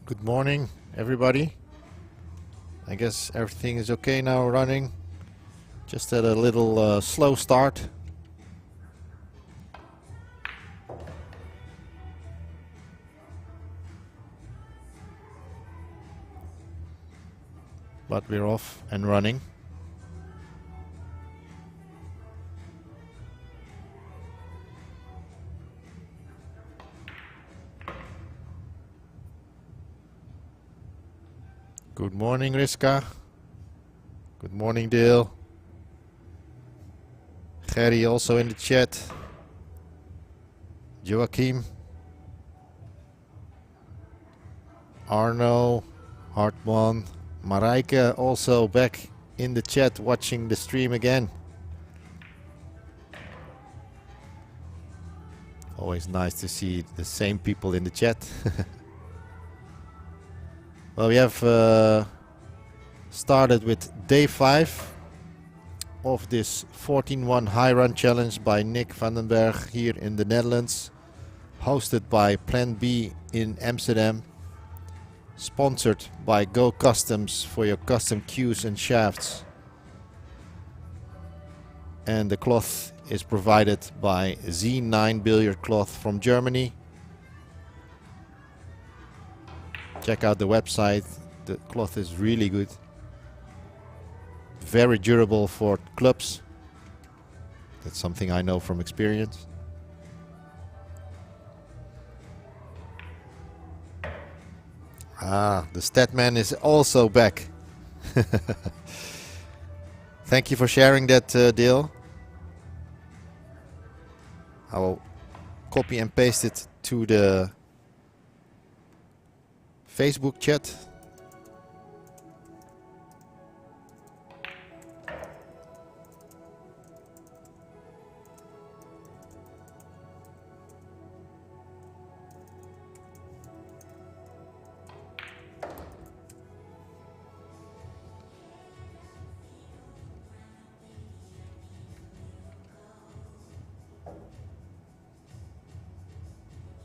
Good morning, everybody. I guess everything is okay now running. Just had a little slow start. But we're off and running. Good morning, Riska. Good morning, Dale. Gerry also in the chat. Joachim. Arno. Hartman. Marijke also back in the chat watching the stream again. Always nice to see the same people in the chat. Well, we have started with day 5 of this 14-1 high run challenge by Nick van den Berg here in the Netherlands, hosted by Plan B in Amsterdam, sponsored by Go Customs for your custom cues and shafts, and the cloth is provided by Z9 billiard cloth from Germany. Check out the website. The cloth is really good. Very durable for clubs. That's something I know from experience. Ah, the Statman is also back. Thank you for sharing that, Dale. I will copy and paste it to the Facebook chat.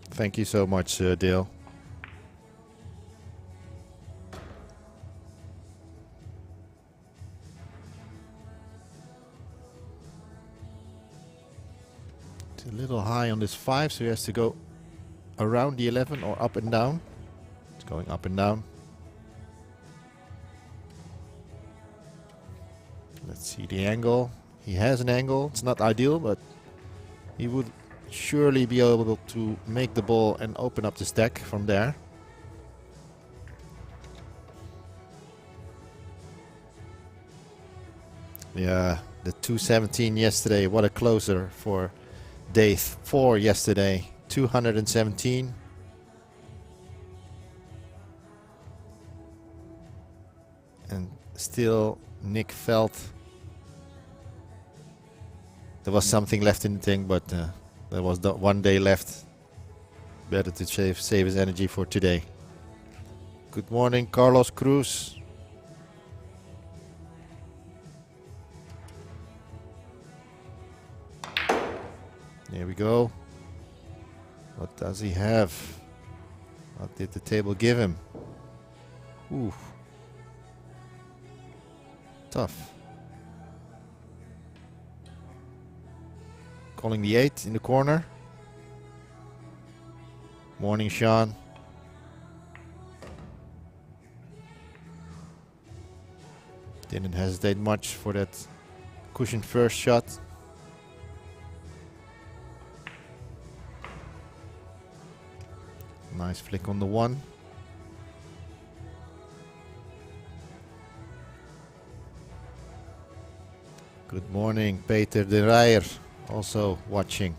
Thank you so much, Dale. It's a little high on this 5, so he has to go around the 11 or up and down. It's going up and down. Let's see the angle. He has an angle. It's not ideal, but he would surely be able to make the ball and open up the stack from there. Yeah, the 217 yesterday. What a closer for day 4 yesterday. 217. And still Nick felt there was something left in the tank, but there was one day left. Better to save his energy for today. Good morning, Carlos Cruz. There we go. What does he have? What did the table give him? Ooh. Tough. Calling the 8 in the corner. Morning, Sean. Didn't hesitate much for that cushioned first shot. Nice flick on the 1. Good morning, Peter de Rijer, also watching.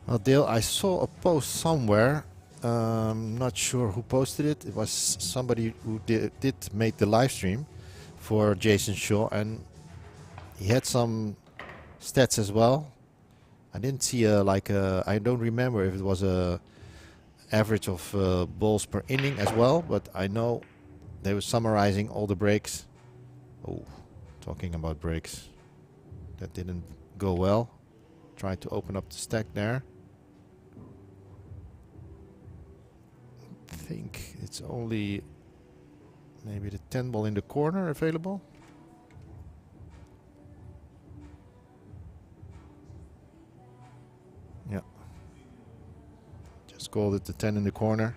Well, Dale, I saw a post somewhere. Not sure who posted it. It was somebody who did make the live stream for Jason Shaw, and he had some stats as well. I didn't see I don't remember if it was a average of balls per inning as well, but I know they were summarizing all the breaks. Oh, talking about breaks. That didn't go well. Tried to open up the stack there. I think it's only maybe the 10 ball in the corner available. Yeah. Just called it the 10 in the corner.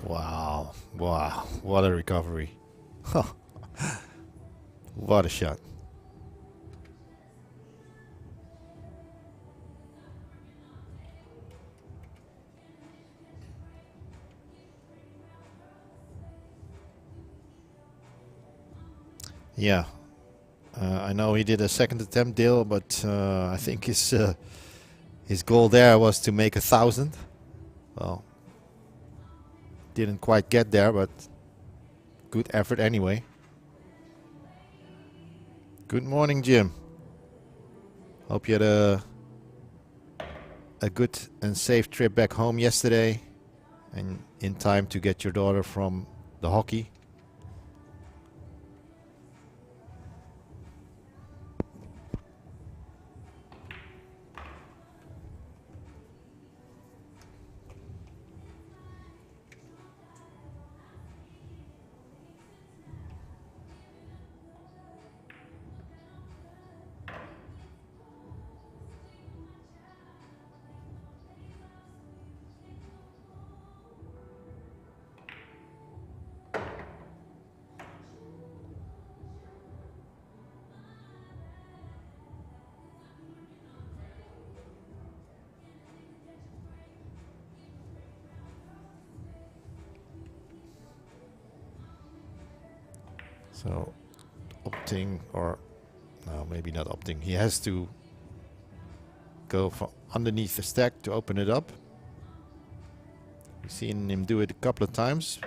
Wow. Wow. What a recovery. What a shot. Yeah. I know he did a second attempt deal, but I think his goal there was to make 1,000. Well, didn't quite get there, but good effort anyway. Good morning, Jim. Hope you had a good and safe trip back home yesterday and in time to get your daughter from the hockey. So opting, or no, maybe not opting. He has to go from underneath the stack to open it up. We've seen him do it a couple of times.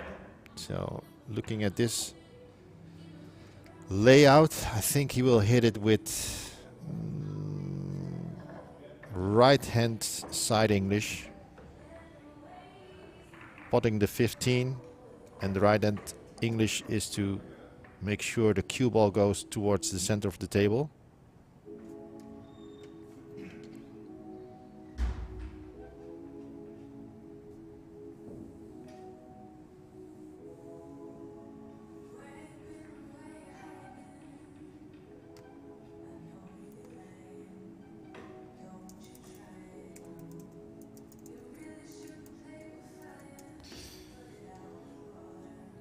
So looking at this layout, I think he will hit it with right hand side English, potting the 15, and the right hand English is to make sure the cue ball goes towards the center of the table.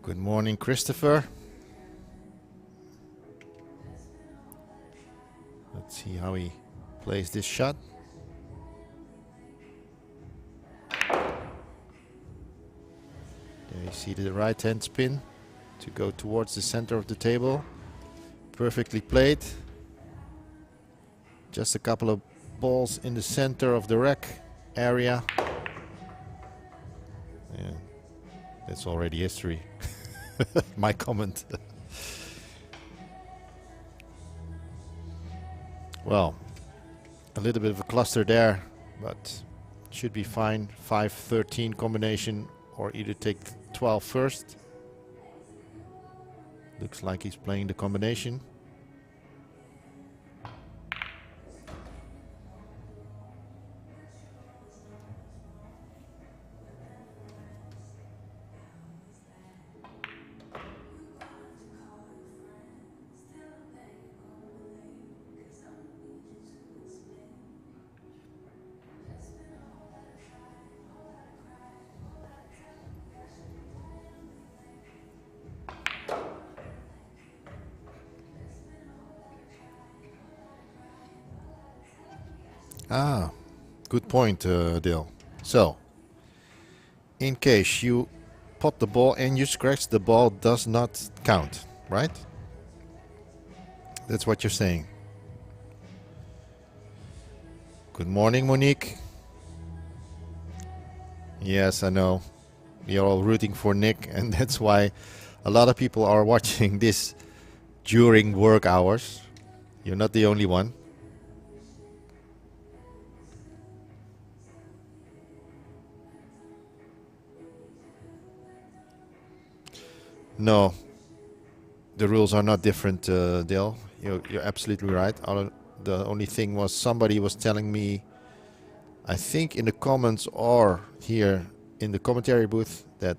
Good morning, Christopher. Let's see how he plays this shot. There you see the right hand spin to go towards the center of the table. Perfectly played. Just a couple of balls in the center of the rack area. Yeah, that's already history. My comment. Well, a little bit of a cluster there, but should be fine. 5-13 combination, or either take 12 first. Looks like he's playing the combination. Ah, good point, Dale. So, in case you pot the ball and you scratch, the ball does not count, right? That's what you're saying. Good morning, Monique. Yes, I know. We are all rooting for Nick, and that's why a lot of people are watching this during work hours. You're not the only one. No, the rules are not different, Dale. You're absolutely right. The only thing was somebody was telling me, I think in the comments or here in the commentary booth, that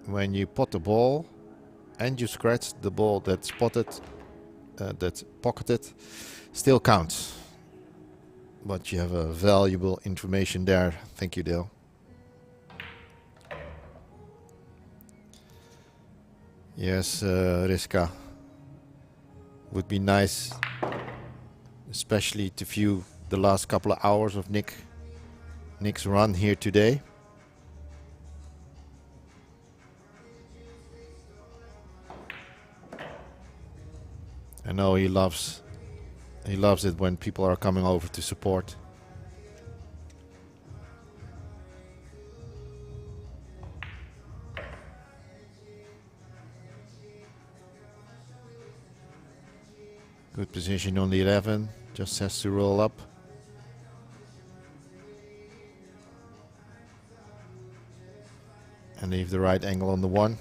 when you pot the ball and you scratch the ball that's that's pocketed, still counts. But you have a valuable information there. Thank you, Dale. Yes, Riska. Would be nice, especially to view the last couple of hours of Nick's run here today. I know he loves it when people are coming over to support. Good position on the 11. Just has to roll up. And leave the right angle on the 1.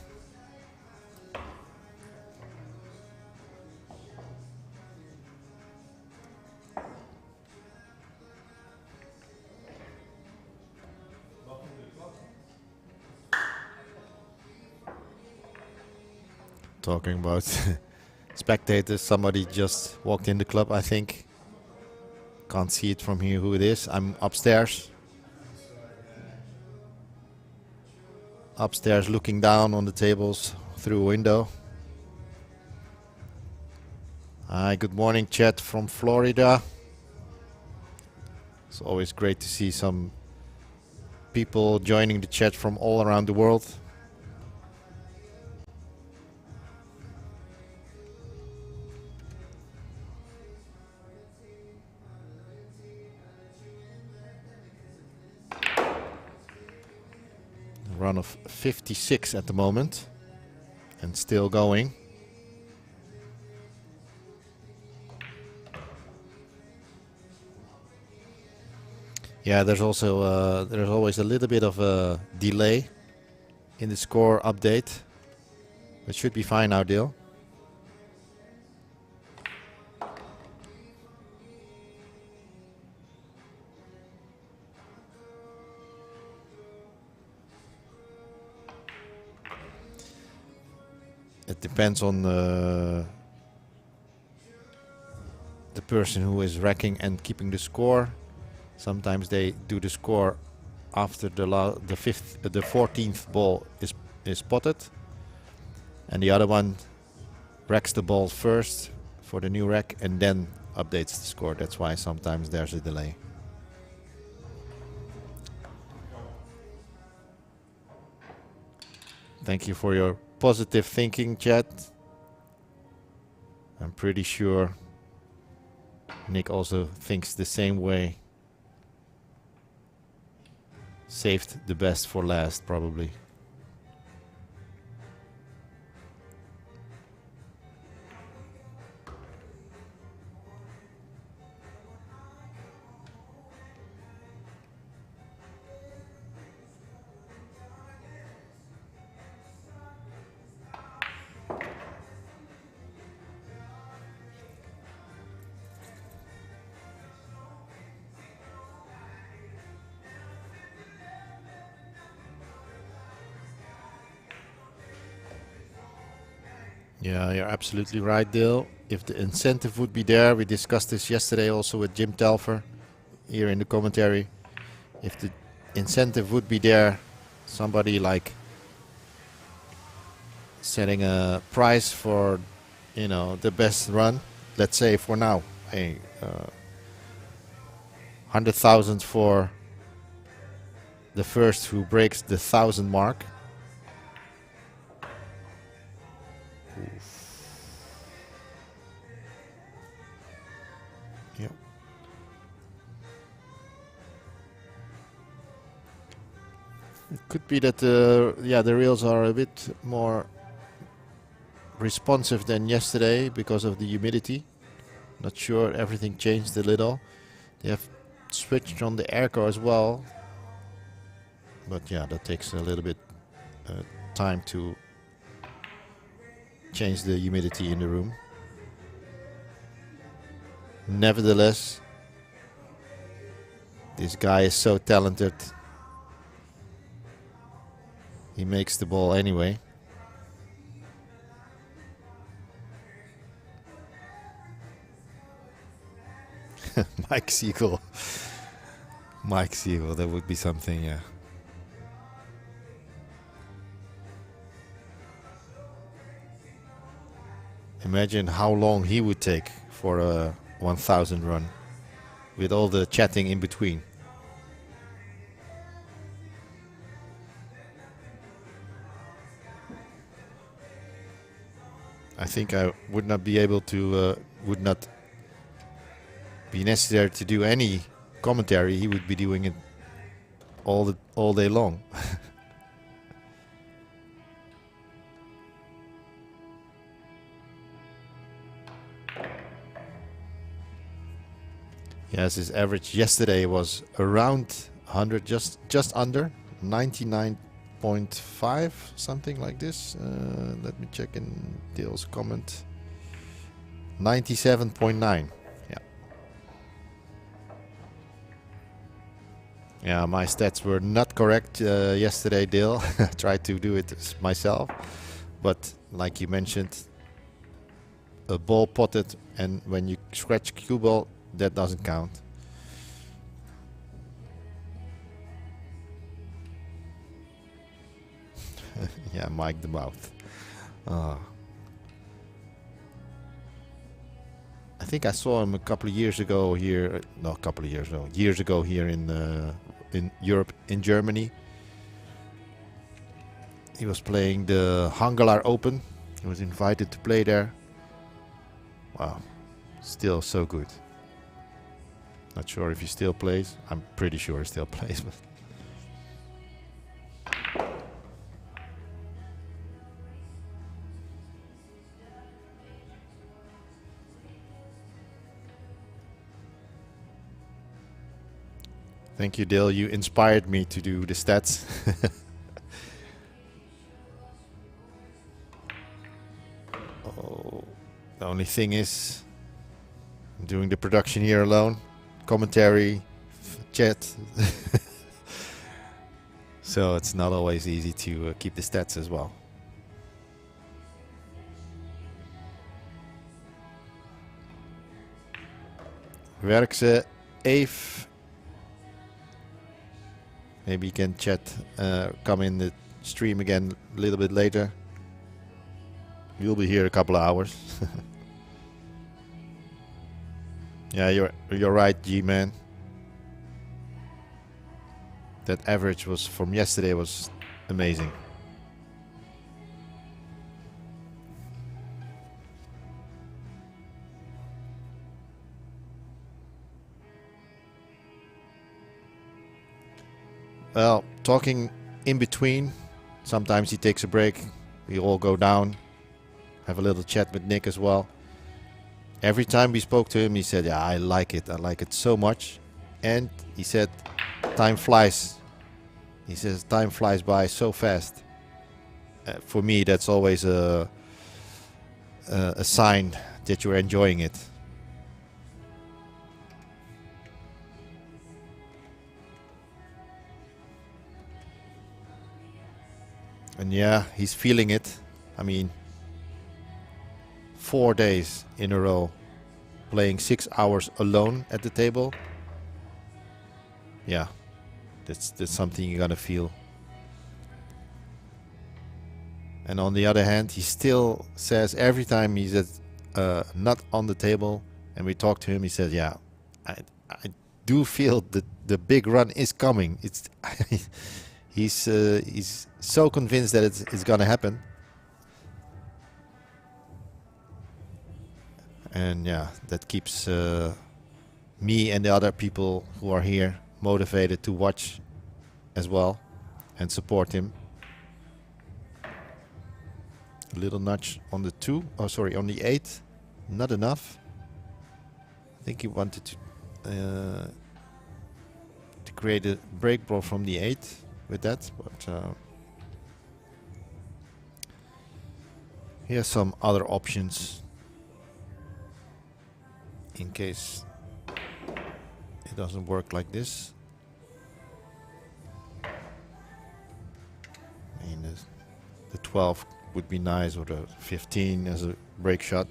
Talking about spectators, somebody just walked in the club, I think. Can't see it from here who it is. I'm upstairs. Upstairs looking down on the tables through a window. Hi, good morning, chat from Florida. It's always great to see some people joining the chat from all around the world. Run of 56 at the moment and still going. Yeah, there's also there's always a little bit of a delay in the score update. It should be fine now, Dale. It depends on the person who is racking and keeping the score. Sometimes they do the score after the 14th ball is spotted, and the other one racks the ball first for the new rack and then updates the score. That's why sometimes there's a delay. Thank you for your positive thinking, chat. I'm pretty sure Nick also thinks the same way. Saved the best for last, probably. Yeah, you're absolutely right, Dale. If the incentive would be there, we discussed this yesterday also with Jim Telfer here in the commentary. If the incentive would be there, somebody like setting a price for, you know, the best run. Let's say for now, a 100,000 for the first who breaks the 1,000 mark. Yeah. It could be that the rails are a bit more responsive than yesterday because of the humidity. Not sure, everything changed a little. They have switched on the airco as well, but yeah, that takes a little bit time to change the humidity in the room. Nevertheless, this guy is so talented. He makes the ball anyway. Mike Siegel. Mike Siegel, that would be something, yeah. Imagine how long he would take for a 1000 run with all the chatting in between. I think I would not be able to, would not be necessary to do any commentary. He would be doing it all day long. Yes, his average yesterday was around 100, just under 99.5, something like this. Let me check in Dale's comment. 97.9. Yeah. Yeah, my stats were not correct yesterday, Dale. I tried to do it myself, but like you mentioned, a ball potted, and when you scratch cue ball, that doesn't count. Yeah, Mike the Mouth. I think I saw him a couple of years ago here. No, a couple of years ago. Years ago here in Europe, in Germany. He was playing the Hangelar Open. He was invited to play there. Wow, still so good. Not sure if he still plays. I'm pretty sure he still plays. But thank you, Dale. You inspired me to do the stats. Oh, the only thing is, I'm doing the production here alone. Commentary, chat. So it's not always easy to keep the stats as well. Werkse, Eve. Maybe you can chat, come in the stream again a little bit later. You'll be here a couple of hours. Yeah, you're right, G-Man. That average was from yesterday was amazing. Well, talking in between, sometimes he takes a break. We all go down, have a little chat with Nick as well. Every time we spoke to him, he said, yeah, I like it. I like it so much. And he said, time flies. He says, time flies by so fast. For me, that's always a sign that you're enjoying it. And yeah, he's feeling it. I mean, 4 days in a row playing 6 hours alone at the table. Yeah, that's something you're gonna feel. And on the other hand, he still says every time he's not on the table and we talk to him, he says, yeah, I do feel that the big run is coming. It's he's so convinced that it's gonna happen. And yeah, that keeps me and the other people who are here motivated to watch as well and support him. A little nudge on the 2. Oh, sorry, on the 8. Not enough. I think he wanted to create a break ball from the 8 with that, but here's some other options in case it doesn't work like this. I mean, the 12 would be nice, or the 15 as a break shot.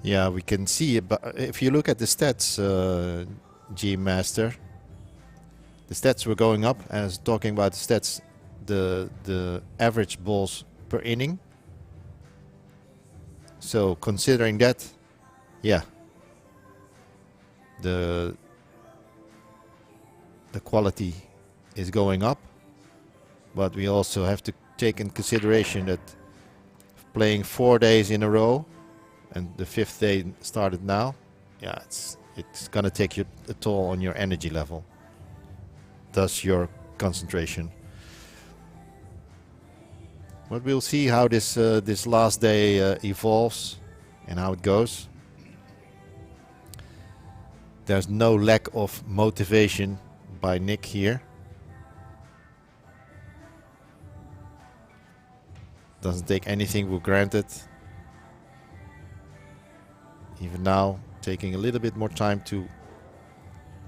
Yeah, we can see it, but if you look at the stats, G Master, the stats were going up. As talking about the stats, the average balls per inning. So considering that, yeah, the quality is going up, but we also have to take in consideration that playing 4 days in a row, and the 5th day started now, yeah, it's gonna take you a toll on your energy level, thus your concentration. But we'll see how this last day evolves and how it goes. There's no lack of motivation by Nick here. Doesn't take anything for granted. Even now, taking a little bit more time to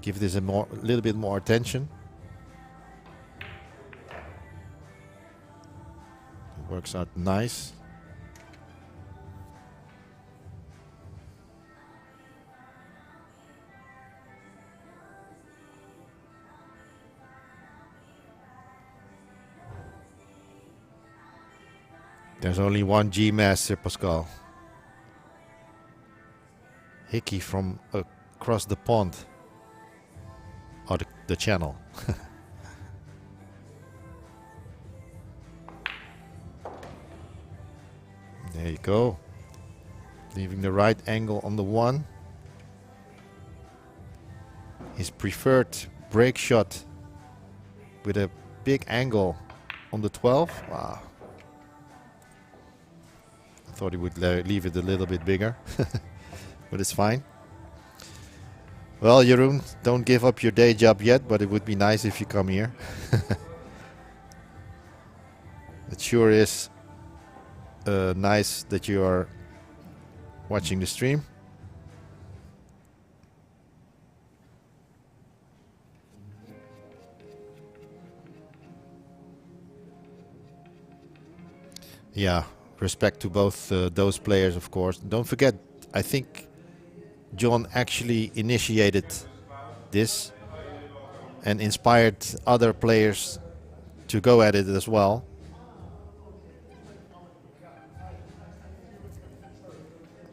give this a little bit more attention. It works out nice. There's only one G Master, Pascal. Hickey from across the pond, or the channel. There you go. Leaving the right angle on the 1. His preferred break shot with a big angle on the 12. Wow. I thought he would leave it a little bit bigger. But it's fine. Well, Jeroen, don't give up your day job yet, but it would be nice if you come here. It sure is nice that you are watching the stream. Yeah, respect to both those players, of course. Don't forget, I think John actually initiated this and inspired other players to go at it as well.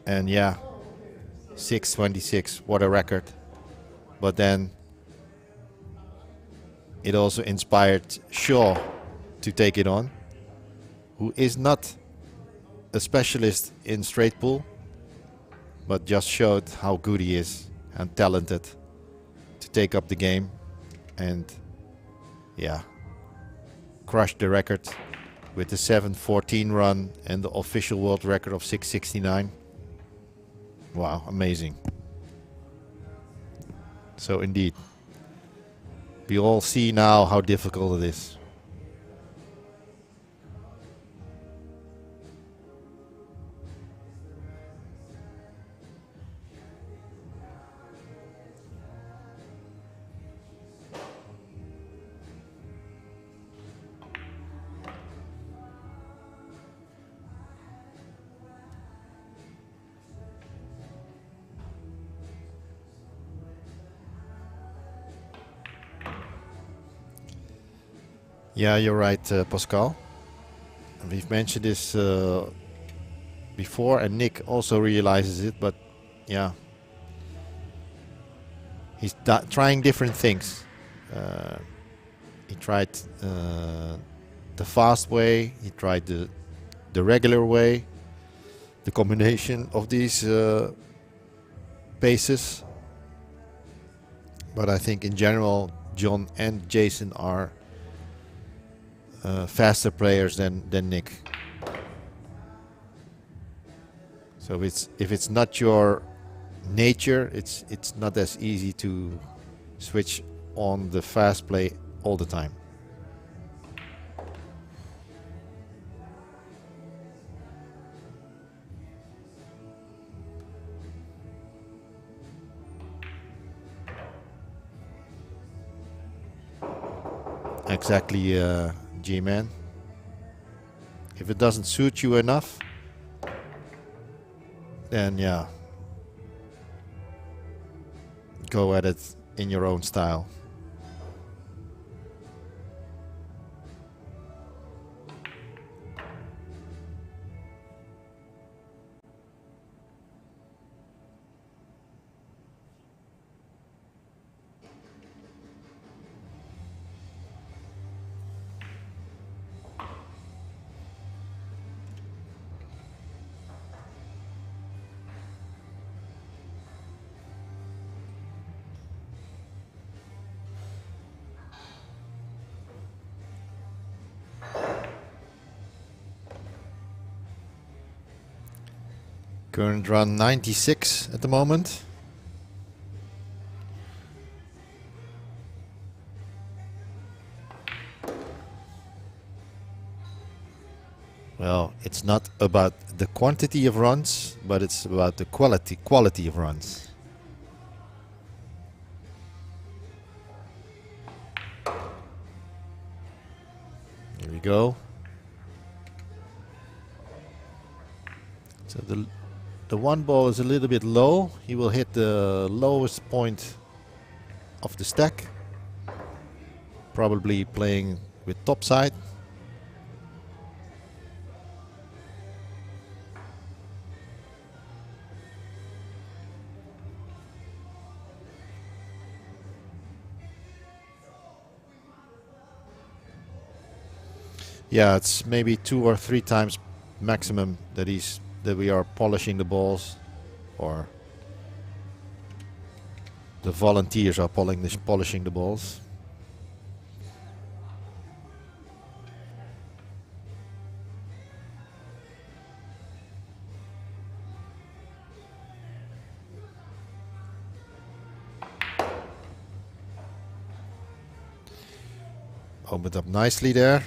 And yeah, 6:26, what a record. But then it also inspired Shaw to take it on, who is not a specialist in straight pull, but just showed how good he is and talented to take up the game, and yeah, crushed the record with the 7:14 run and the official world record of 6:69. Wow, amazing. So indeed, we all see now how difficult it is. Yeah, you're right, Pascal. We've mentioned this before, and Nick also realizes it, but yeah, he's trying different things. He tried the fast way, he tried the regular way, the combination of these paces. But I think in general, John and Jason are faster players than Nick. So if it's not your nature, it's not as easy to switch on the fast play all the time. Exactly, G-Man. If it doesn't suit you enough, then yeah, go at it in your own style. Current run 96 at the moment. Well, it's not about the quantity of runs, but it's about the quality of runs. Here we go. So the one ball is a little bit low. He will hit the lowest point of the stack. Probably playing with topside. Yeah, it's maybe 2 or 3 times maximum that we are polishing the balls, or the volunteers are polishing the balls. Opened up nicely there.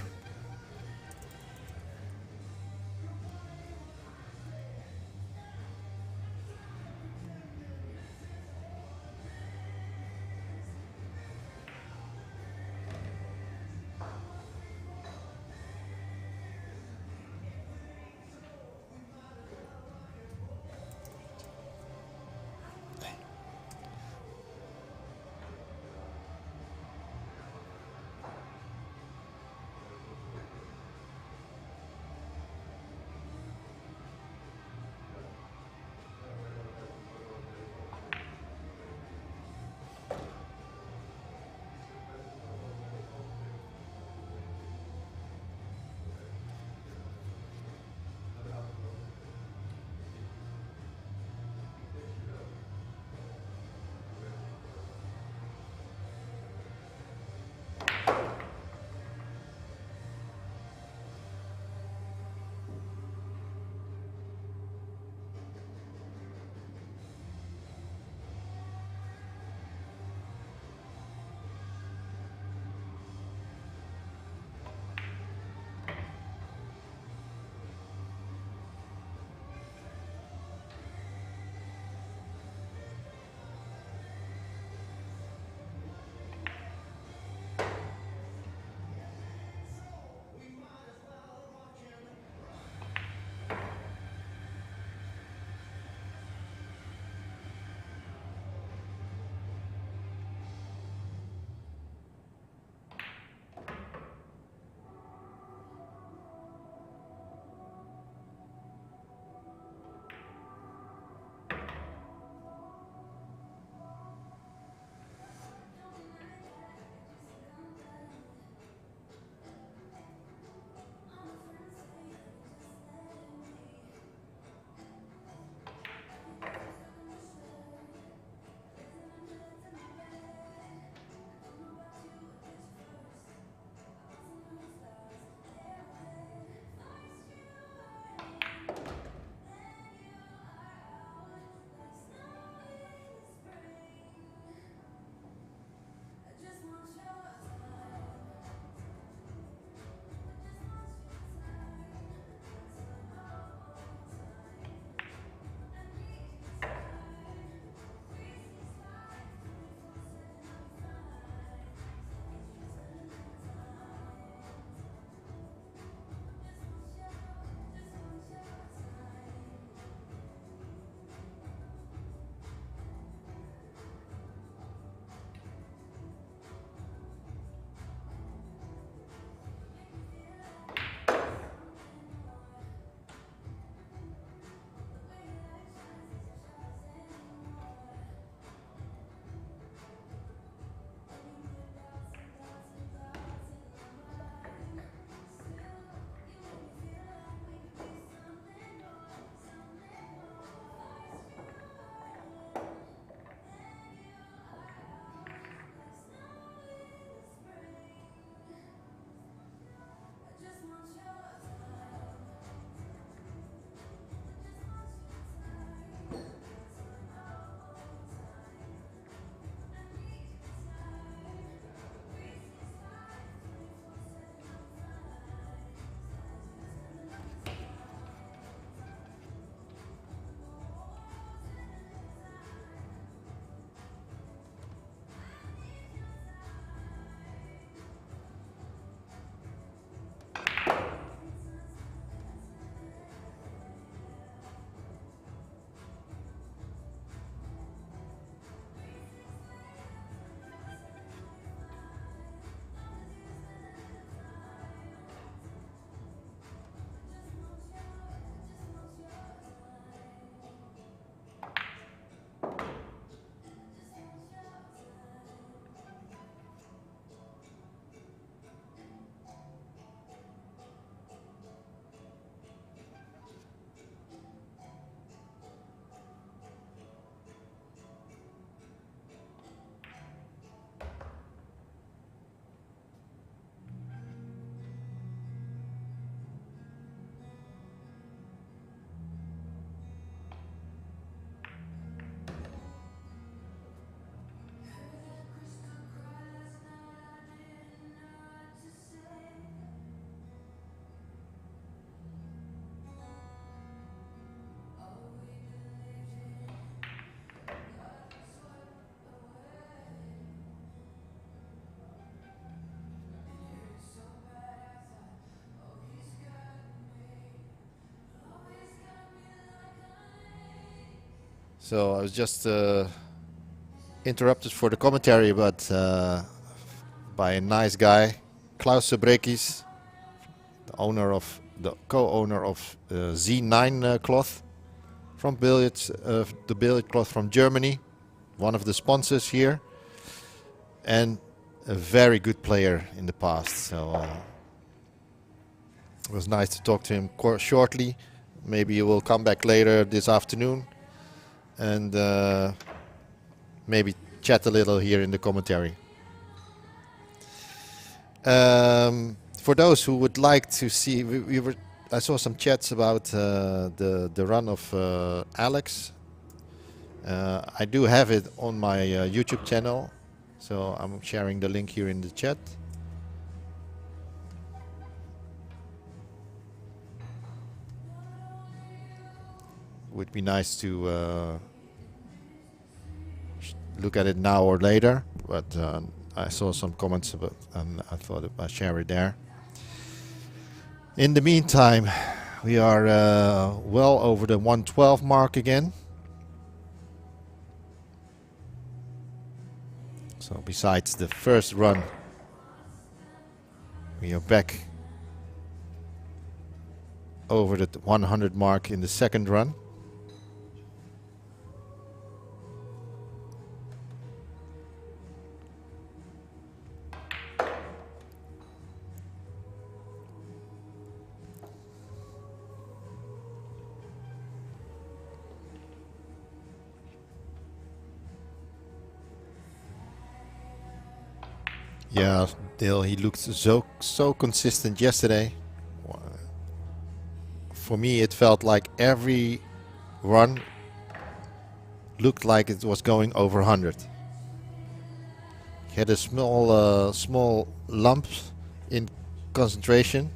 So I was just interrupted for the commentary, but by a nice guy, Klaus Sebrekis, the co-owner of Z9 cloth from billiards, the billiard cloth from Germany, one of the sponsors here, and a very good player in the past. So it was nice to talk to him shortly. Maybe he will come back later this afternoon and maybe chat a little here in the commentary. For those who would like to see, I saw some chats about the run of Alex. I do have it on my YouTube channel, so I'm sharing the link here in the chat. Would be nice to look at it now or later, but I saw some comments about, and I thought I'd share it there. In the meantime, we are well over the 112 mark again. So besides the first run, we are back over the 100 mark in the second run. Yeah, Dale, he looked so consistent yesterday. For me, it felt like every run looked like it was going over 100. He had a small lump in concentration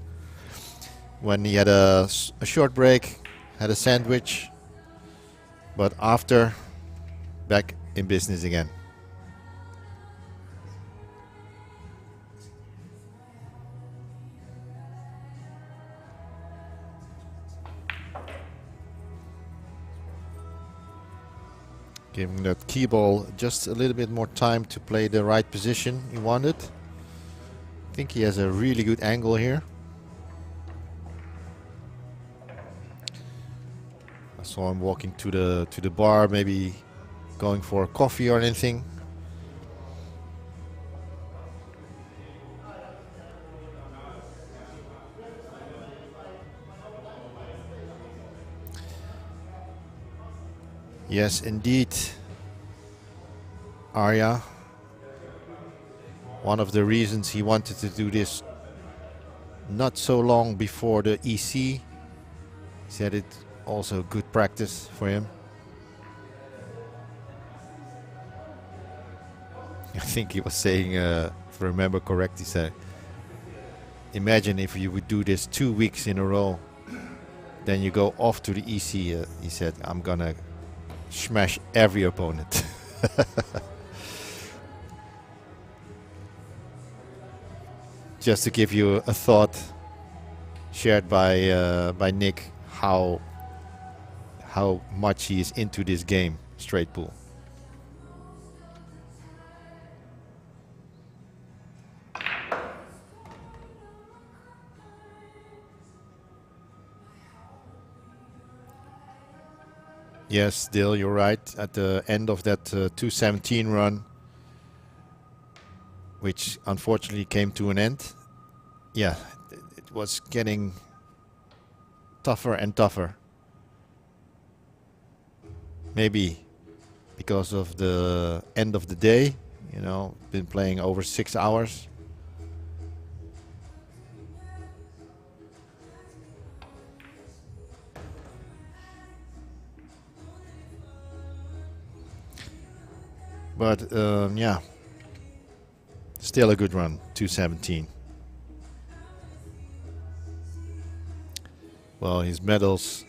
when he had a short break, had a sandwich, but after, back in business again. Giving that key ball just a little bit more time to play the right position he wanted. I think he has a really good angle here. I saw him walking to the bar, maybe going for a coffee or anything. Yes, indeed, Arya. One of the reasons he wanted to do this not so long before the EC. He said it also good practice for him. I think he was saying, if I remember correct, he said, imagine if you would do this 2 weeks in a row, then you go off to the EC. He said, I'm gonna smash every opponent. Just to give you a thought shared by Nick, how much he is into this game, straight pool. Yes, Dil, you're right. At the end of that 217 run, which unfortunately came to an end, yeah, it was getting tougher and tougher. Maybe because of the end of the day, you know, been playing over 6 hours. But yeah, still a good run, 217. Well, his medals,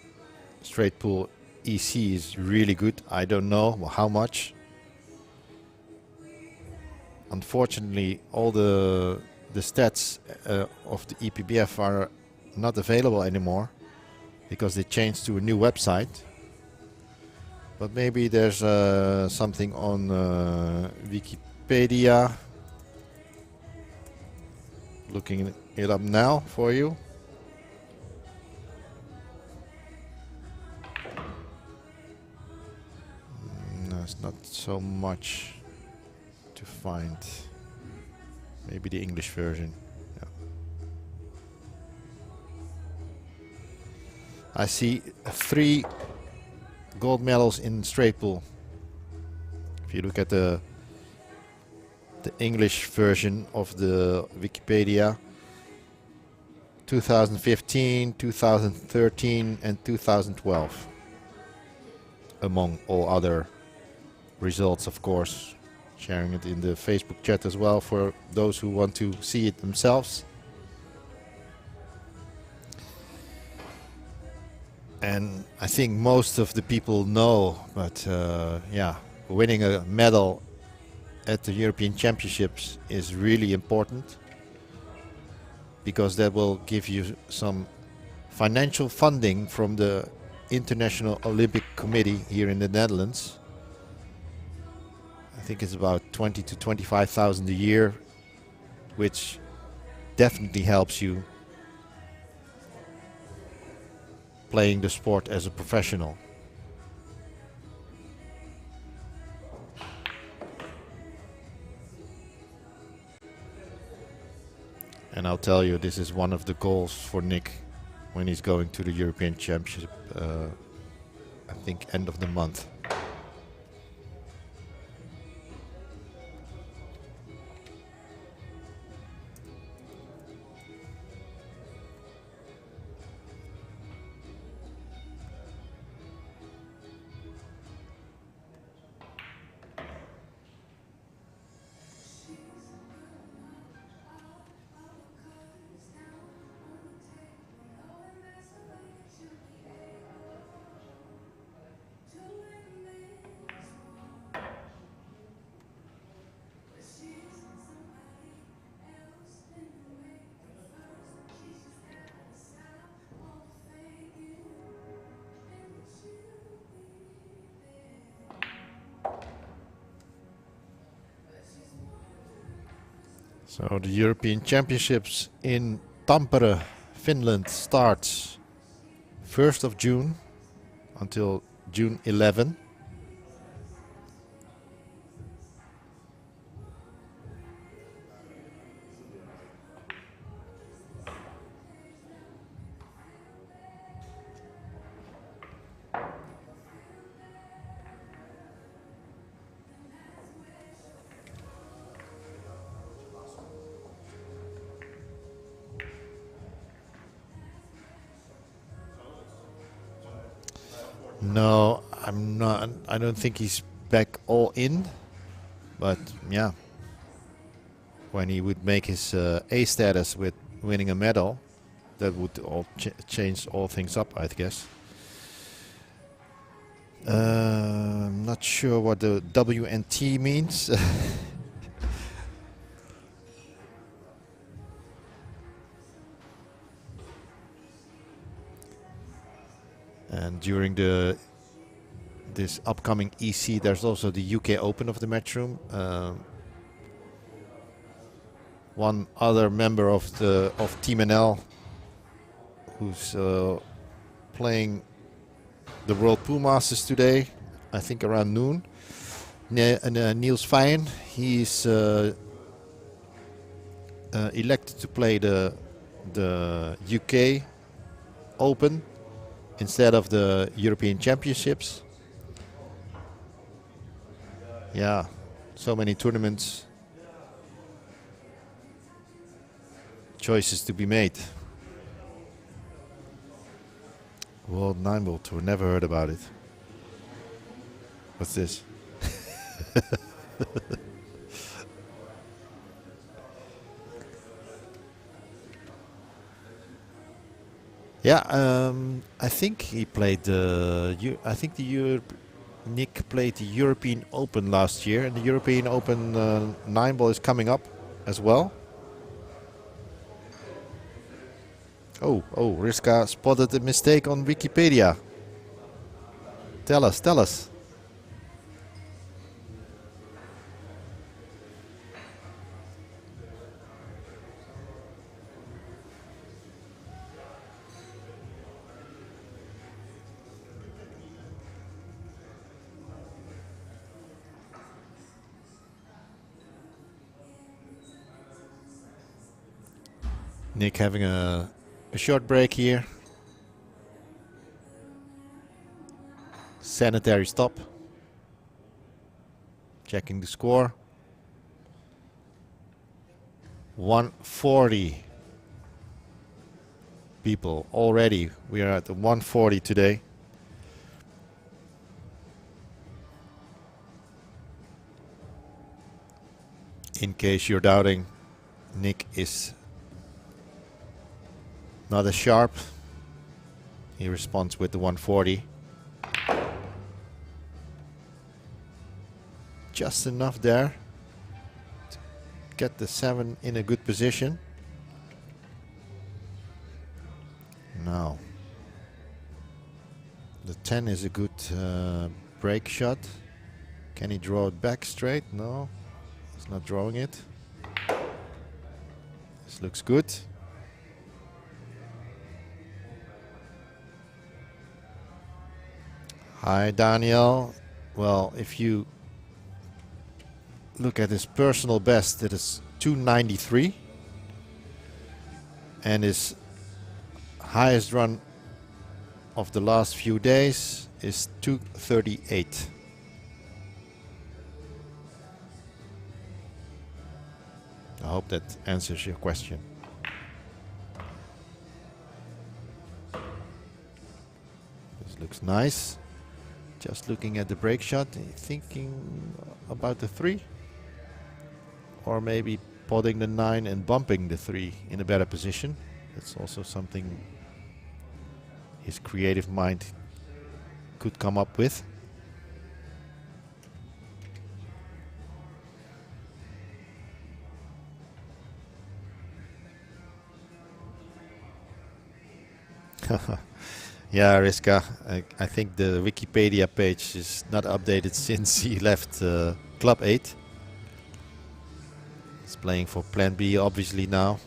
straight pool EC is really good. I don't know how much. Unfortunately, all the stats of the EPBF are not available anymore because they changed to a new website. But maybe there's something on Wikipedia. Looking it up now for you. There's not so much to find. Maybe the English version. Yeah. I see 3 gold medals in straight pool. If you look at the English version of the Wikipedia, 2015, 2013 and 2012, among all other results, of course. Sharing it in the Facebook chat as well for those who want to see it themselves. And I think most of the people know, but yeah, winning a medal at the European Championships is really important, because that will give you some financial funding from the International Olympic Committee here in the Netherlands. I think it's about 20 to 25,000 a year, which definitely helps you playing the sport as a professional. And I'll tell you, this is one of the goals for Nick when he's going to the European Championship, I think end of the month. So the European Championships in Tampere, Finland starts 1st of June until June 11. No, I'm not. I don't think he's back all in. But yeah, when he would make his A status with winning a medal, that would all change all things up, I guess. I'm not sure what the WNT means. And during this upcoming EC, there's also the UK Open of the Matchroom. One other member of Team NL who's playing the World Pool Masters today, I think around noon. Niels Feyen, he's elected to play the UK Open instead of the European Championships. Yeah, so many tournaments, choices to be made. World 9 Ball Tour, never heard about it. What's this? Yeah, I think he played Nick played the European Open last year, and the European Open 9 Ball is coming up as well. Oh, Riska spotted a mistake on Wikipedia. Tell us. Nick having a short break here. Sanitary stop. Checking the score. 140 people already. We are at the 140 today. In case you're doubting, Nick is not as sharp. He responds with the 140. Just enough there to get the 7 in a good position. Now, the 10 is a good break shot. Can he draw it back straight? No, he's not drawing it. This looks good. Hi, Daniel. Well, if you look at his personal best, it is 293. And his highest run of the last few days is 238. I hope that answers your question. This looks nice. Just looking at the break shot, thinking about the 3. Or maybe potting the 9 and bumping the 3 in a better position. That's also something his creative mind could come up with. Yeah, Riska, I think the Wikipedia page is not updated since he left Club 8. He's playing for Plan B obviously now.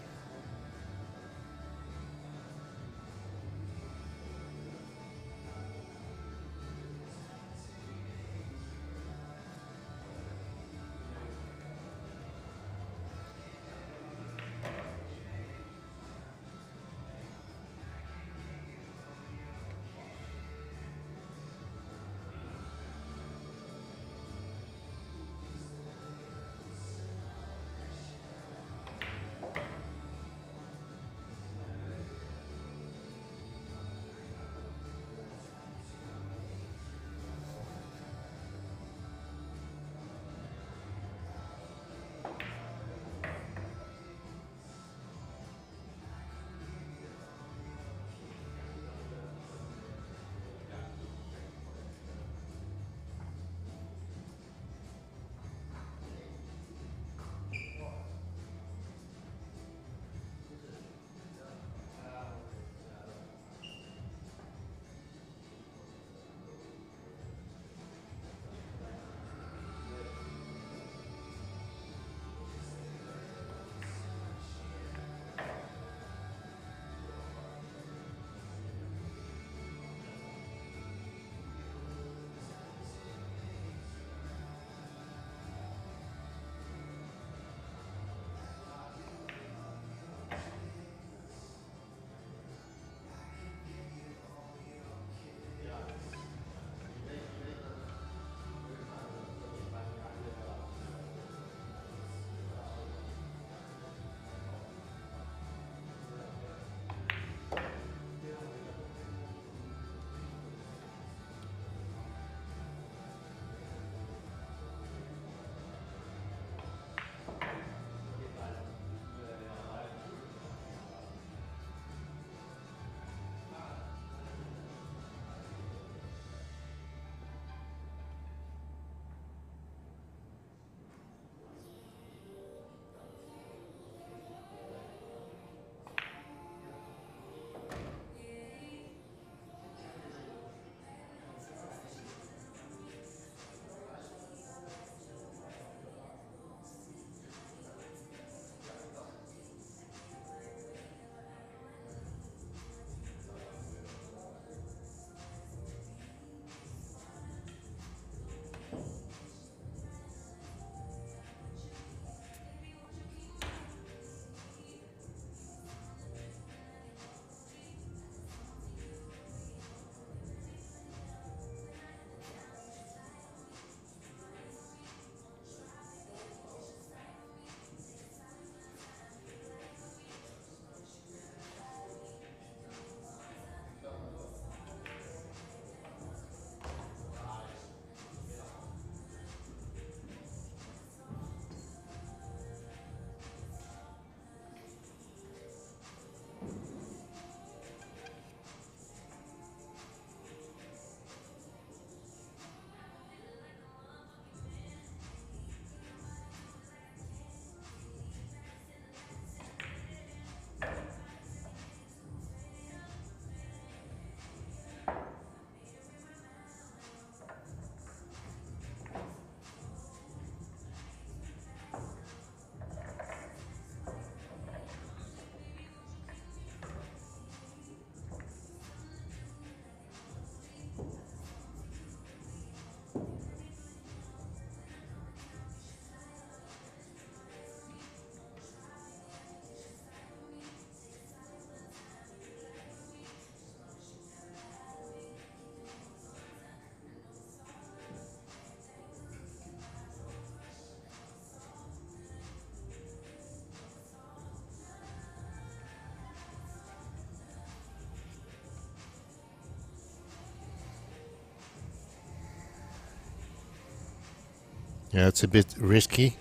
Yeah, it's a bit risky.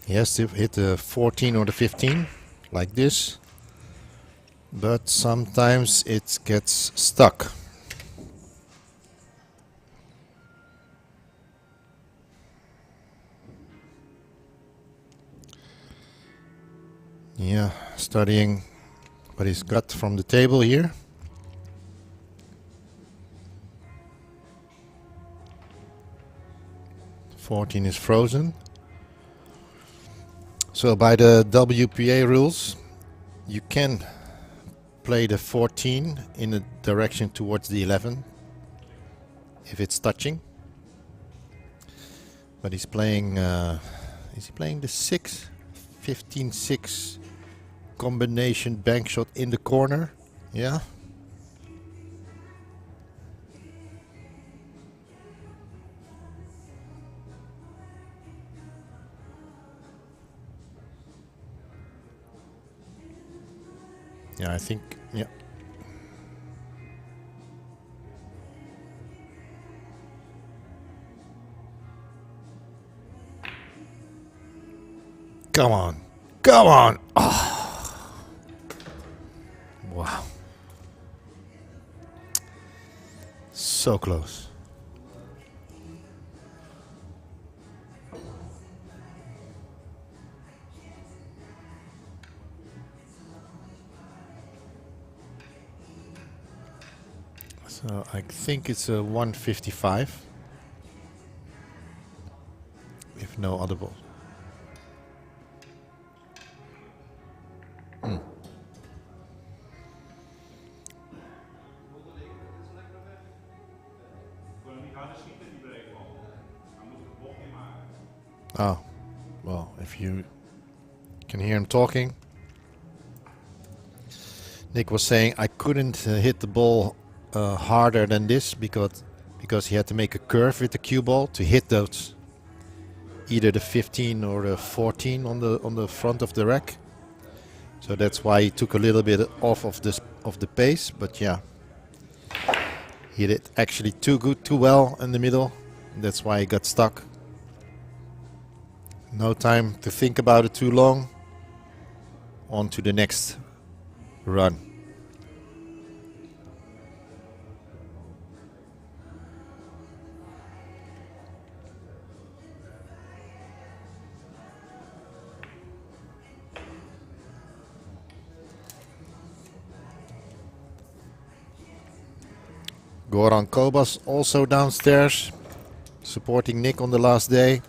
He has to hit the 14 or the 15, like this. But sometimes it gets stuck. Yeah, studying what he's got from the table here. '14 is frozen. So by the WPA rules, you can play the 14 in a direction towards the 11 if it's touching. But he's playing, is he playing the 6? 15-6 combination bank shot in the corner. Yeah. Yeah, I think, yeah. Come on. Come on. Oh. Wow. So close. So I think it's a 155. If no other ball. Oh, well, if you can hear him talking. Nick was saying I couldn't hit the ball harder than this because he had to make a curve with the cue ball to hit those, either the 15 or the 14 on the front of the rack. So that's why he took a little bit off of the pace. But yeah, he hit it actually too well in the middle. That's why he got stuck. No time to think about it too long. On to the next run. Goran Kobas also downstairs, supporting Nick on the last day.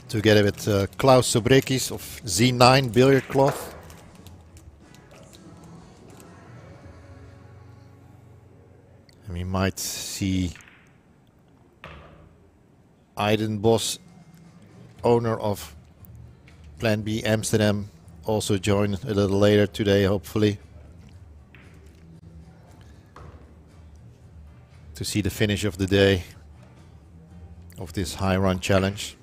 Together with Klaus Sobrekis of Z9 Billiard Cloth. And we might see Aiden Bos, owner of Plan B Amsterdam, also join a little later today, hopefully. To see the finish of the day of this high run challenge.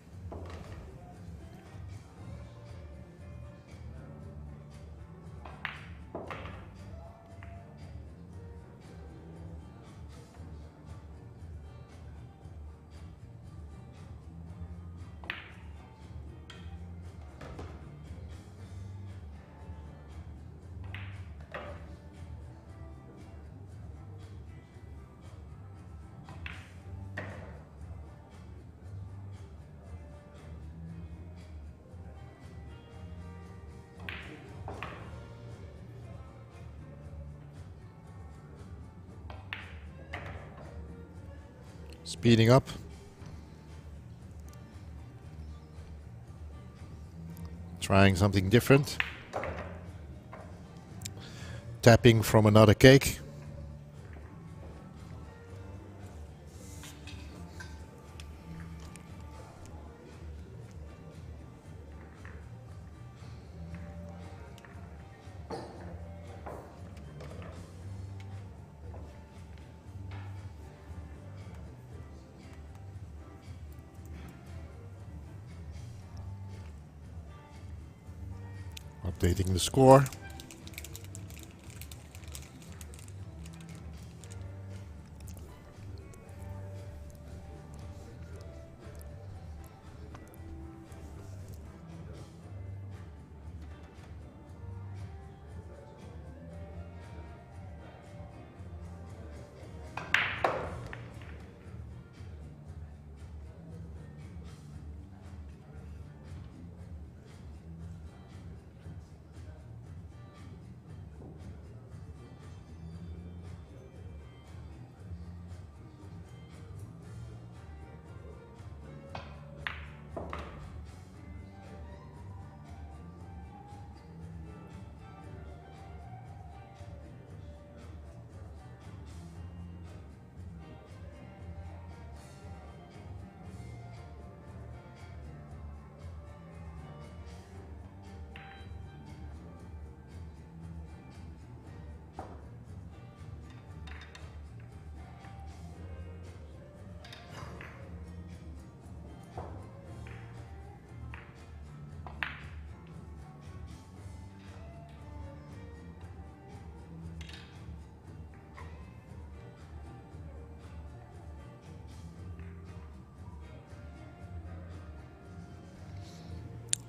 Speeding up. Trying something different. Tapping from another cake. Updating the score.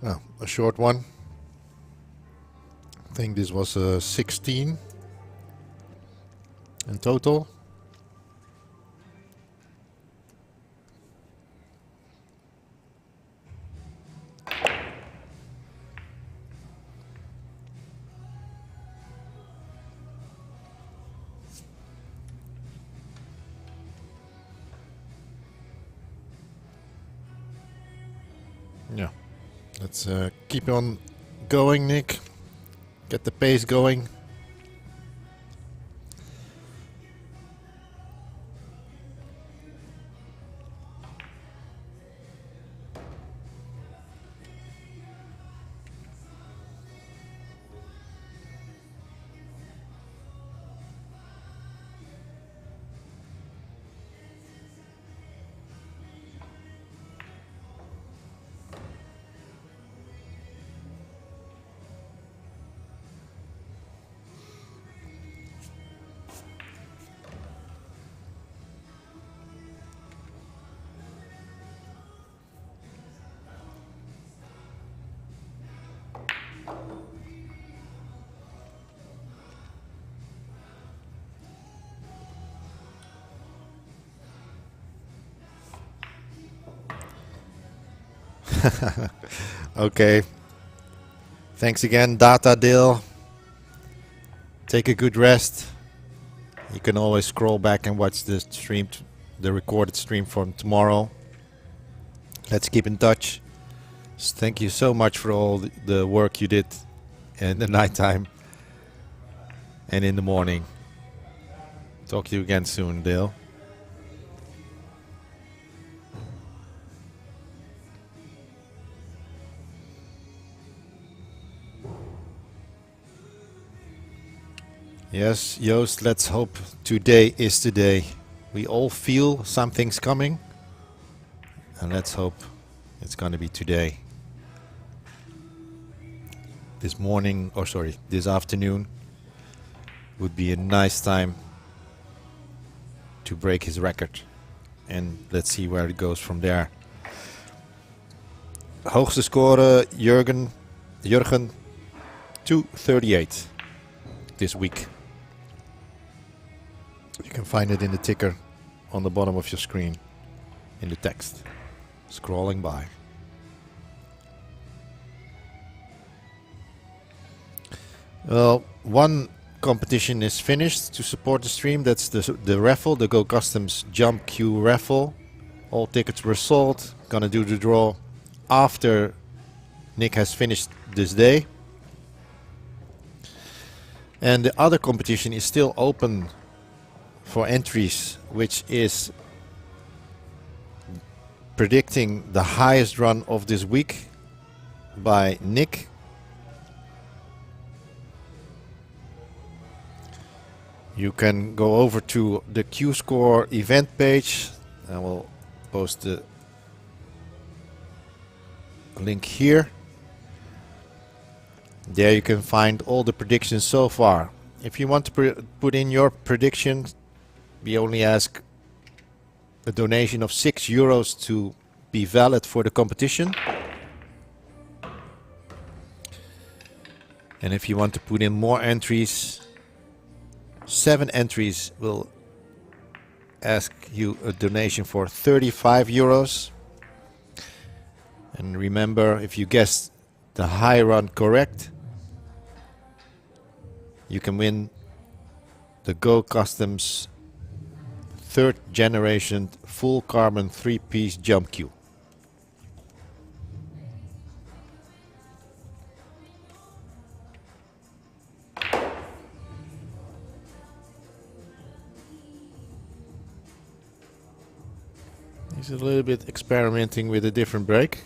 Well, a short one. I think this was 16 in total. Yeah, let's keep on going, Nick. Get the pace going. Okay. Thanks again, Data Dale. Take a good rest. You can always scroll back and watch the stream, the recorded stream from tomorrow. Let's keep in touch. Thank you so much for all the work you did in the nighttime and in the morning. Talk to you again soon, Dale. Yes, Joost, let's hope today is the day. We all feel something's coming. And let's hope it's going to be today. This morning, or sorry, this afternoon would be a nice time to break his record. And let's see where it goes from there. Hoogste score, Jurgen 238 this week. You can find it in the ticker on the bottom of your screen in the text. Scrolling by. Well, one competition is finished to support the stream. That's the raffle, the Go Customs Jump Queue raffle. All tickets were sold. Gonna do the draw after Nick has finished this day. And the other competition is still open for entries, which is predicting the highest run of this week by Nick. You can go over to the Q-Score event page. I will post the link here. There you can find all the predictions so far. If you want to put in your prediction, we only ask a donation of €6 to be valid for the competition. And if you want to put in more entries, 7 entries will ask you a donation for €35. And remember, if you guess the high run correct, you can win the Go Customs 3rd generation full carbon 3-piece jump queue. He's a little bit experimenting with a different brake.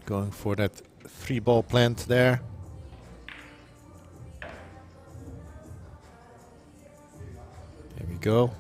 Going for that 3-ball plant there. There we go.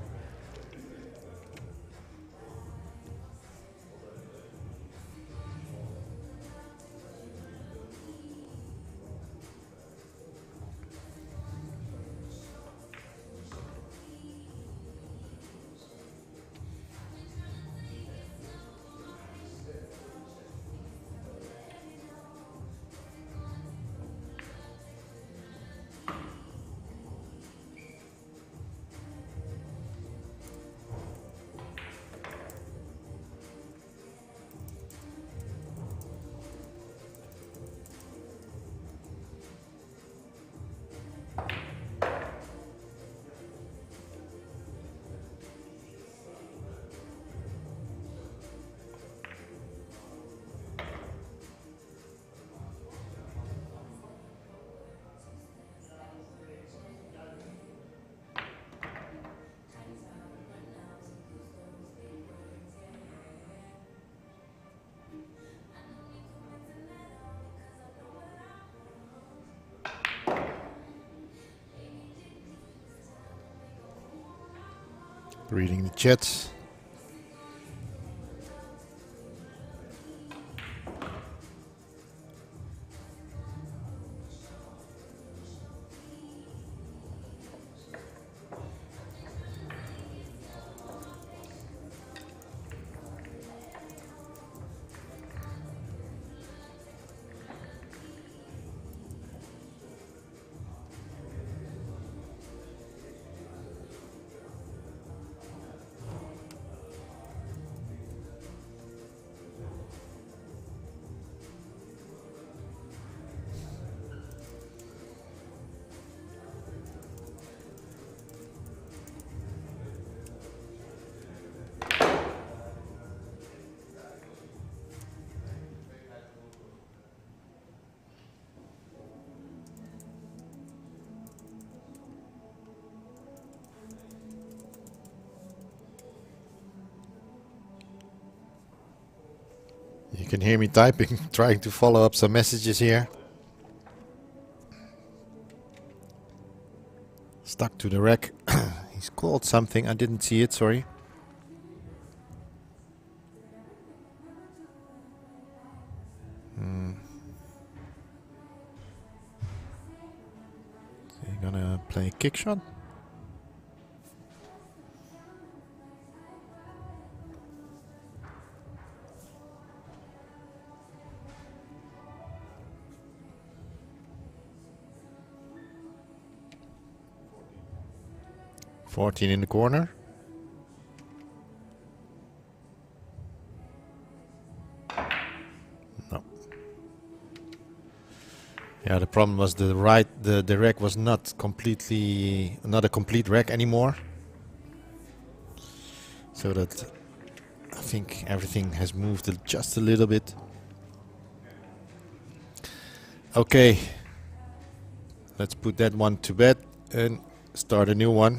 Reading the chats. You can hear me typing, trying to follow up some messages here. Stuck to the rack. He's called something. I didn't see it, sorry. So you're gonna play kick shot? $14 in the corner. No. Yeah, the problem was the rack was not a complete rack anymore. So that I think everything has moved just a little bit. Okay. Let's put that one to bed and start a new one.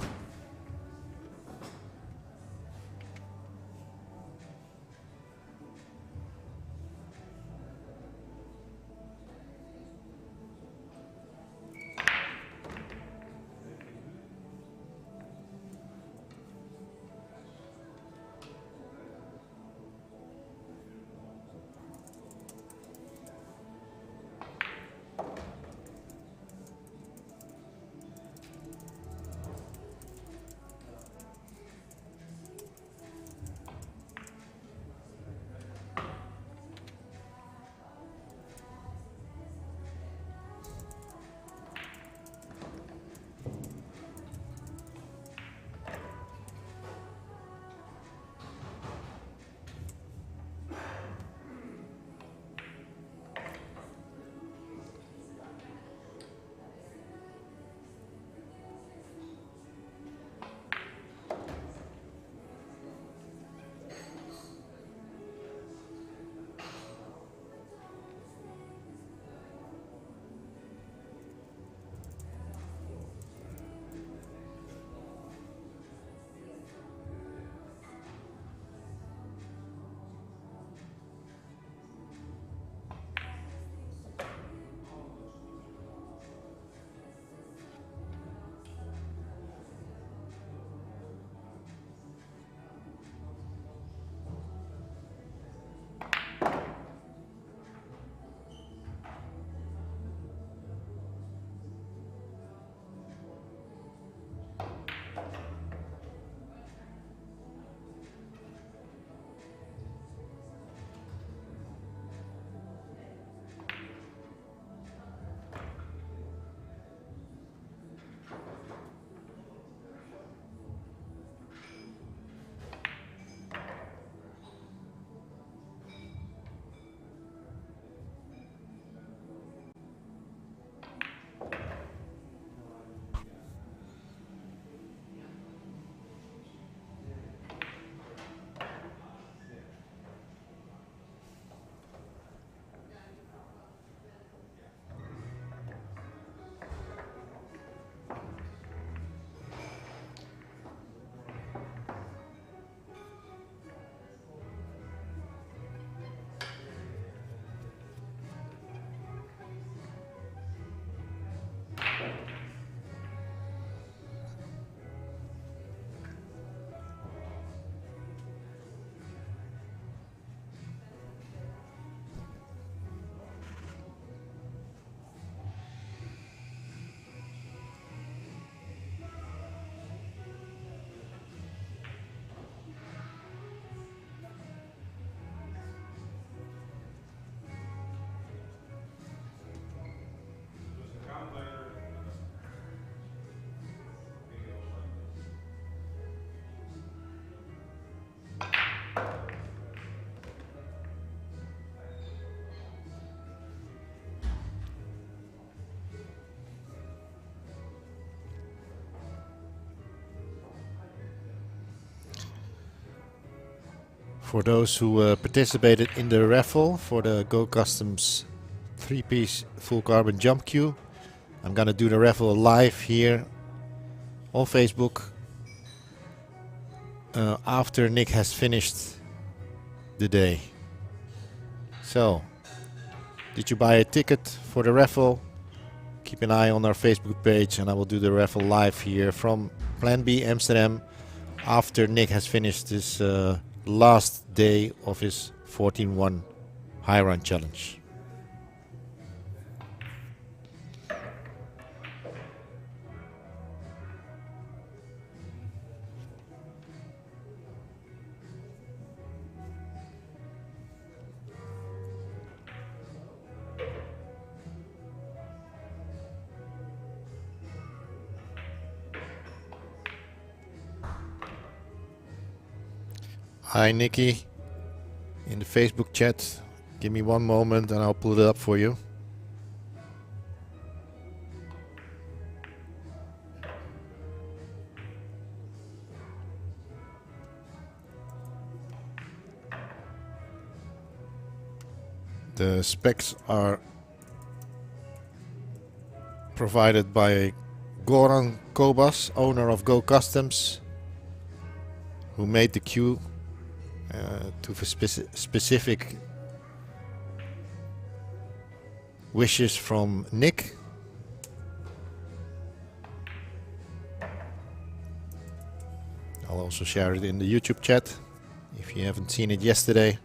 For those who participated in the raffle for the Go Customs 3-piece full carbon jump queue, I'm gonna do the raffle live here on Facebook after Nick has finished the day. So, did you buy a ticket for the raffle? Keep an eye on our Facebook page and I will do the raffle live here from Plan B Amsterdam after Nick has finished his last day of his 14-1 high run challenge. Hi Nikki, in the Facebook chat. Give me one moment and I'll pull it up for you. The specs are provided by Goran Kobas, owner of Go Customs, who made the queue to specific wishes from Nick. I'll also share it in the YouTube chat if you haven't seen it yesterday.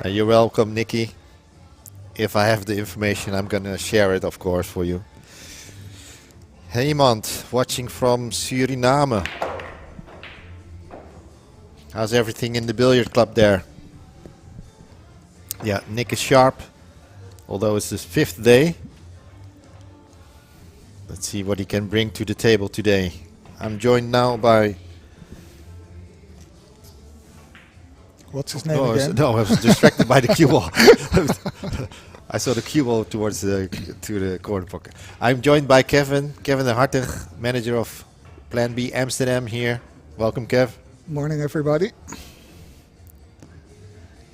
You're welcome, Nikki. If I have the information, I'm gonna share it, of course, for you. Heymand, watching from Suriname. How's everything in the billiard club there? Yeah, Nick is sharp, although it's his 5th day. Let's see what he can bring to the table today. I'm joined now by... What's his name again? No, I was distracted by the cue ball. I saw the cue ball towards to the corner pocket. I'm joined by Kevin de Hartig, manager of Plan B Amsterdam here. Welcome, Kev. Morning, everybody.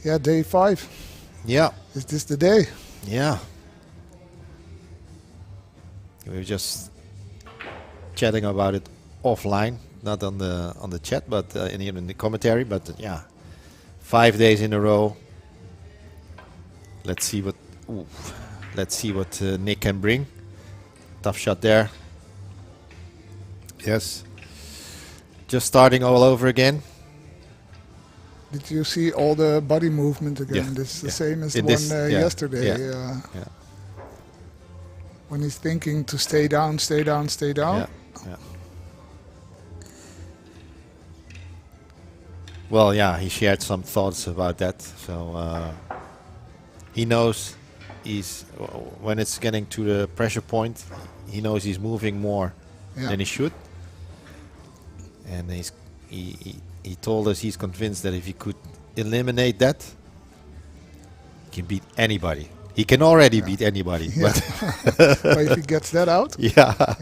Yeah, day 5. Yeah. Is this the day? Yeah. We were just chatting about it offline, not on the chat, but in the commentary. But yeah, 5 days in a row. Let's see what Nick can bring. Tough shot there. Yes. Just starting all over again. Did you see all the body movement again? Yeah, This is the yeah. same as In the this- one yeah, yesterday. yeah. When he's thinking to stay down, stay down, stay down. Yeah. Well, yeah, he shared some thoughts about that. So he knows when it's getting to the pressure point, he knows he's moving more than he should. And he told us he's convinced that if he could eliminate that, he can beat anybody. He can already beat anybody. Yeah. But But if he gets that out, yeah.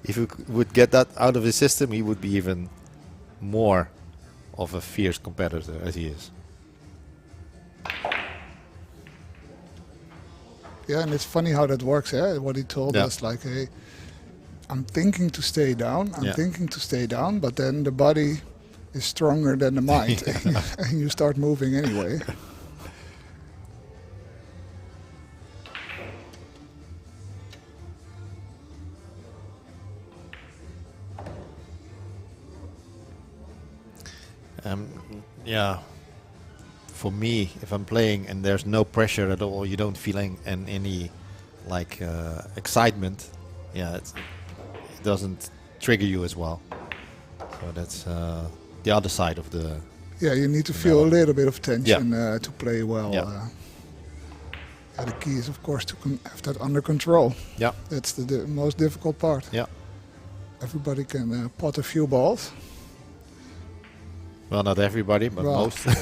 If he would get that out of his system, he would be even more of a fierce competitor as he is. yeah, and it's funny how that works. What he told us, like, hey, I'm thinking to stay down, I'm thinking to stay down, but then the body is stronger than the mind, and you start moving anyway. Yeah, for me, if I'm playing and there's no pressure at all, you don't feel any like excitement. Yeah, it doesn't trigger you as well. So that's the other side of the. Yeah, you need to feel a little bit of tension to play well. Yeah. The key is, of course, to have that under control. Yeah. That's the most difficult part. Yeah. Everybody can pot a few balls. Well, not everybody, but most. I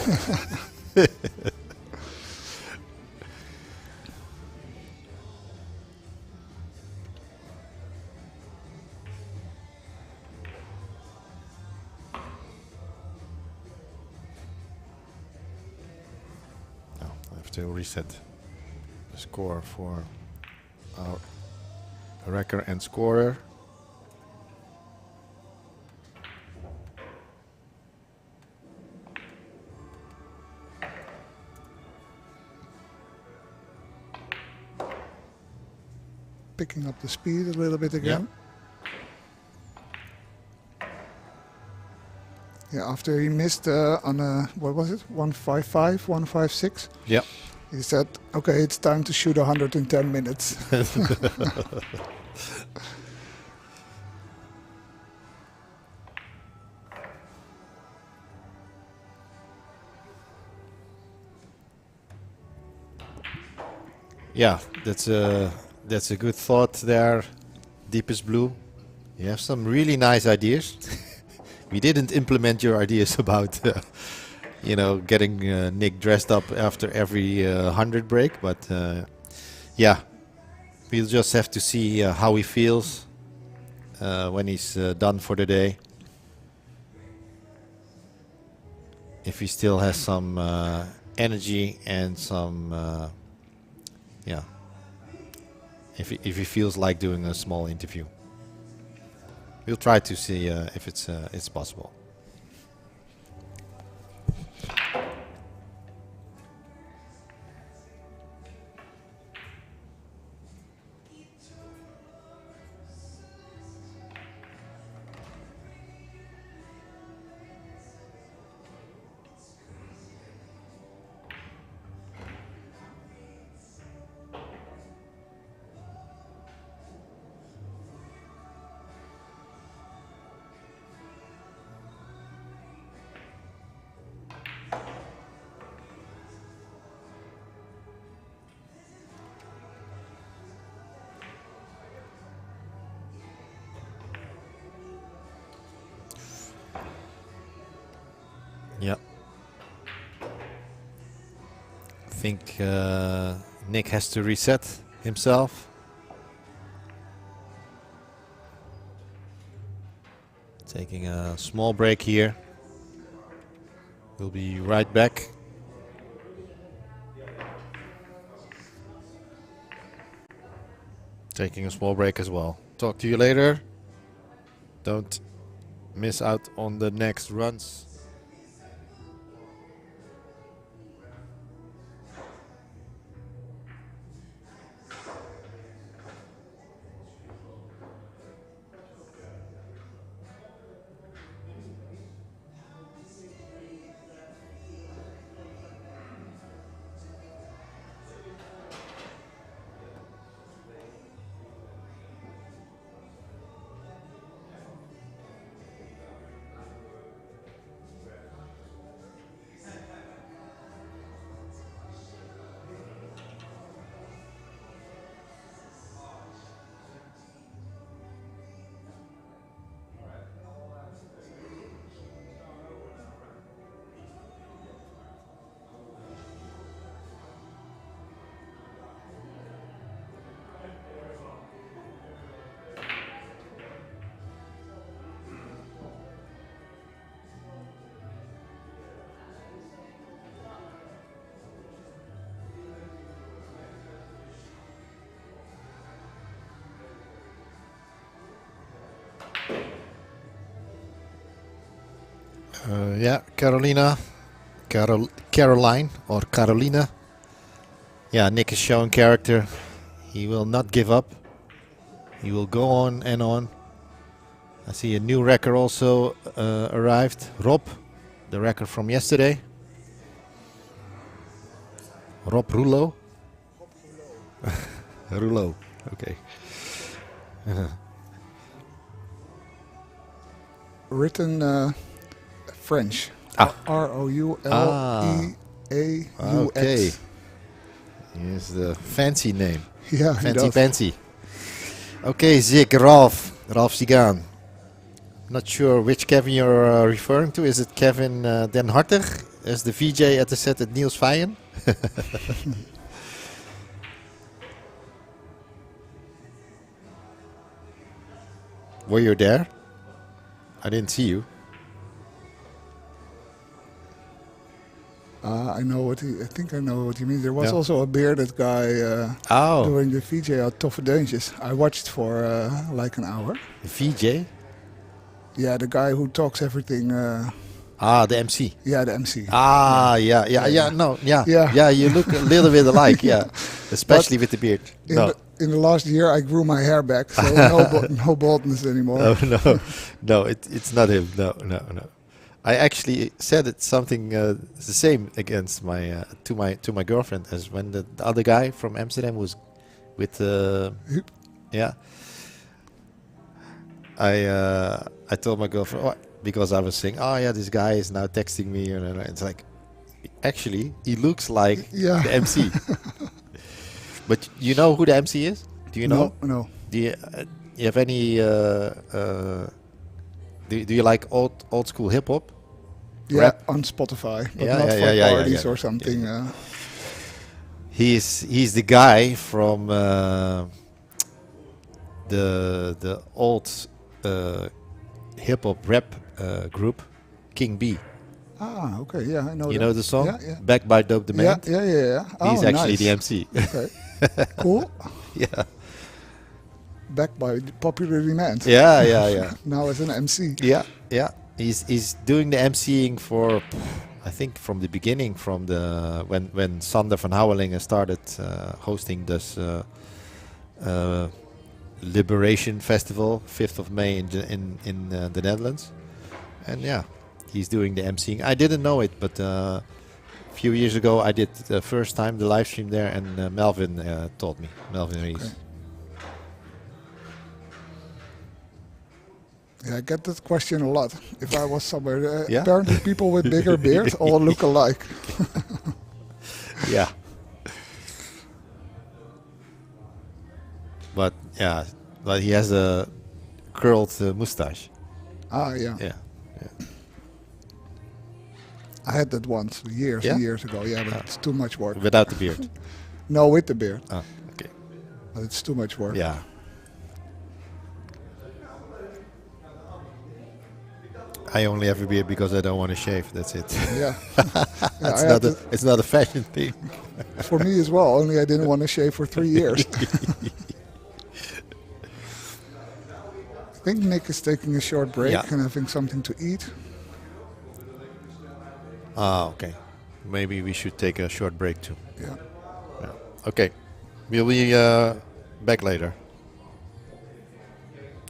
have to reset the score for our wrecker and scorer. Picking up the speed a little bit again. Yeah, after he missed on what was it, 155, 156? Yeah. He said, okay, it's time to shoot 110 minutes. Yeah, that's a good thought there, Deepest Blue. You have some really nice ideas. We didn't implement your ideas about, getting Nick dressed up after every 100 break, but yeah, we'll just have to see how he feels when he's done for the day. If he still has some energy and some, if he feels like doing a small interview. We'll try to see if it's possible. think Nick has to reset himself. Taking a small break here. We'll be right back. Taking a small break as well. Talk to you later. Don't miss out on the next runs. Yeah, Caroline or Carolina. Yeah, Nick is showing character. He will not give up. He will go on and on. I see a new record also arrived. Rob, the record from yesterday. Rob Rouleau. Rouleau, okay. Written French. Rouleaux. Okay. Here's the fancy name. Yeah, fancy. Okay, Zig, Ralph Sigaan. Not sure which Kevin you're referring to. Is it Kevin Den Hartig as the VJ at the set at Niels Vijen? Were you there? I didn't see you. I think I know what he means. There was also a bearded guy doing the VJ at Toffe Deuntjes. I watched for like an hour. The VJ? Yeah, the guy who talks everything. The MC. Yeah, the MC. Yeah, you look a little bit alike, yeah. Especially with the beard. In the last year, I grew my hair back, so no baldness anymore. No, it's not him. No. I actually said it something the same against my to my girlfriend as when the other guy from Amsterdam was with yeah. I told my girlfriend because I was saying, this guy is now texting me, and it's like, actually he looks like the MC. But you know who the MC is? Do you know? No. Do you have any? Do you like old school hip hop? Yeah, rap? On Spotify, but not for parties or something. He's the guy from the old hip hop rap group King B. Ah, okay, yeah, I know. You know the song? Yeah. Backed by Dope the Man? Yeah. He's actually the MC. Okay. Cool. Yeah. Backed by popular demand. Yeah. Now as an MC. Yeah. He's doing the MCing for, I think, from the beginning, from the when Sander van Houwelingen started hosting this Liberation Festival, 5th of May in the Netherlands, and he's doing the MCing. I didn't know it, but a few years ago I did the first time the live stream there, and Melvin taught me. Melvin Rees. Okay. Yeah, I get that question a lot. If I was somewhere, apparently people with bigger beards all look alike. Yeah. But he has a curled mustache. Ah, yeah. Yeah. I had that once, years Yeah? and years ago. Yeah, but it's too much work. Without the beard? No, with the beard. Oh, okay. But it's too much work. Yeah. I only have a beard because I don't want to shave. That's it. Yeah. It's not a fashion thing. For me as well. Only I didn't want to shave for 3 years. I think Nick is taking a short break and having something to eat. Ah, okay. Maybe we should take a short break too. Yeah. Okay. We'll be back later.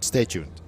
Stay tuned.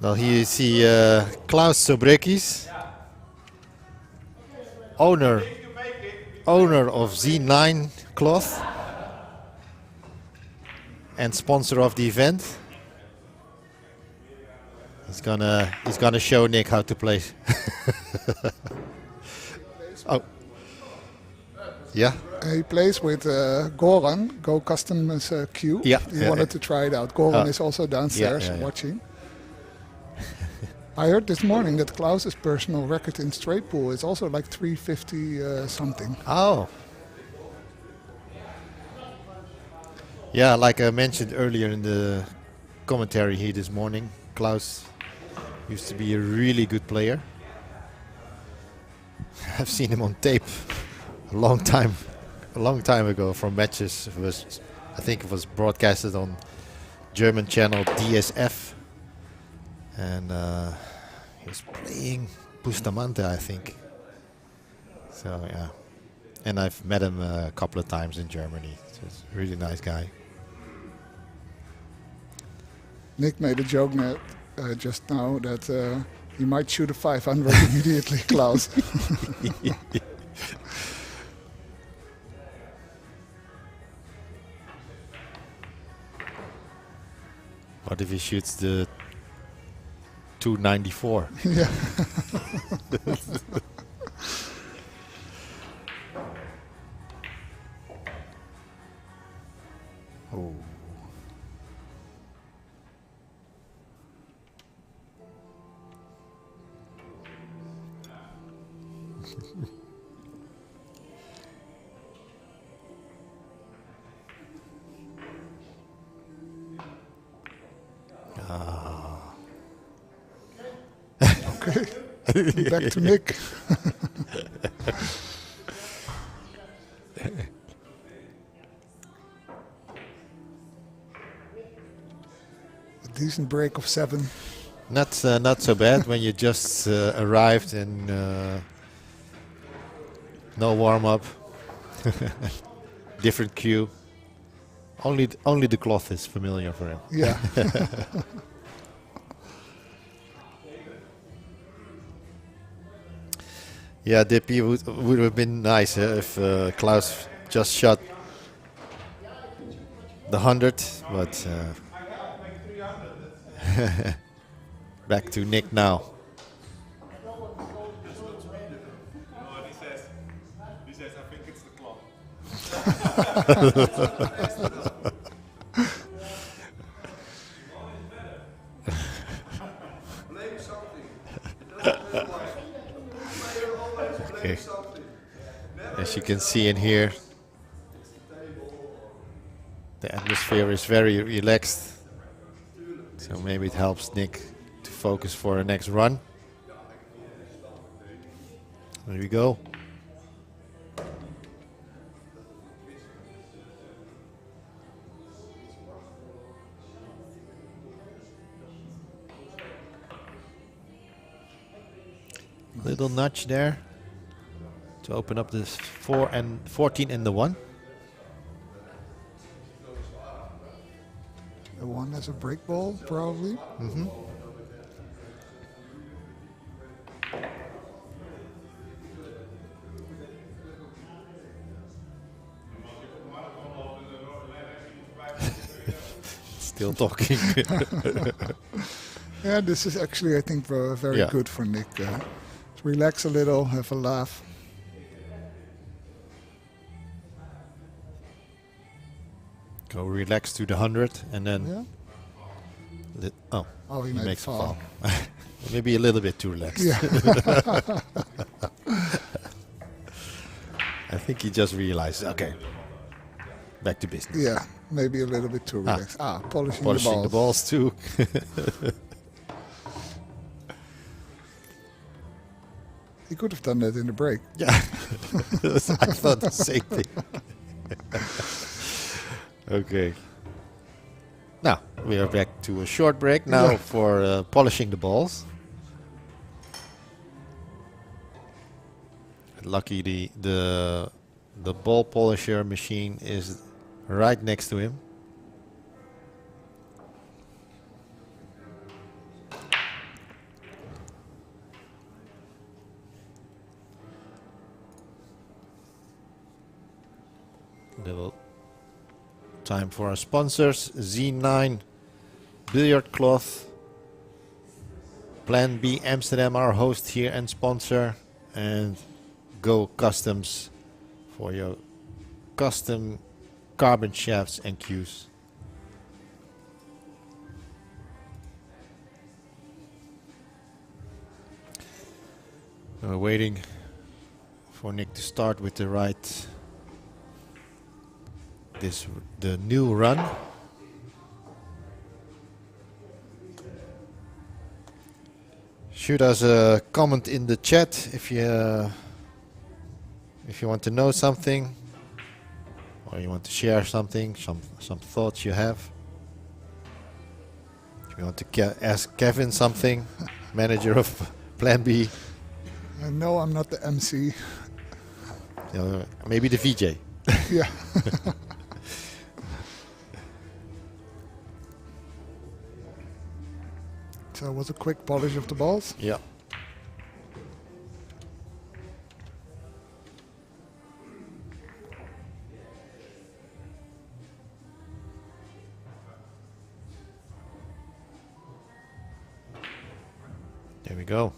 Well, here you see Klaus Sobrekis, owner of Z9 Cloth and sponsor of the event. He's gonna show Nick how to play. Oh, yeah. He plays with Goran, Go Customs Q. Yeah, He wanted to try it out. Goran is also downstairs watching. I heard this morning that Klaus's personal record in straight pool is also like 350 something. Oh. Yeah, like I mentioned earlier in the commentary here this morning, Klaus used to be a really good player. I've seen him on tape a long time ago from matches. I think it was broadcasted on German channel DSF. And he was playing Bustamante, I think. So yeah, and I've met him a couple of times in Germany. So he's a really nice guy. Nick made a joke just now that he might shoot a 500 immediately, Klaus. What if he shoots the 294? Yeah. Oh. Okay. Back to Nick. A decent break of 7. Not so bad when you just arrived and no warm up, different cue. Only the cloth is familiar for him. Yeah. Yeah, Dippy would have been nice if Klaus just shot the 100, but back to Nick now. He says, I think it's the clock. Blame something. Okay. As you can see in here, the atmosphere is very relaxed. So maybe it helps Nick to focus for the next run. There we go. Little nudge there to open up this 4 and 14 and the 1. The 1 has a break ball, probably. Mm-hmm. Still talking. Yeah, this is actually, I think, very good for Nick. Relax a little, have a laugh. Go relax to the 100 and then... Yeah. He makes a fall. Maybe a little bit too relaxed. Yeah. I think he just realized, okay, back to business. Yeah, maybe a little bit too relaxed. Polishing the balls too. He could have done that in the break. Yeah, I thought the same thing. Okay. Now, we are back to a short break now for polishing the balls. Lucky the ball polisher machine is right next to him. Little time for our sponsors. Z9 Billiard Cloth. Plan B Amsterdam, our host here and sponsor. And Go Customs for your custom carbon shafts and cues. We're waiting for Nick to start with the the new run. Shoot us a comment in the chat if you want to know something, or you want to share something, some thoughts you have. If you want to ask Kevin something, manager of Plan B. No, I'm not the MC. Maybe the VJ. Yeah. So it was a quick polish of the balls. Yeah. There we go.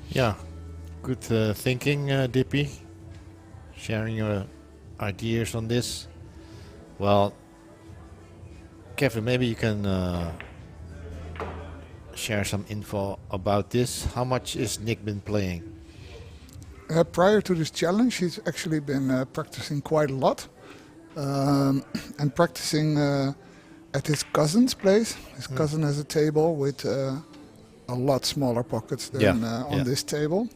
Yeah, good thinking, Dippy. Sharing your ideas on this. Well, Kevin, maybe you can share some info about this. How much is Nick been playing? Prior to this challenge, he's actually been practicing quite a lot. And practicing at his cousin's place. His cousin has a table with a lot smaller pockets than on this table.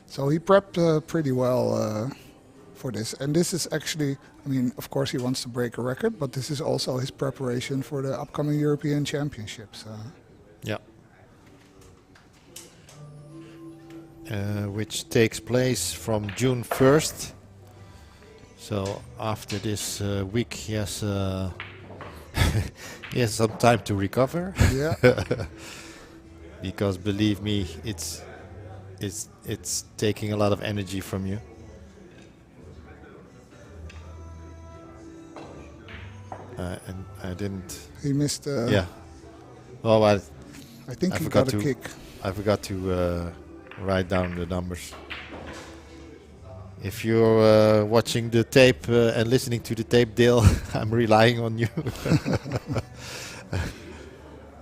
So he prepped pretty well for this. And this is actually, I mean, of course he wants to break a record, but this is also his preparation for the upcoming European Championships. Yeah. Which takes place from June 1st. So after this week he has some time to recover. Yeah. Because believe me, it's taking a lot of energy from you. And I didn't. He missed. Yeah. Well, I think he got a kick. I forgot to write down the numbers. If you're watching the tape and listening to the tape, Dale, I'm relying on you.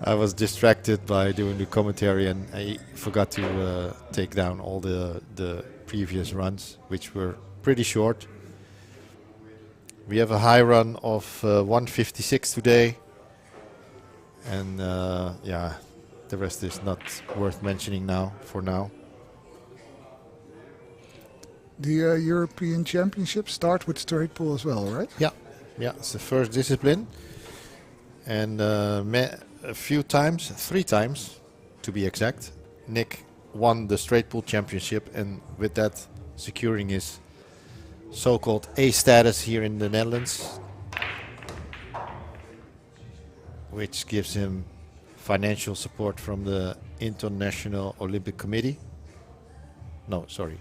I was distracted by doing the commentary and I forgot to take down all the previous runs, which were pretty short. We have a high run of 156 today. And yeah, the rest is not worth mentioning now, for now. The European Championships start with straight pull as well, right? Yeah, yeah, it's the first discipline. And a few times, 3 times to be exact, Nick won the straight pull championship, and with that securing his so-called A status here in the Netherlands, which gives him financial support from the International Olympic Committee. No, sorry,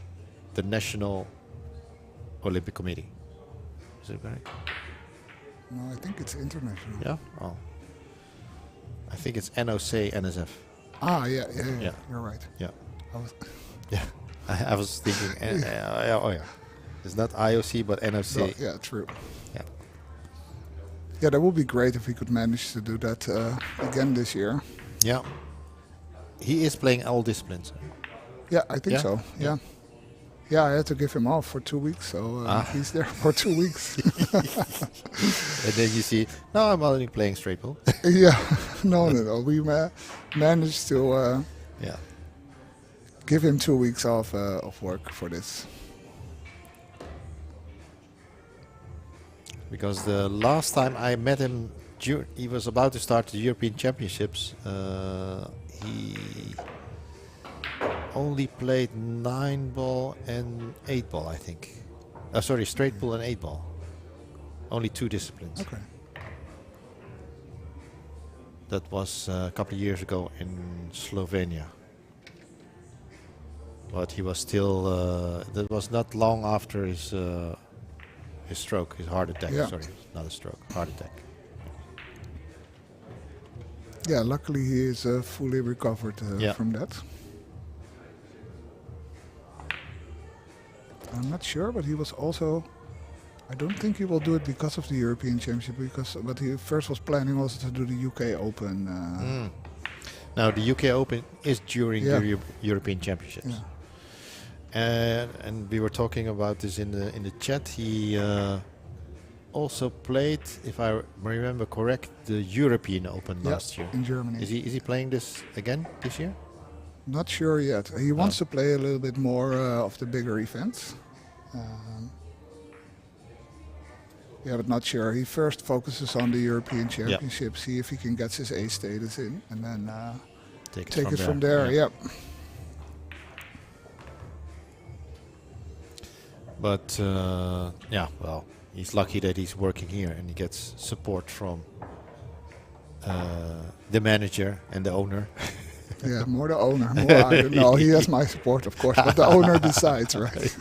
the National Olympic Committee. Is it right? No, I think it's international. Yeah? Oh. I think it's NOC, NSF. Ah, yeah. You're right. Yeah. Yeah. I was thinking, oh yeah. It's not IOC, but NOC. Well, yeah, true. Yeah. Yeah, that would be great if he could manage to do that again this year. Yeah. He is playing all disciplines. Yeah, I think Yeah? so. Yeah. Yeah, I had to give him off for 2 weeks, so he's there for 2 weeks. And then you see, no, I'm only playing straight pull. Yeah, no. We managed to Yeah. give him 2 weeks off of work for this. Because the last time I met him, he was about to start the European Championships. He only played 9-ball and 8-ball, I think. Sorry, straight pull and 8-ball. Only 2 disciplines. Okay. That was a couple of years ago in Slovenia. But he was still, that was not long after his stroke, his heart attack. Yeah. Sorry, not a stroke, heart attack. Yeah, luckily he is fully recovered from that. I'm not sure, but he was also... I don't think he will do it because of the European Championship, but he first was planning also to do the UK Open. Now the UK Open is during the European Championships. Yeah. And we were talking about this in the chat. He also played, if I remember correct, the European Open last year in Germany. Is he playing this again this year? Not sure yet. He wants to play a little bit more of the bigger events. Yeah, but not sure. He first focuses on the European Championship, see if he can get his A status in, and then take it from there. Yeah. But well, he's lucky that he's working here and he gets support from the manager and the owner. Yeah, more the owner. More, I don't know. He has my support, of course, but the owner decides, right?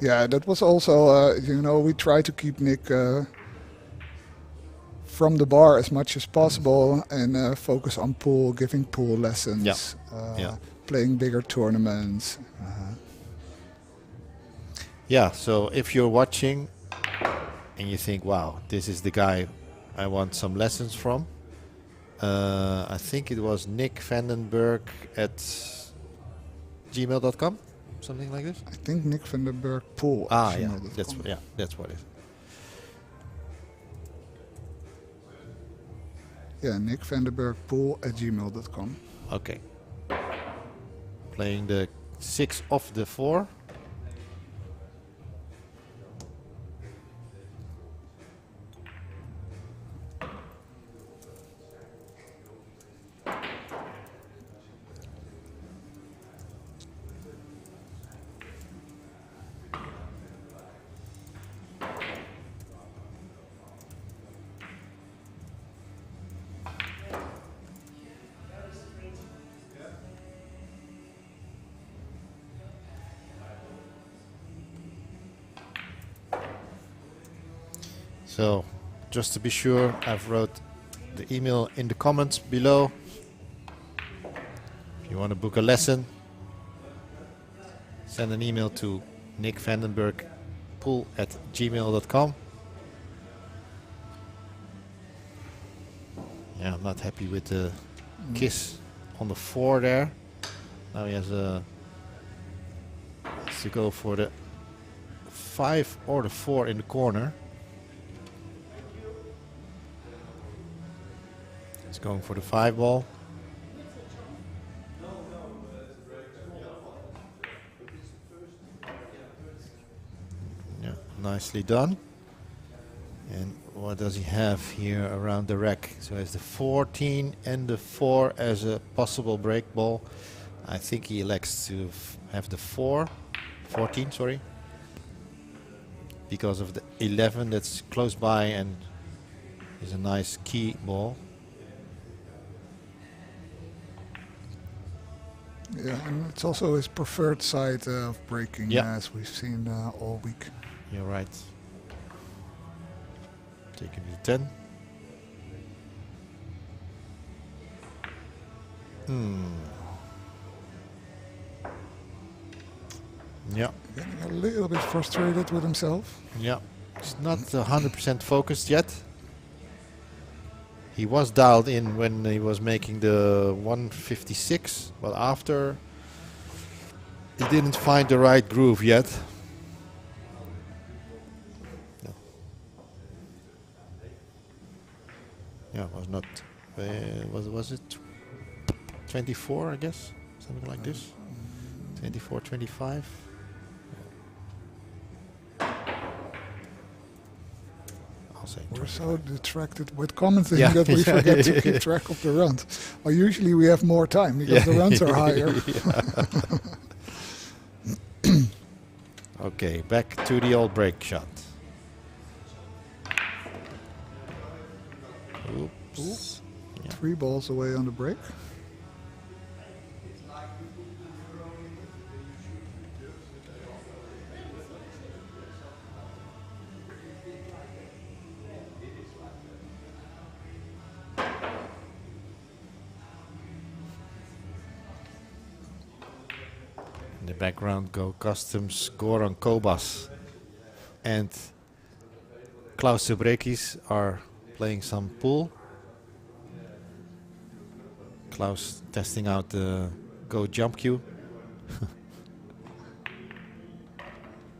Yeah, that was also, we try to keep Nick from the bar as much as possible and focus on pool, giving pool lessons, playing bigger tournaments. Yeah, so if you're watching and you think, wow, this is the guy I want some lessons from, I think it was Nick Vandenberg at gmail.com. Something like this? I think Nick Vandenberg Pool. Yeah, that's what it is. Yeah, Nick Vandenberg Pool at gmail.com. Okay. Playing the 6 off the 4. So, just to be sure, I've wrote the email in the comments below. If you want to book a lesson, send an email to nickvandenbergpool@gmail.com. Yeah, I'm not happy with the kiss on the 4 there. Now he has to go for the 5 or the 4 in the corner. He's going for the 5 ball. Yeah, nicely done. And what does he have here around the rack? So he has the 14 and the 4 as a possible break ball. I think he elects to have the 14, sorry. Because of the 11 that's close by and is a nice key ball. Yeah, and it's also his preferred side of breaking, as we've seen all week. You're right. Taking the 10. Yeah. Getting a little bit frustrated with himself. Yeah. He's not 100% focused yet. He was dialed in when he was making the 156, but after he didn't find the right groove yet. No. Yeah, it was not. Was it 24? I guess something like this. 24, 25. I'll say. We're 25. so distracted with commenting Yeah. that we forget to keep track of the runs. Well, usually we have more time because the runs are higher. Okay, back to the old break shot. Oops. Yeah. 3 balls away on the break. In the background go Customs, Goran Kobas and Klaus Subrekis are playing some pool. Klaus testing out the Go jump cue.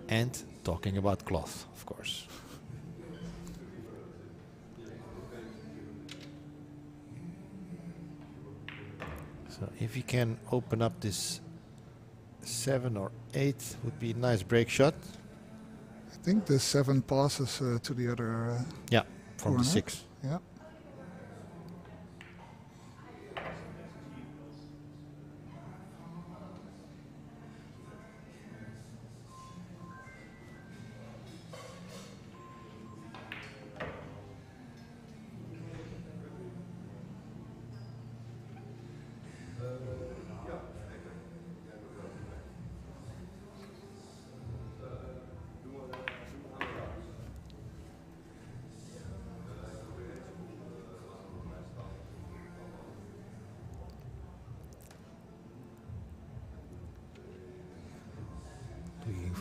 And talking about cloth, of course. So if you can open up this 7 or 8 would be a nice break shot. I think the 7 passes to the other. Yeah, from corner. the 6. Yeah.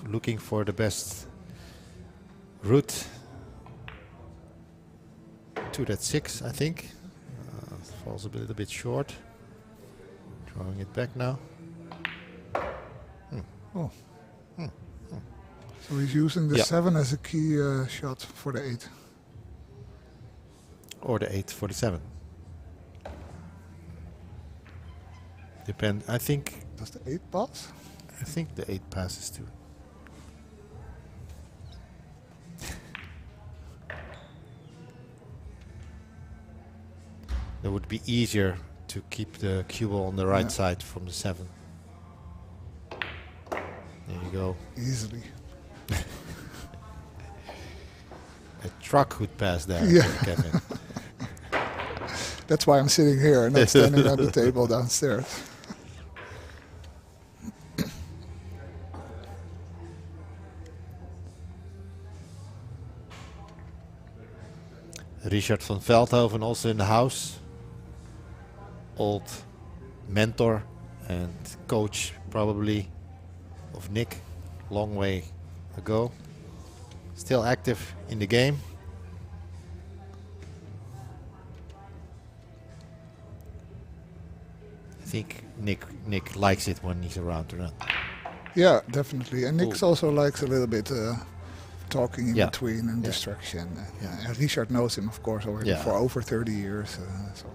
Looking for the best route to that 6, I think. Falls a little bit short. Throwing it back now. Oh. So he's using the 7 as a key shot for the 8. Or the 8 for the 7. Depend. I think. Does the 8 pass? I think the 8 passes too. It would be easier to keep the cue ball on the right side from the 7. There you go. Easily. A truck could pass there, Kevin. That's why I'm sitting here, not standing at the table downstairs. Richard van Veldhoven also in the house. Old mentor and coach probably of Nick, long way ago. Still active in the game. I think Nick likes it when he's around to run. Yeah, definitely. And Nick also likes a little bit talking in between and distraction. And Richard knows him, of course, already for over 30 years. So.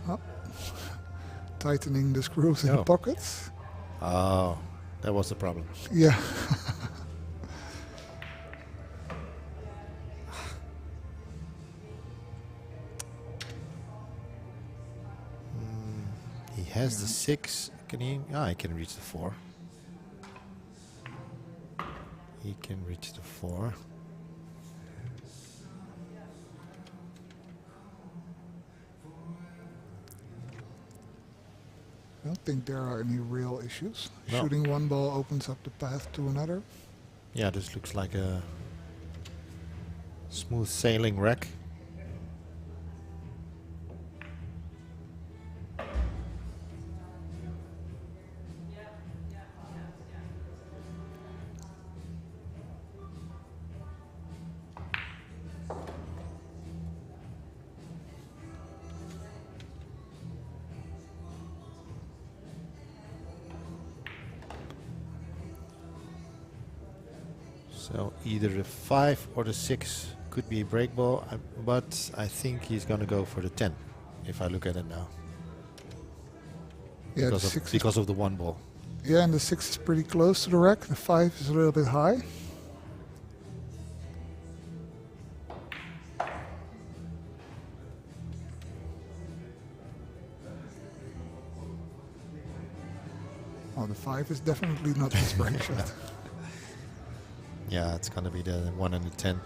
Oh. Tightening the screws in the pockets. Oh, that was the problem. Yeah. He has the 6. Can he? Ah, he can reach the 4. He can reach the 4. I don't think there are any real issues. No. Shooting one ball opens up the path to another. Yeah, this looks like a smooth sailing wreck. So either the 5 or the 6 could be a break ball, but I think he's going to go for the 10 if I look at it now. Yeah, Because of the 1 ball. Yeah, and the 6 is pretty close to the rack. The 5 is a little bit high. Oh, the 5 is definitely not his break shot. Yeah, it's going to be the 1 and the 10.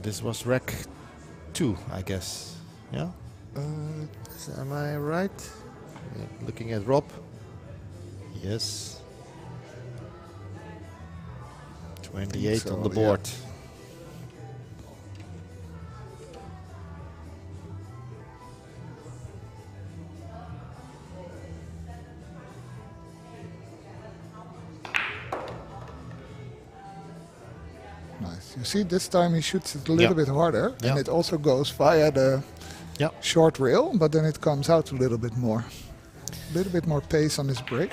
This was rack 2, I guess. Yeah? Am I right? Yeah, looking at Rob. Yes. 28 so, on the board. yeah. Nice. You see, this time he shoots it a little bit harder, and it also goes via the short rail, but then it comes out a little bit more. A little bit more pace on his break.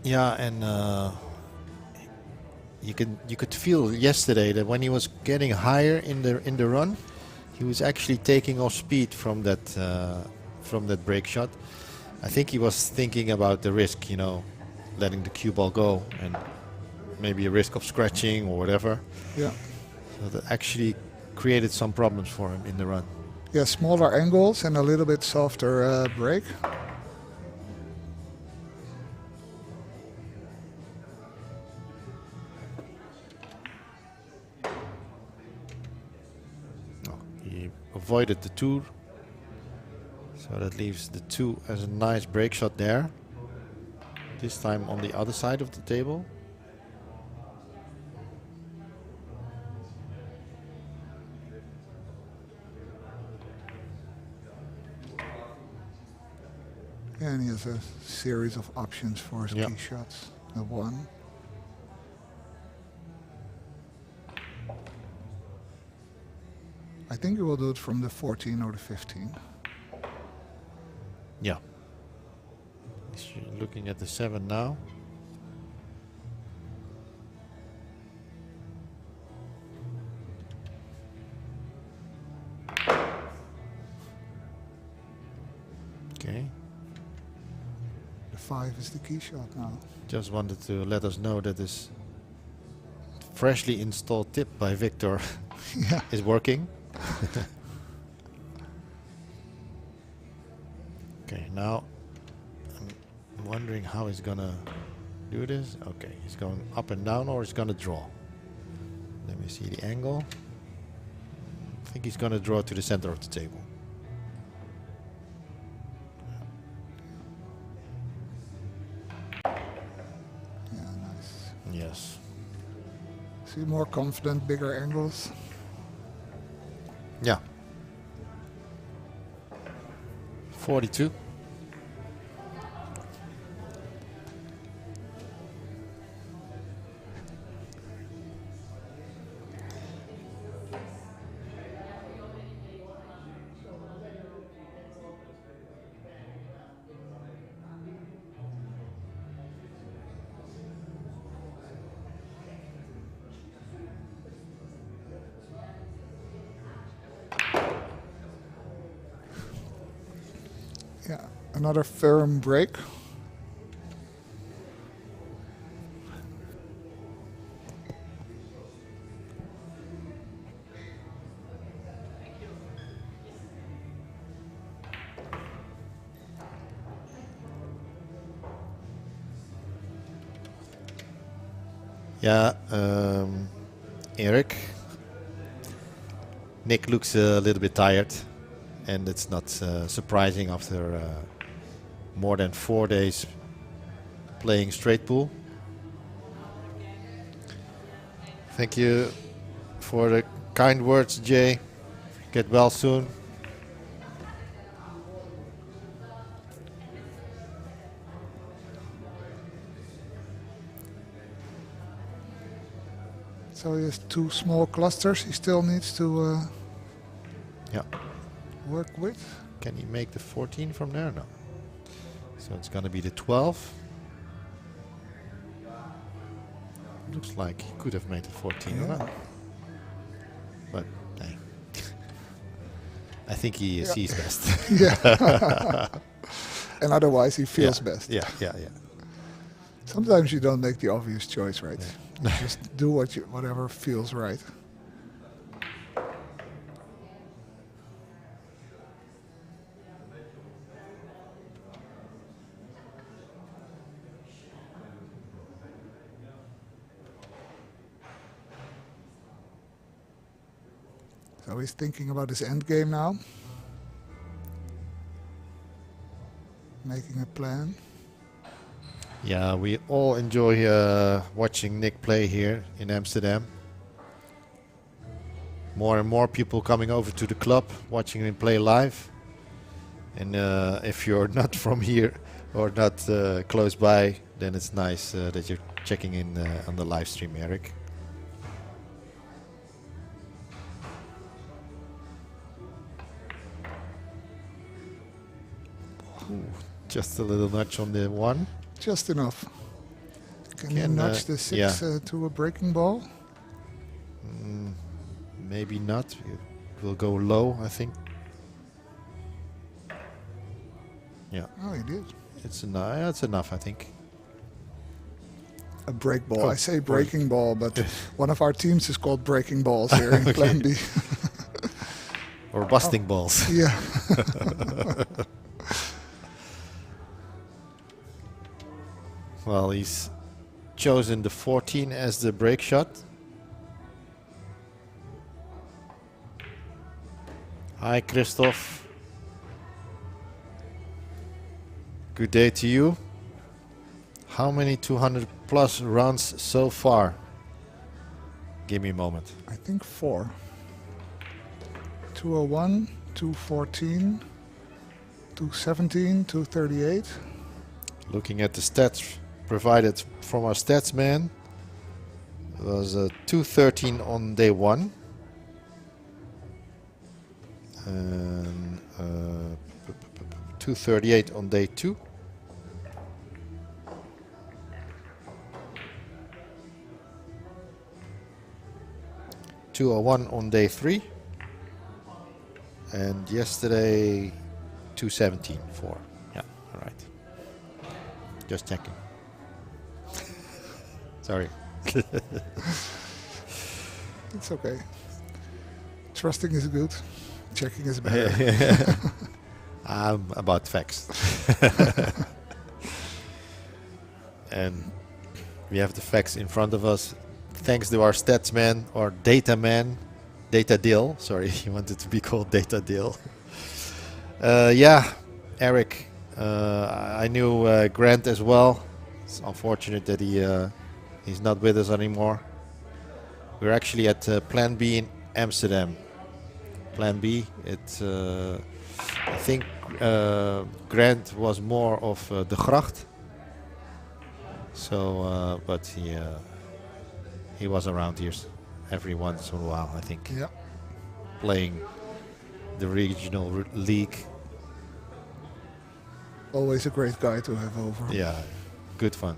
Yeah, and you could feel yesterday that when he was getting higher in the run, he was actually taking off speed from that break shot. I think he was thinking about the risk, you know, letting the cue ball go and maybe a risk of scratching or whatever. Yeah. So that actually created some problems for him in the run. Yeah, smaller angles and a little bit softer break. He avoided the 2. So that leaves the 2 as a nice break shot there. This time on the other side of the table. And he has a series of options for his key shots. The 1. I think he will do it from the 14 or the 15. Yeah. He's looking at the 7 now. Okay. The 5 is the key shot now. Just wanted to let us know that this freshly installed tip by Victor is working. Okay, now I'm wondering how he's gonna do this. Okay, he's going up and down, or he's gonna draw. Let me see the angle. I think he's gonna draw to the center of the table. Yeah, nice. Yes. See, more confident, bigger angles. Yeah. 42. Another firm break. Yeah, Eric. Nick looks a little bit tired, and it's not surprising after more than 4 days playing straight pool. Thank you for the kind words, Jay. Get well soon. So he has 2 small clusters he still needs to Yeah. work with. Can he make the 14 from there? No. So it's going to be the 12. Looks like he could have made the 14 or Yeah. not. But hey. I think he sees best. Yeah. And otherwise he feels Yeah, best. Yeah. Sometimes you don't make the obvious choice, right? You just do whatever feels right. So he's thinking about his end game now. Making a plan. Yeah, we all enjoy watching Nick play here in Amsterdam. More and more people coming over to the club, watching him play live. And if you're not from here or not close by, then it's nice that you're checking in on the live stream, Eric. Ooh, just a little nudge on the 1. Just enough. Can you Can, nudge the 6 to a breaking ball? Maybe not. It will go low, I think. Yeah, Oh, he did. it's enough, I think. A break ball. Oh, I say breaking ball, but one of our teams is called Breaking Balls here in Plan B. Or busting balls. Yeah. Well, he's chosen the 14 as the break shot. Hi, Christoph. Good day to you. How many 200 plus runs so far? Give me a moment. I think 4. 201, 214, 217, 238. Looking at the stats provided from our stats man, it was 213 on day 1 and 238 on day 2. $201 on day 3, and yesterday 217 for. Yeah, all right. Just checking. Sorry. It's okay. Trusting is good. Checking is better. I'm about facts. And we have the facts in front of us. Thanks to our stats man or data man, Data Dill. Sorry, he wanted to be called Data Dill. Yeah, Eric. I knew Grant as well. It's unfortunate that he's not with us anymore. We're actually at Plan B in Amsterdam. Plan B. I think Grant was more of the Gracht. So, but he was around here every once in a while, I think. Yeah. Playing the regional league. Always a great guy to have over. Yeah, good fun.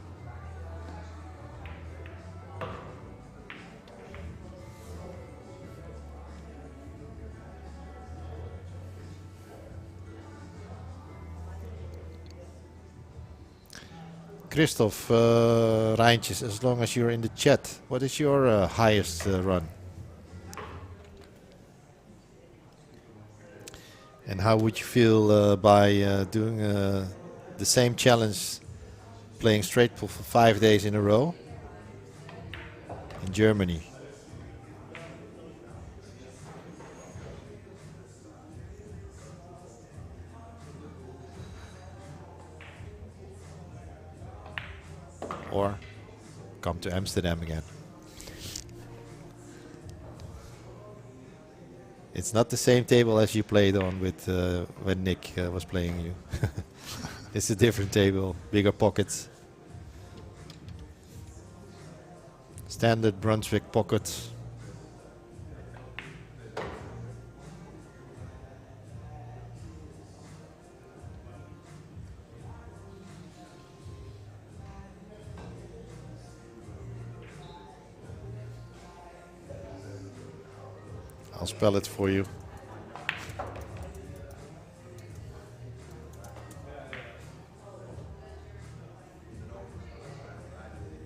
Christoph Rijntjes, as long as you're in the chat, what is your highest run? And how would you feel by doing the same challenge, playing straight pool for 5 days in a row in Germany? Or come to Amsterdam again. It's not the same table as you played on with when Nick was playing you. It's a different table, bigger pockets. Standard Brunswick pockets. I'll spell it for you.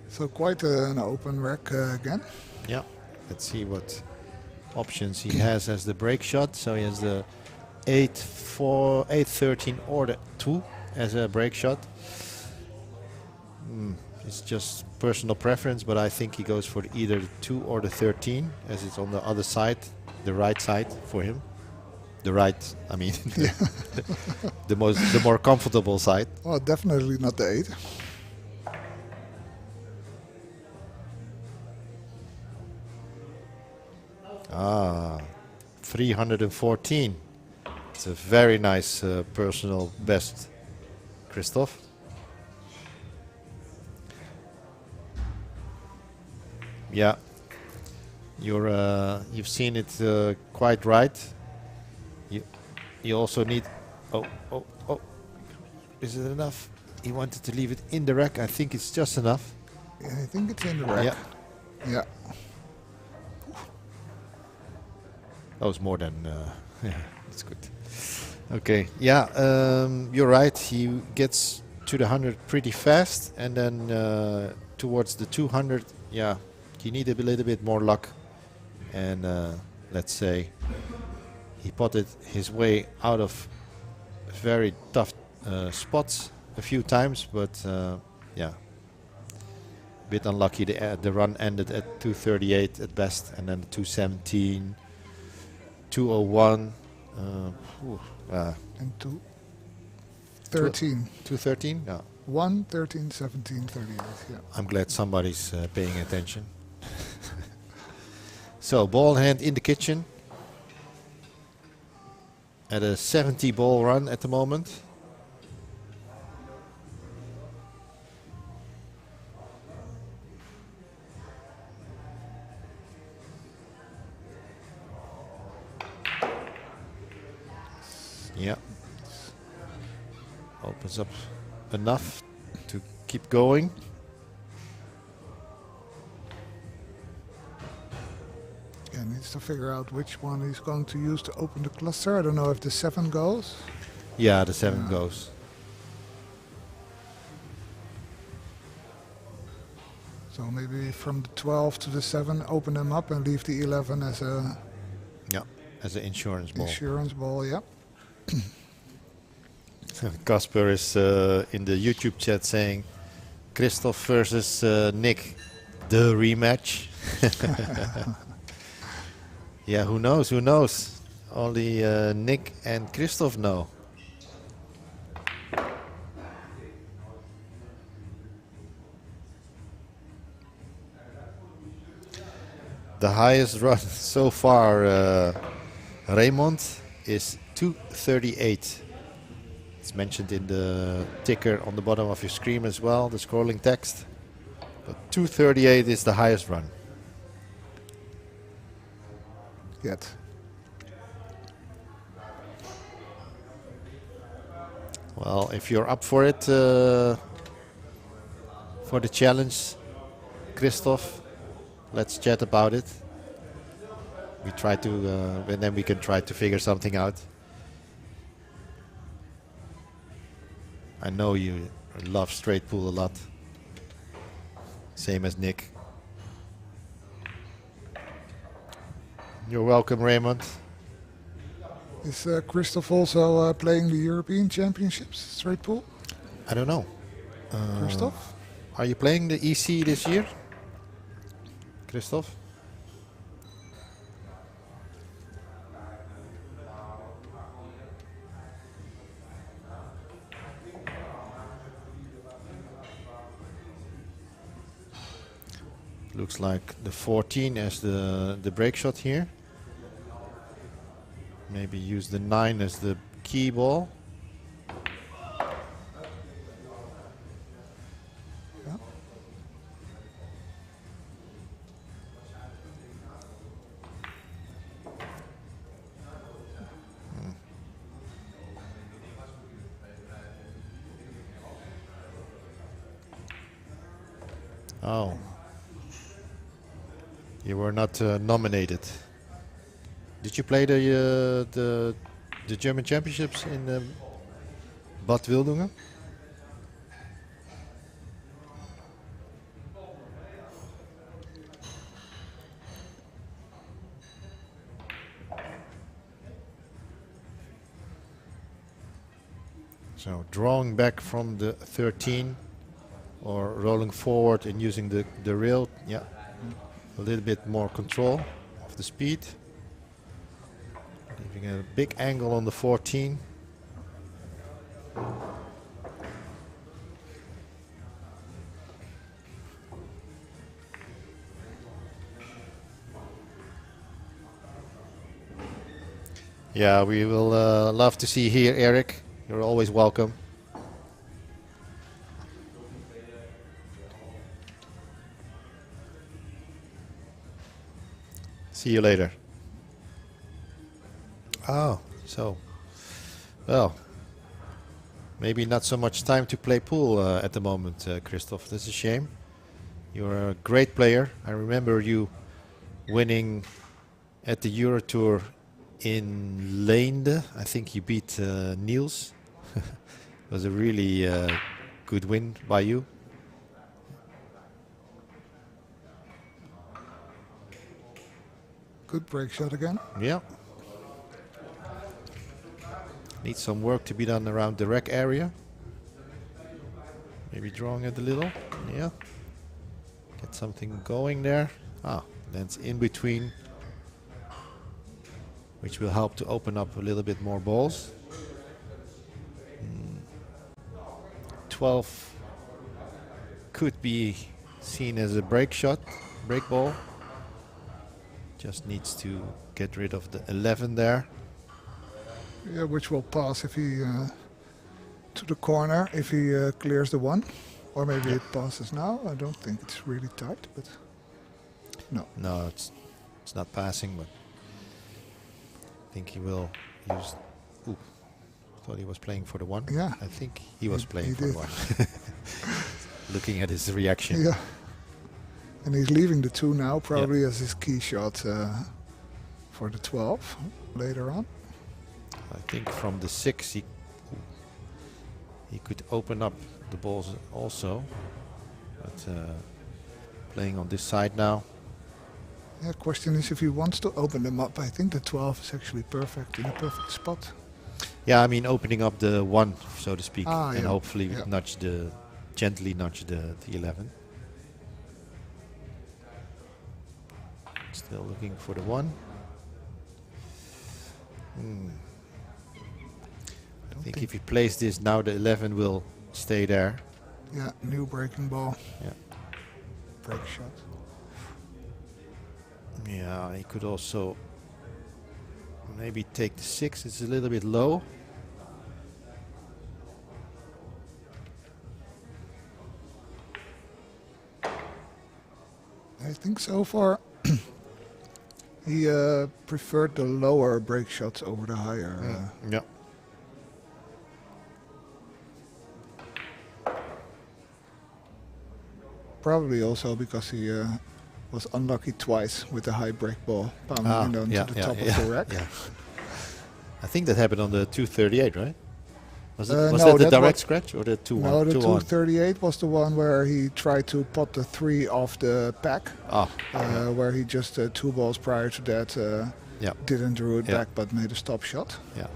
So quite an open rack again. Yeah. Let's see what options he has as the break shot. So he has the 8-4, 8-13 or the 2 as a break shot. It's just personal preference, but I think he goes for either the 2 or the 13, as it's on the other side, the right side for him. The right, I mean, the more comfortable side. Well, definitely not the 8. Ah, 314. It's a very nice personal best, Christoph. Yeah, you've seen it quite right. You also need. Oh! Is it enough? He wanted to leave it in the rack. I think it's just enough. Yeah, I think it's in the rack. Yeah. That was more than. Yeah, that's good. Okay. Yeah, you're right. He gets to the 100 pretty fast, and then towards the 200, yeah, you need a little bit more luck. And let's say he potted his way out of very tough spots a few times, but yeah, a bit unlucky. The run ended at 238 at best, and then 217, 201, and 213. 213. Yeah. 1, 13, 17, 38. Yeah. I'm glad somebody's paying attention. So ball hand in the kitchen at a 70 ball run at the moment. Yeah. Opens up enough to keep going. Yeah, needs to figure out which one he's going to use to open the cluster. I don't know if the 7 goes. Yeah, the 7 goes. So maybe from the 12 to the 7, open them up and leave the 11 as a as an insurance ball. Insurance ball, yeah. Casper is in the YouTube chat saying Christoph versus Nick, the rematch. Yeah, who knows? Who knows? Only Nick and Christoph know. The highest run so far, Raymond, is 238. It's mentioned in the ticker on the bottom of your screen as well, the scrolling text. But 238 is the highest run. Yet. Well, if you're up for it, for the challenge, Christoph, let's chat about it. We try to, and then we can try to figure something out. I know you love straight pool a lot. Same as Nick. You're welcome, Raymond. Is Christoph also playing the European Championships straight pool? I don't know. Christoph? Are you playing the EC this year, Christoph? Looks like the 14 as the break shot here. Maybe use the 9 as the key ball. Yeah. Oh. You were not nominated. Did you play the German Championships in Bad Wildungen? So drawing back from the 13 or rolling forward and using the rail, yeah, a little bit more control of the speed. Leaving a big angle on the 14. Yeah, we will love to see you here, Eric. You're always welcome. See you later. Oh, so, well, maybe not so much time to play pool at the moment, Christoph. That's a shame. You're a great player. I remember you winning at the Euro Tour in Leende. I think you beat Niels. It was a really good win by you. Good break shot again. Yeah. Needs some work to be done around the rack area. Maybe drawing it a little. Yeah. Get something going there. Ah, lands in between, which will help to open up a little bit more balls. 12 could be seen as a break shot, break ball. Just needs to get rid of the 11 there. Yeah, which will pass if he to the corner if he clears the 1, or maybe it passes now. I don't think it's really tight, but no. No, it's not passing, but I think he will use. Ooh, thought he was playing for the 1. Yeah, I think he was playing he for did. the 1. Looking at his reaction. Yeah, and he's leaving the 2 now, probably as his key shot for the 12 later on. I think from the 6 he could open up the balls also, but playing on this side now. Yeah, question is if he wants to open them up. I think the 12 is actually perfect, in a perfect spot. Yeah, I mean opening up the 1, so to speak, and yeah. hopefully Yeah. gently nudge the 11. Still looking for the 1. I think if he plays this now, the 11 will stay there. Yeah, new breaking ball. Yeah. Break shot. Yeah, he could also maybe take the 6. It's a little bit low. I think so far he preferred the lower break shots over the higher. Yeah. Probably also because he was unlucky twice with the high break ball, pounding it onto the top of the rack. Yeah. I think that happened on the 238, right? Was no, that the that direct was- scratch or the 2-1? No, the 2-1. 238 was the one where he tried to pot the 3 off the pack. Ah, Where he just 2 balls prior to that yeah, didn't draw it Yeah. back but made a stop shot. yeah.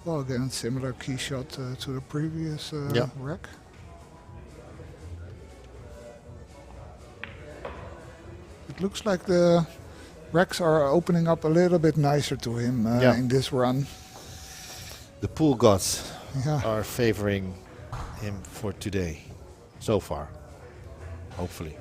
Well, again, similar key shot to the previous Yeah. rack. It looks like the racks are opening up a little bit nicer to him Yeah. in this run. The pool gods Yeah. are favoring him for today, so far. Hopefully.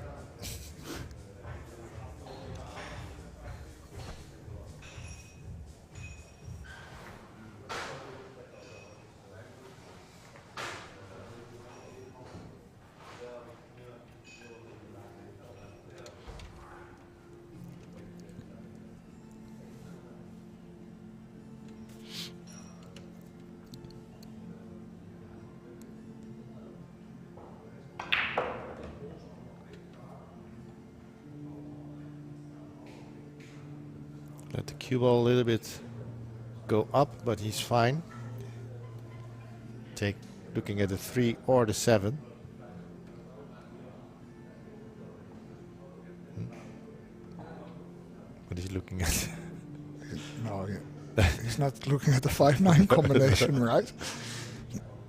Let the cue ball a little bit go up, but he's fine. Looking at the 3 or the 7. What is he looking at? No, he's not looking at the 5-9 combination, right?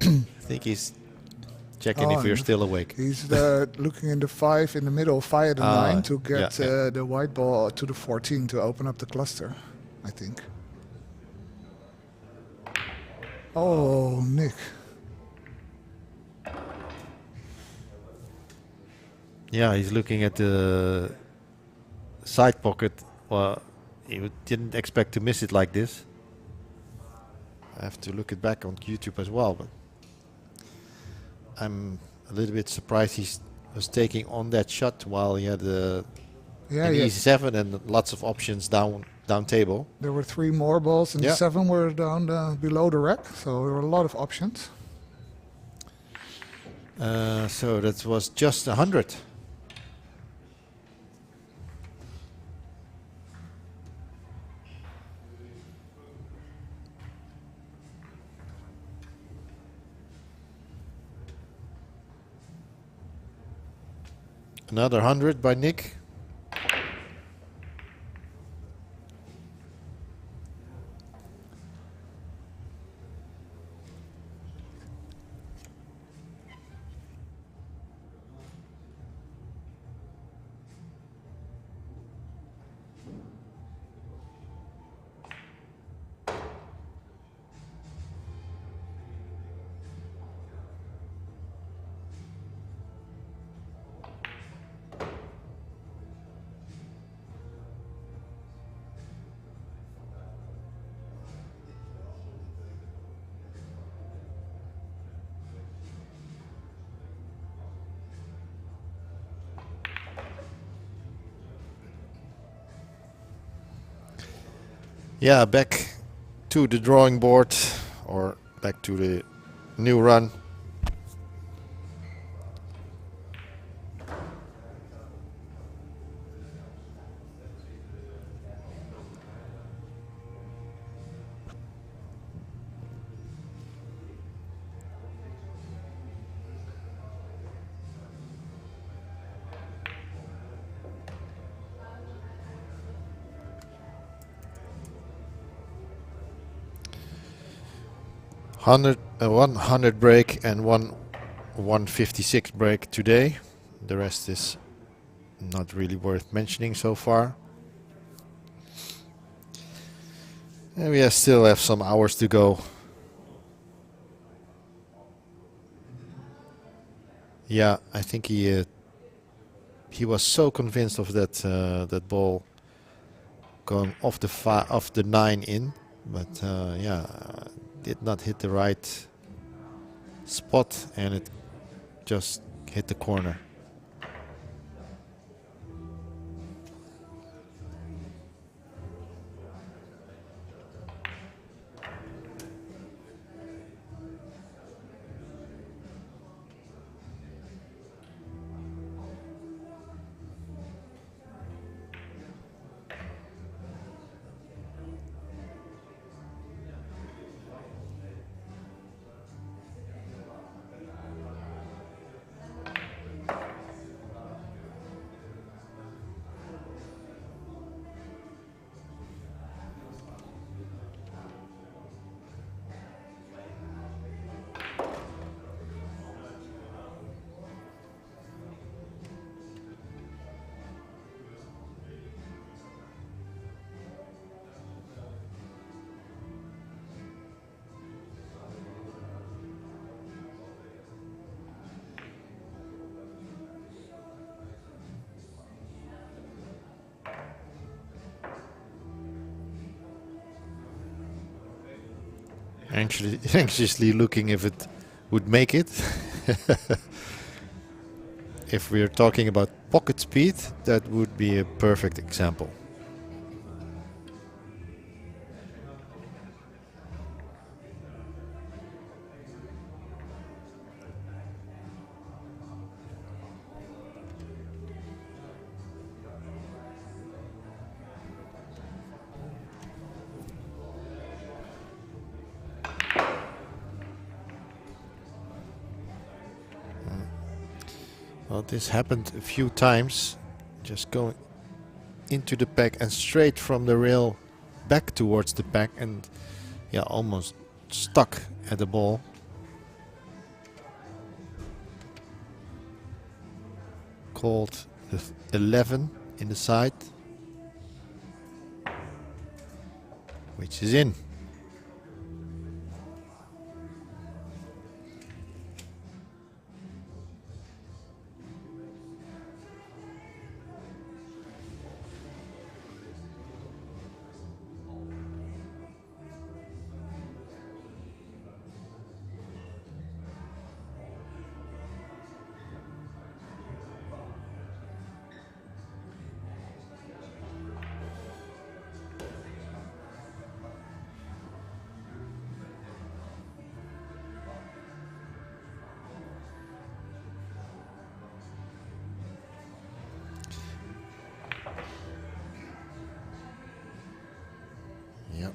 I think he's checking if we're still awake. He's looking in the 5 in the middle, fire the 9 to get the white ball to the 14 to open up the cluster, I think. Oh, Nick. Yeah, he's looking at the side pocket. Well, he didn't expect to miss it like this. I have to look it back on YouTube as well, but I'm a little bit surprised he was taking on that shot while he had an easy 7 and lots of options down table. There were 3 more balls and Yeah. 7 were down below the rack, so there were a lot of options. So that was just 100. Another 100 by Nick. Yeah, back to the drawing board, or back to the new run. One 100 break and one 156 break today. The rest is not really worth mentioning so far. And we still have some hours to go. Yeah, I think he was so convinced of that that ball going off the 9 in, but yeah, did not hit the right spot, and it just hit the corner. Anxiously looking if it would make it. If we're talking about pocket speed, that would be a perfect example. Well, this happened a few times, just going into the pack and straight from the rail back towards the pack, and yeah, almost stuck at the ball. Called the 11 in the side, which is in. Yep.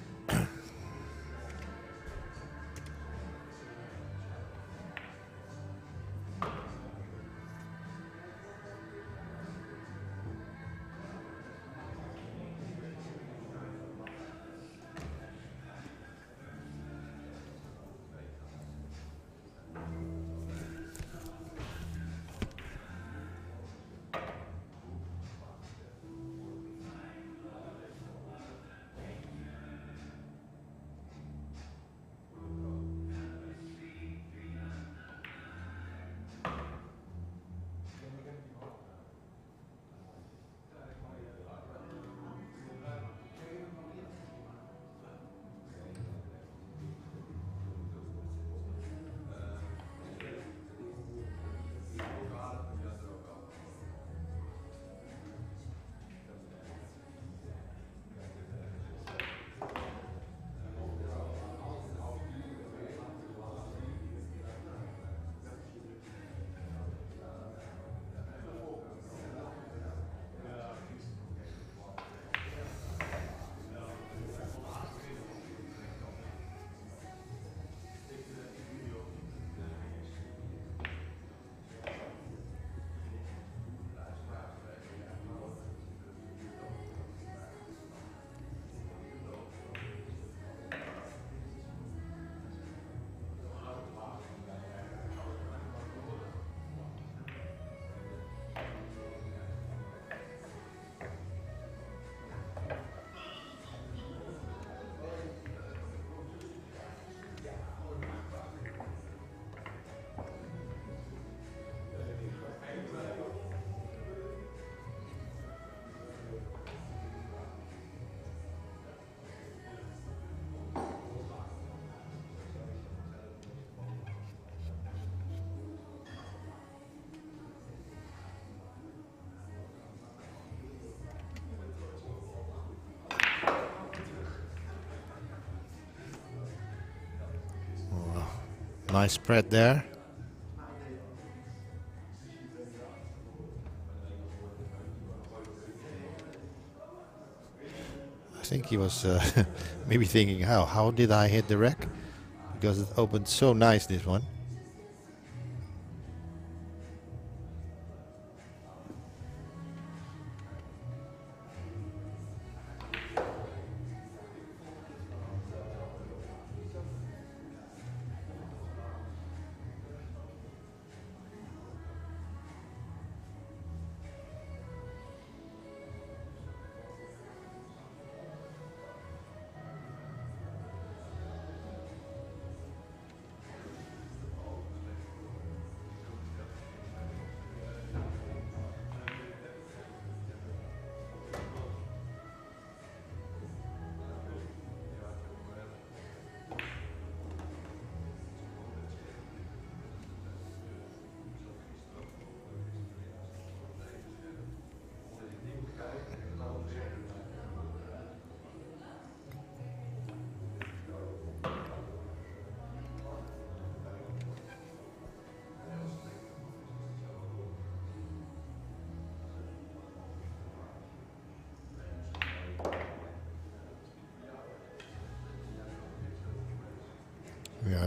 Nice spread there. I think he was maybe thinking, how did I hit the rack? Because it opened so nice, this one.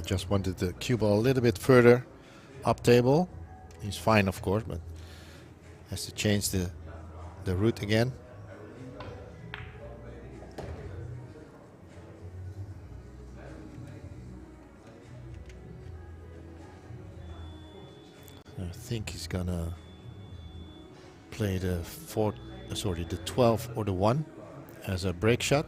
Just wanted the cue ball a little bit further up table. He's fine, of course, but has to change the route again. I think he's gonna play the 12 or the 1 as a break shot.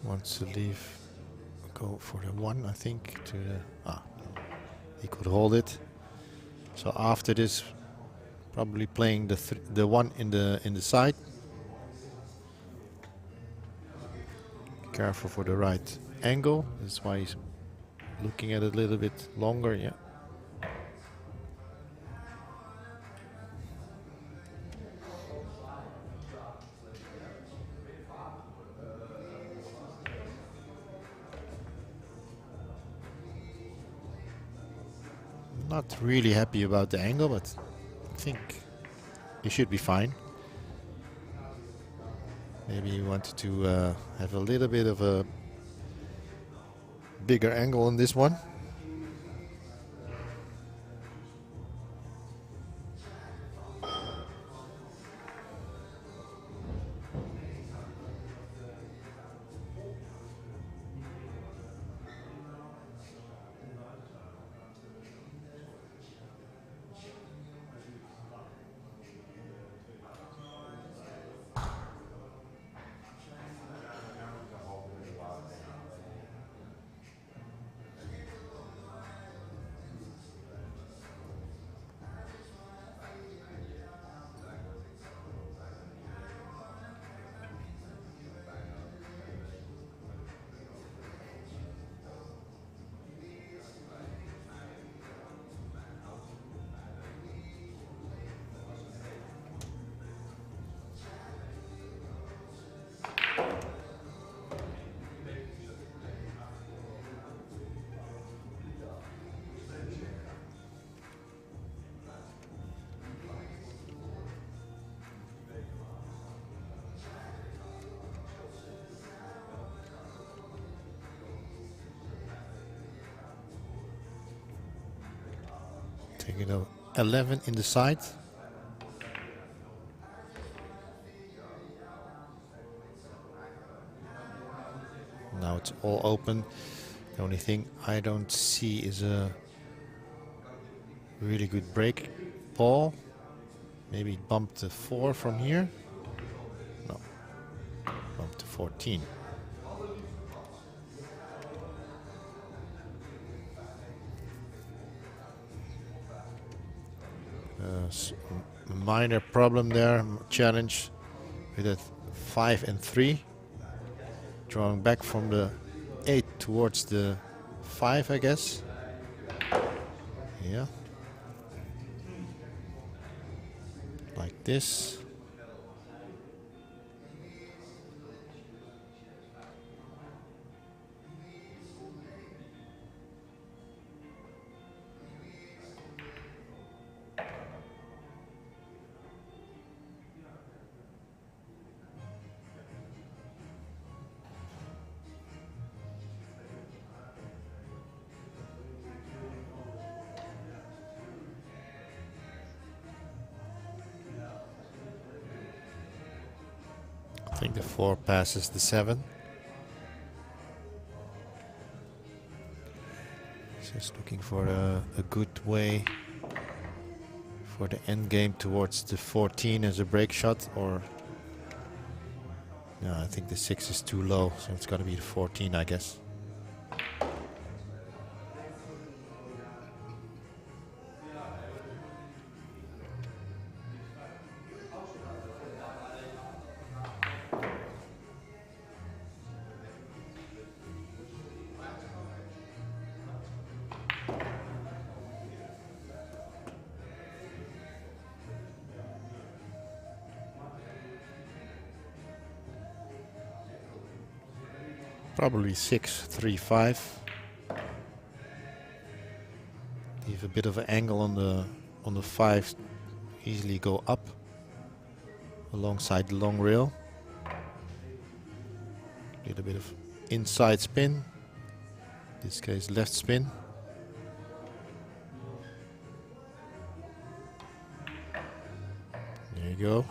Wants to leave, go for the 1, I think, to the, no. He could hold it. So after this, probably playing the 1 in the side. Careful for the right angle. That's why he's looking at it a little bit longer. Yeah. Not really happy about the angle, but I think he should be fine. Maybe he wanted to have a little bit of a bigger angle on this one. Taking a 11 in the side. Now it's all open. The only thing I don't see is a really good break ball. Maybe bump the 4 from here. No, bump to 14. A minor problem there, challenge with a 5 and 3. Drawing back from the 8 towards the 5, I guess. Yeah. Like this. I think the 4 passes the 7. Just looking for a good way for the end game towards the 14 as a break shot, or no, I think the 6 is too low, so it's got to be the 14, I guess. Probably 6-3-5. Leave a bit of an angle on the 5. Easily go up alongside the long rail. Little bit of inside spin. In this case, left spin. There you go.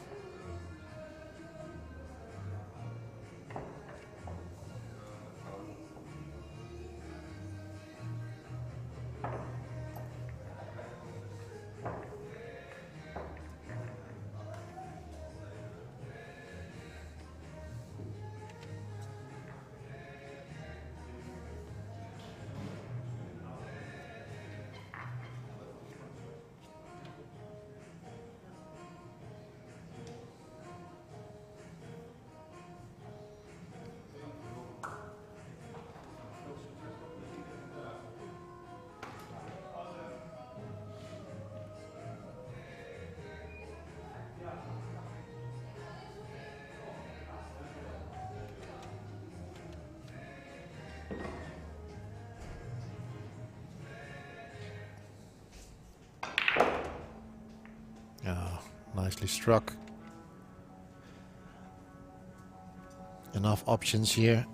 Nicely struck. Enough options here.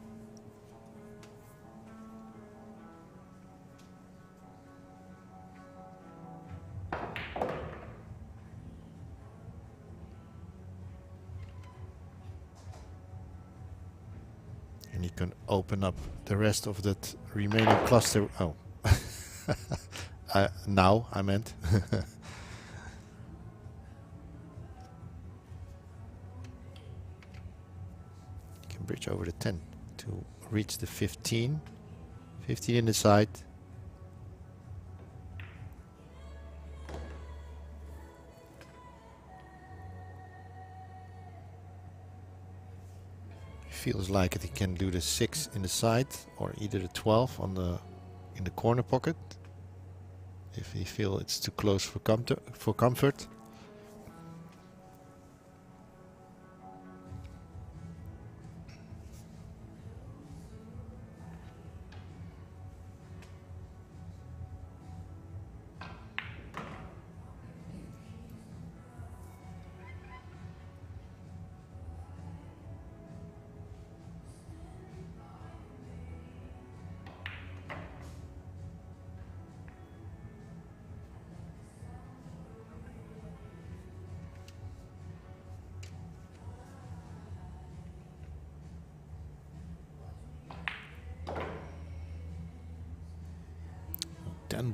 And you can open up the rest of that remaining cluster. Oh, now I meant. Bridge over the 10 to reach the 15. 15 in the side. Feels like he can do the 6 in the side or either the 12 on the in the corner pocket if he feels it's too close for comfort.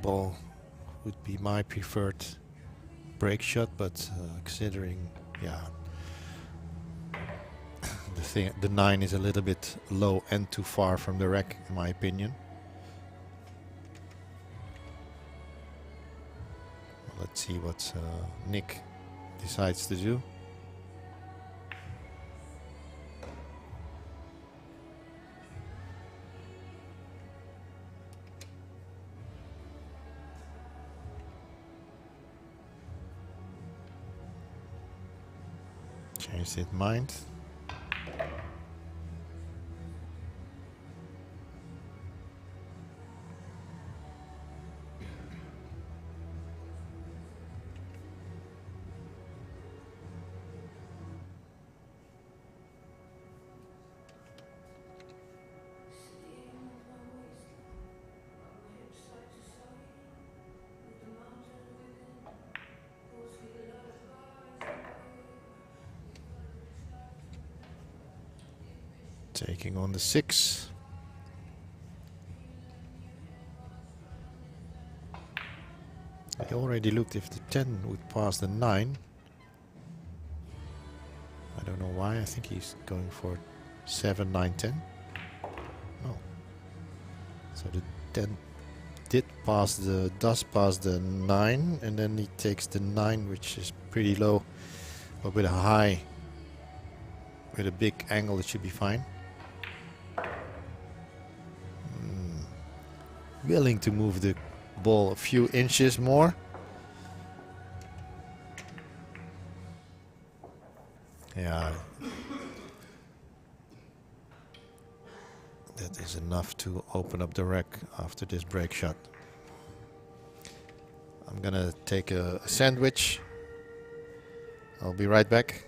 Ball would be my preferred break shot, but considering, yeah, the 9 is a little bit low and too far from the rack, in my opinion. Let's see what Nick decides to do. Changed his mind. Taking on the 6. I already looked if the 10 would pass the 9. I don't know why. I think he's going for 7, 9, 10. No. So the 10 does pass the 9, and then he takes the 9, which is pretty low, but with a big angle, it should be fine. Willing to move the ball a few inches more. Yeah. That is enough to open up the rack after this break shot. I'm gonna take a sandwich. I'll be right back.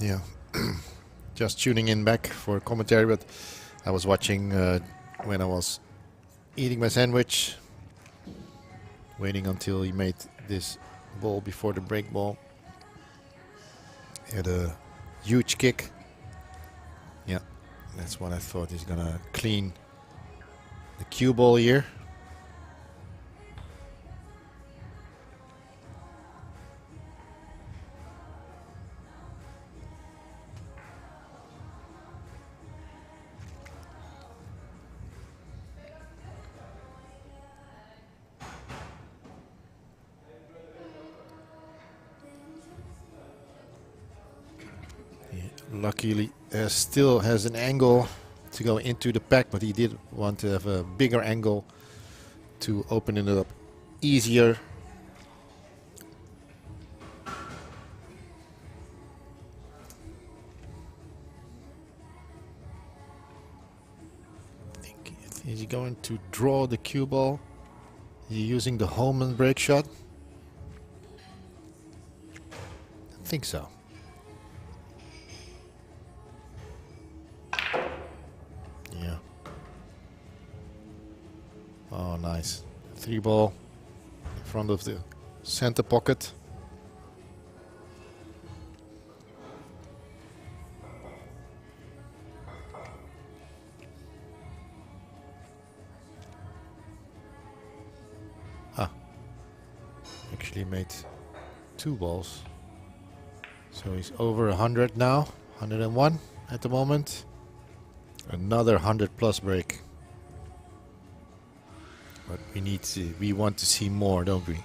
Yeah. Just tuning in back for commentary, but I was watching when I was eating my sandwich, waiting until he made this ball before the break ball. He had a huge kick. Yeah, that's what I thought. He's gonna clean the cue ball here. Luckily, still has an angle to go into the pack, but he did want to have a bigger angle to open it up easier. Is he going to draw the cue ball? Is he using the home and break shot? I think so. Yeah. Oh, nice. 3-ball in front of the center pocket. Actually made 2 balls. So he's over 100 now. 101 at the moment. Another 100 plus break. But we want to see more, don't we?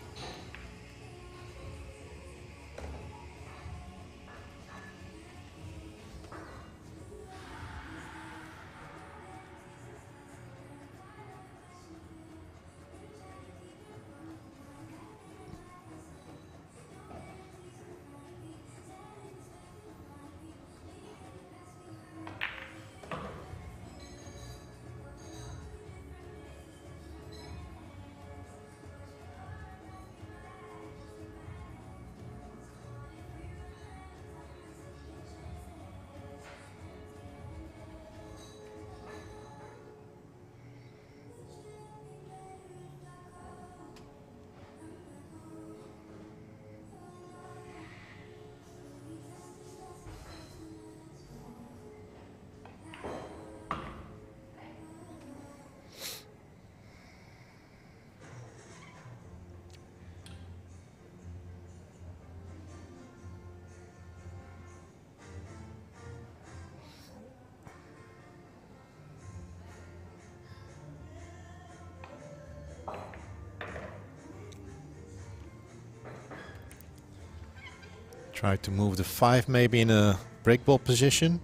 Try to move the 5 maybe in a break ball position.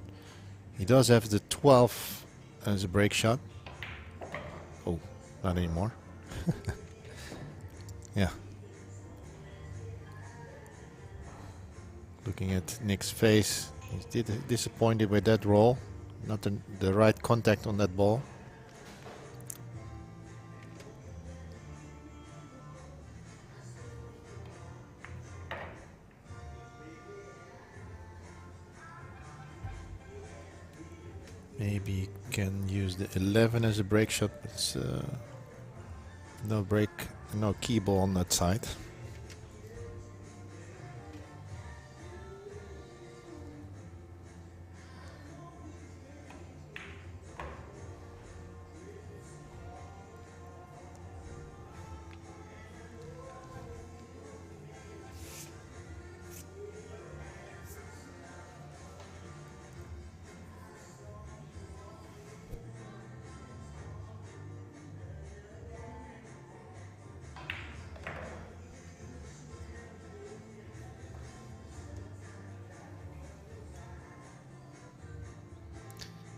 He does have the 12 as a break shot. Oh, not anymore. Yeah. Looking at Nick's face, he's disappointed with that roll. Not the right contact on that ball. Maybe can use the 11 as a break shot, but it's no break, no key ball on that side.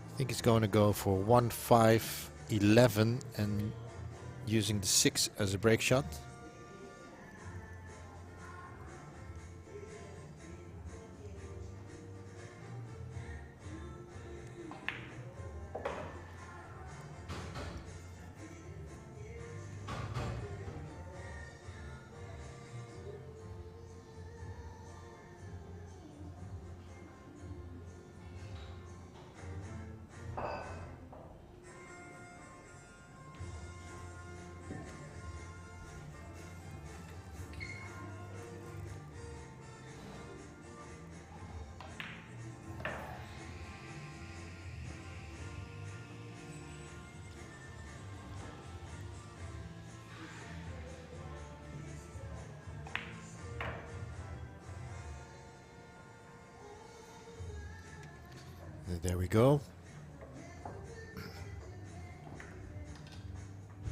I think he's going to go for 1-5-11 and using the 6 as a break shot. there we go.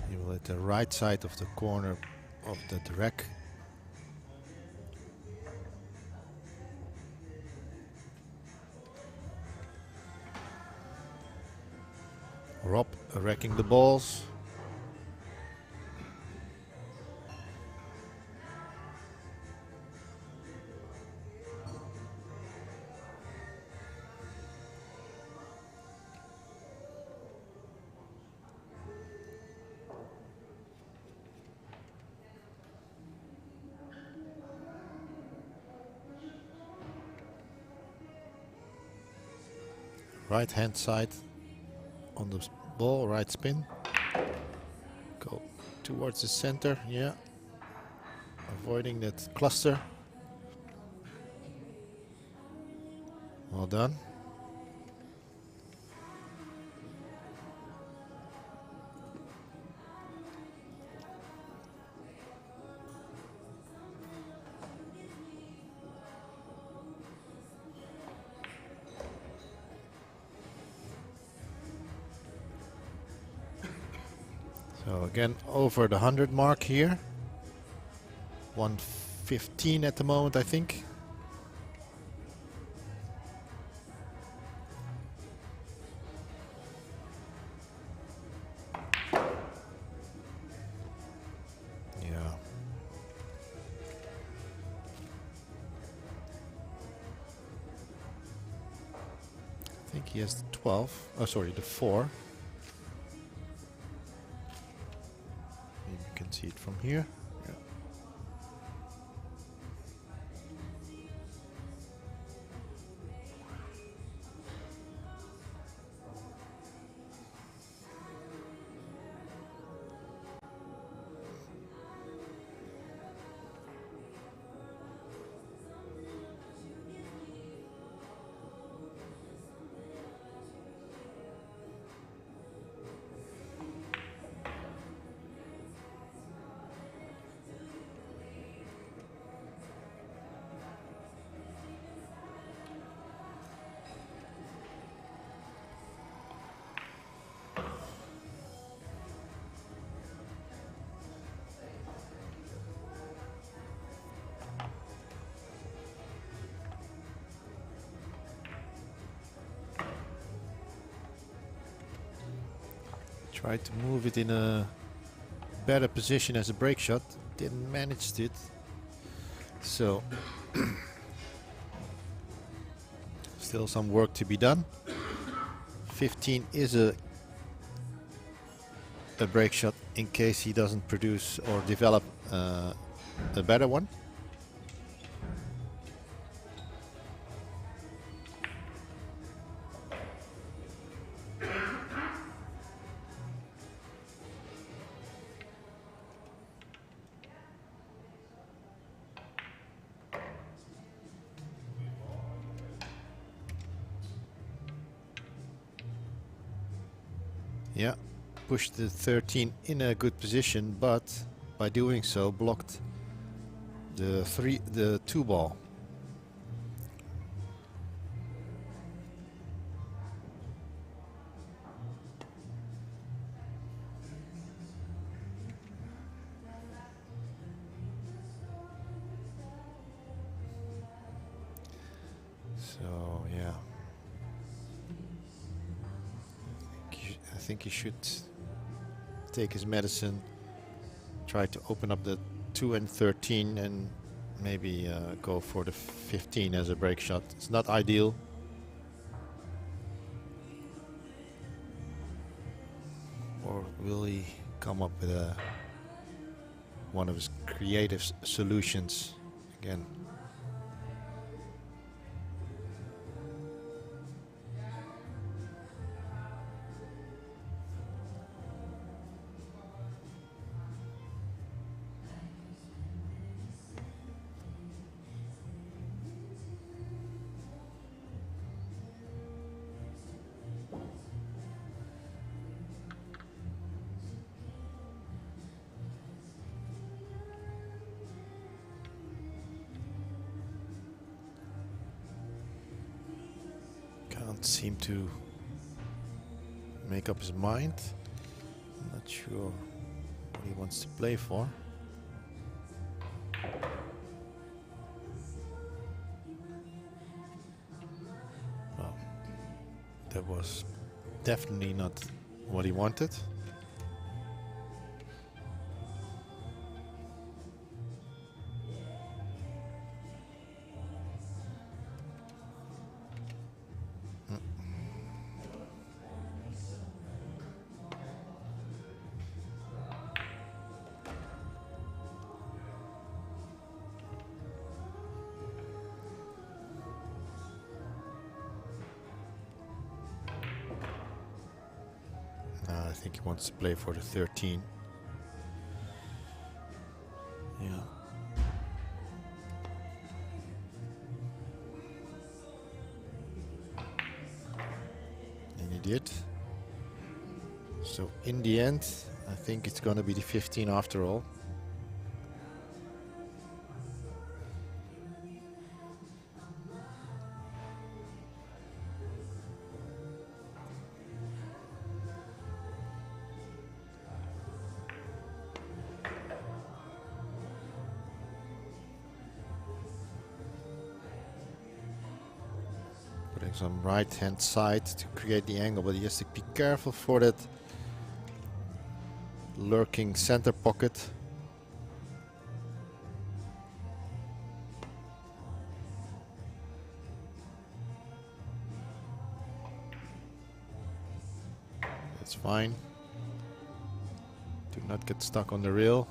He will hit the right side of the corner of the rack. Rob racking the balls. Right hand side on the ball, right spin. Go towards the center, yeah. Avoiding that cluster. Well done. So again, over the 100 mark here. 115 at the moment, I think. Yeah. I think he has the 12. Oh, sorry, the 4. You can see it from here. Yeah. Tried to move it in a better position as a break shot. Didn't manage it. So still some work to be done. 15 is a break shot in case he doesn't produce or develop a better one. Yeah, pushed the 13 in a good position, but by doing so blocked the 2 ball. So yeah, I think he should take his medicine, try to open up the 2 and 13 and maybe go for the 15 as a break shot. It's not ideal. Or will he come up with one of his creative solutions again? seem to make up his mind. I'm not sure what he wants to play for. Well, that was definitely not what he wanted. I think he wants to play for the 13. Yeah. And he did. So in the end, I think it's going to be the 15 after all. On right hand side to create the angle, but he has to be careful for that lurking center pocket. That's fine. Do not get stuck on the rail.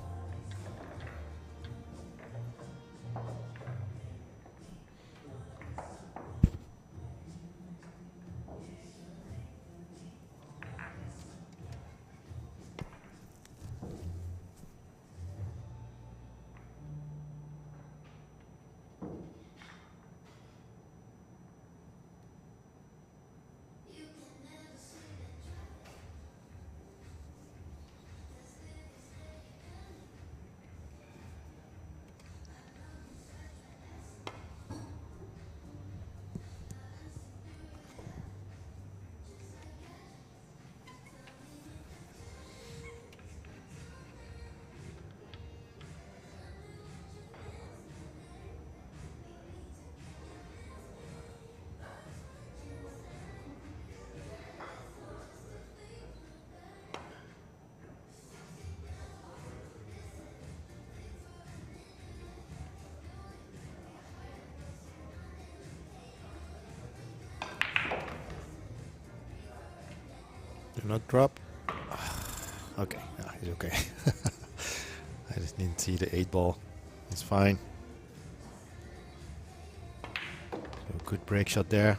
Do not drop. Okay, no, he's okay. I just didn't see the 8-ball. It's fine. So good break shot there.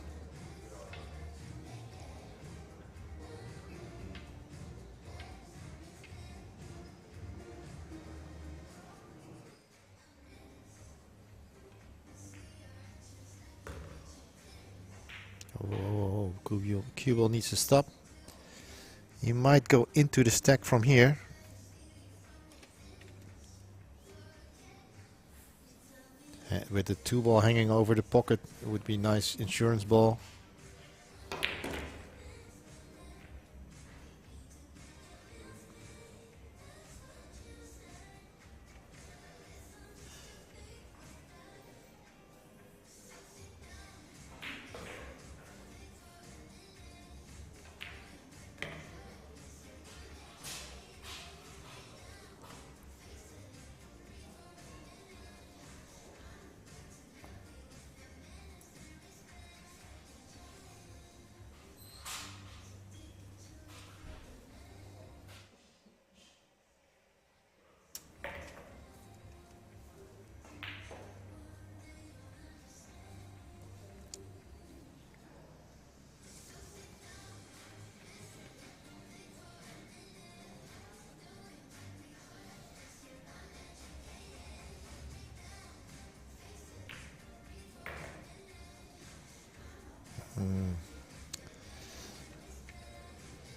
Oh, cue ball needs to stop. He might go into the stack from here. With the 2-ball hanging over the pocket, it would be a nice insurance ball.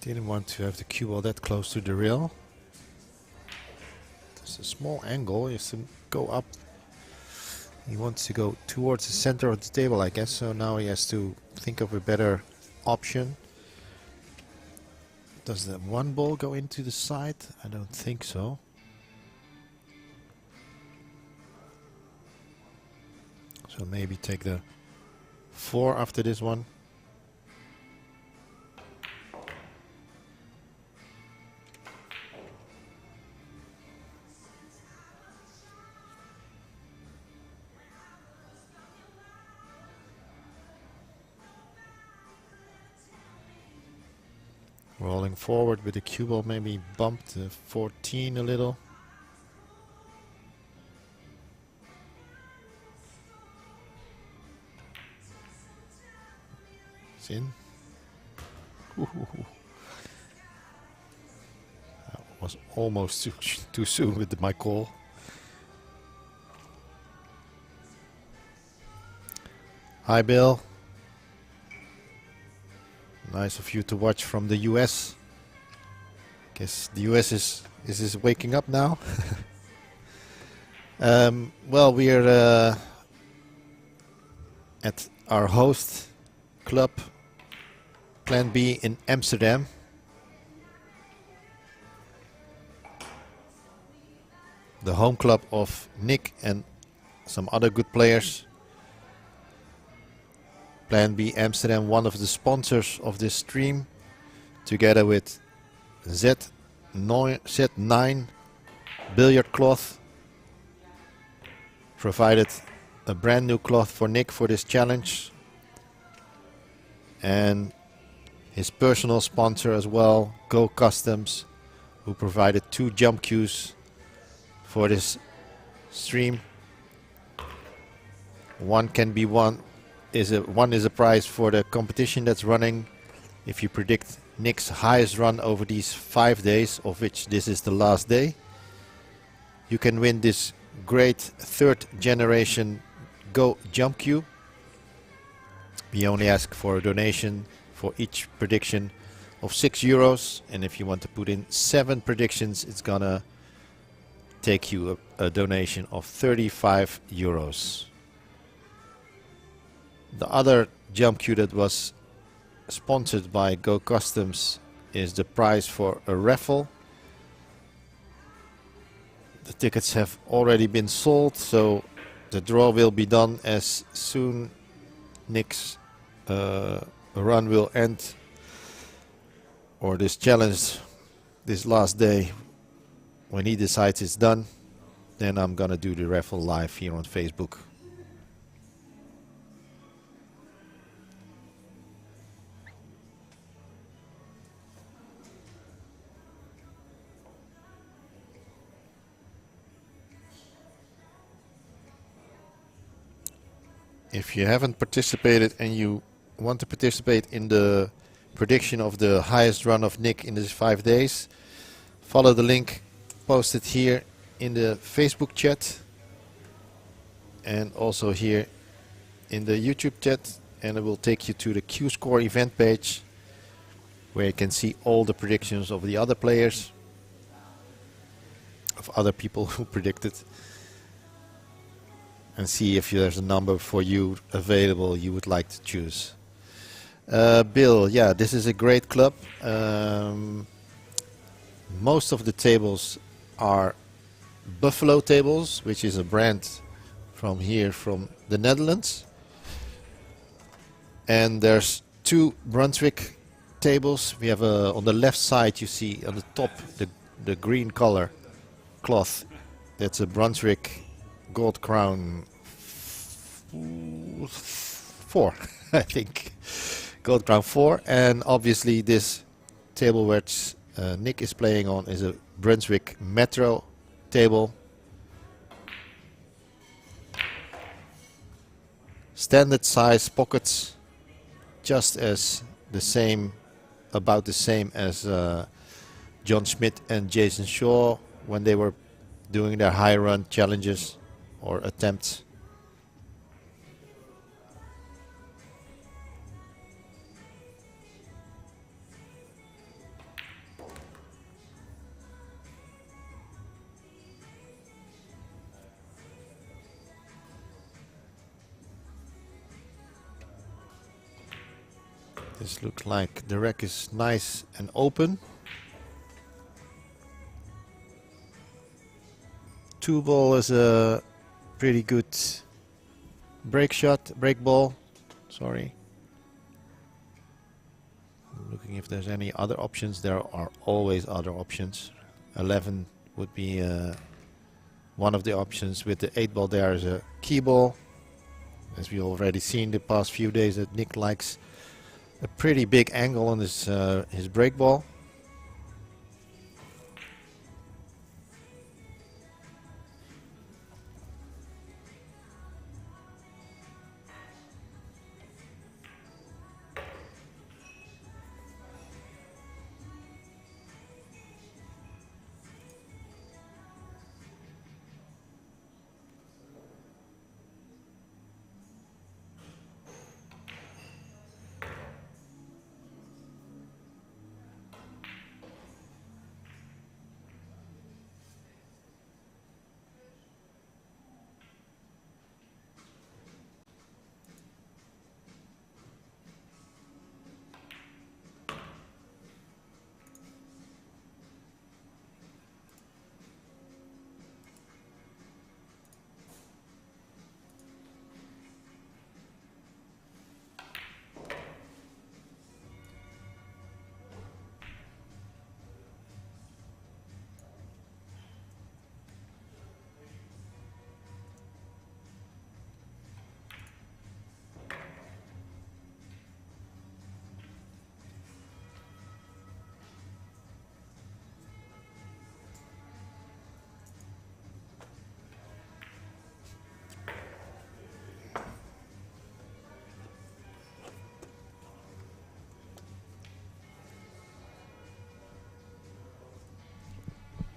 Didn't want to have the cue ball that close to the rail. There's a small angle. He has to go up. He wants to go towards the center of the table, I guess. So now he has to think of a better option. Does the one ball go into the side? I don't think so. So maybe take the 4 after this one. Rolling forward with the cue ball, maybe bumped the 14 a little. It's in. That was almost too soon with my call. Hi, Bill. Nice of you to watch from the US. Guess the US is waking up now. Well, we're at our host club, Plan B in Amsterdam. The home club of Nick and some other good players. Plan B Amsterdam, one of the sponsors of this stream, together with Z9 billiard cloth, provided a brand new cloth for Nick for this challenge, and his personal sponsor as well, Go Customs, who provided 2 jump cues for this stream. One is a prize for the competition that's running. If you predict Nick's highest run over these 5 days, of which this is the last day, you can win this great 3rd generation Go jump cue. We only ask for a donation for each prediction of €6, and if you want to put in 7 predictions, it's gonna take you a donation of €35. The other jump cue that was sponsored by Go Customs is the prize for a raffle. The tickets have already been sold, so the draw will be done as soon Nick's run will end, or this challenge, this last day, when he decides it's done. Then I'm gonna do the raffle live here on Facebook. If you haven't participated and you want to participate in the prediction of the highest run of Nick in these 5 days, follow the link posted here in the Facebook chat and also here in the YouTube chat, and it will take you to the Q-Score event page where you can see all the predictions of the other players, of other people who predicted, and see if there's a number for you available you would like to choose. Bill, yeah, this is a great club. Most of the tables are Buffalo tables, which is a brand from here, from the Netherlands. And there's 2 Brunswick tables. We have on the left side, you see on the top the green color cloth. That's a Brunswick Gold Crown 4, I think. Gold Crown 4, and obviously this table which Nick is playing on is a Brunswick Metro table. Standard size pockets, just as the same, about the same as John Schmidt and Jason Shaw when they were doing their high run challenges or attempts. This looks like the rack is nice and open. 2-ball is a pretty good break shot, break ball. Sorry. I'm looking if there's any other options. There are always other options. 11 would be one of the options. With the 8-ball there is a key ball. As we already seen the past few days, that Nick likes a pretty big angle on his break ball.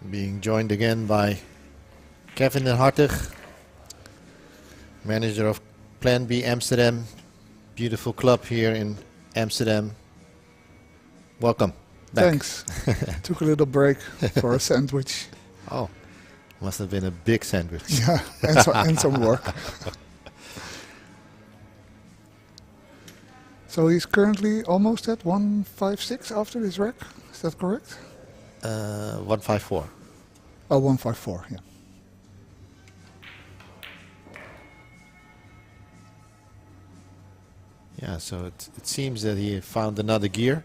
Being joined again by Kevin den Hartog, manager of Plan B Amsterdam. Beautiful club here in Amsterdam. Welcome back. Thanks. Took a little break for a sandwich. Oh, must have been a big sandwich. Yeah, and some work. So he's currently almost at 156 after this rack. Is that correct? 154. Oh, 154, yeah. Yeah, so it seems that he found another gear.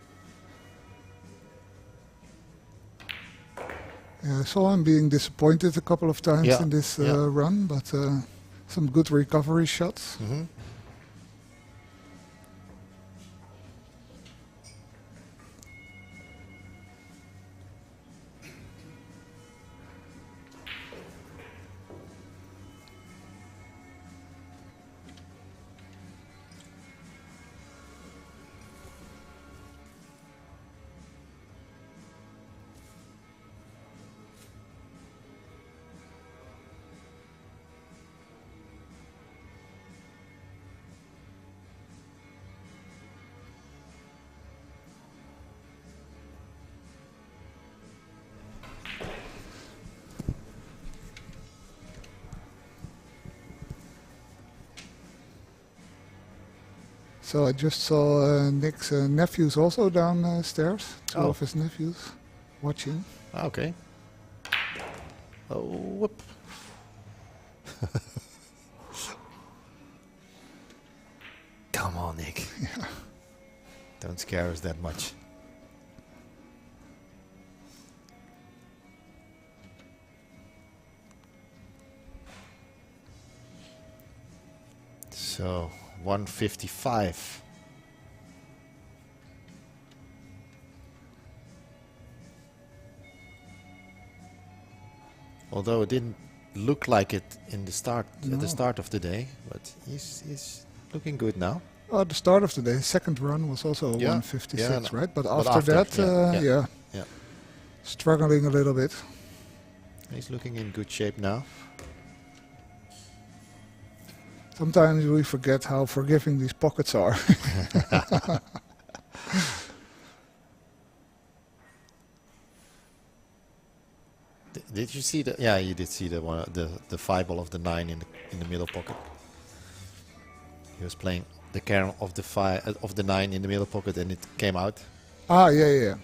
Yeah, I saw him being disappointed a couple of times in this run, but some good recovery shots. Mm-hmm. So I just saw Nick's nephews also downstairs. Two of his nephews watching. Okay. Oh, whoop. Come on, Nick. Yeah. Don't scare us that much. So 155. Although it didn't look like it in the start at the start of the day, but he's looking good now. Oh, at the start of the day, second run was also 156, right? But after that, yeah, struggling a little bit. He's looking in good shape now. Sometimes we forget how forgiving these pockets are. Did you see the? Yeah, you did see the one, the 5 ball of the 9 in the middle pocket. He was playing the carom of the of the 9 in the middle pocket, and it came out. Ah, yeah.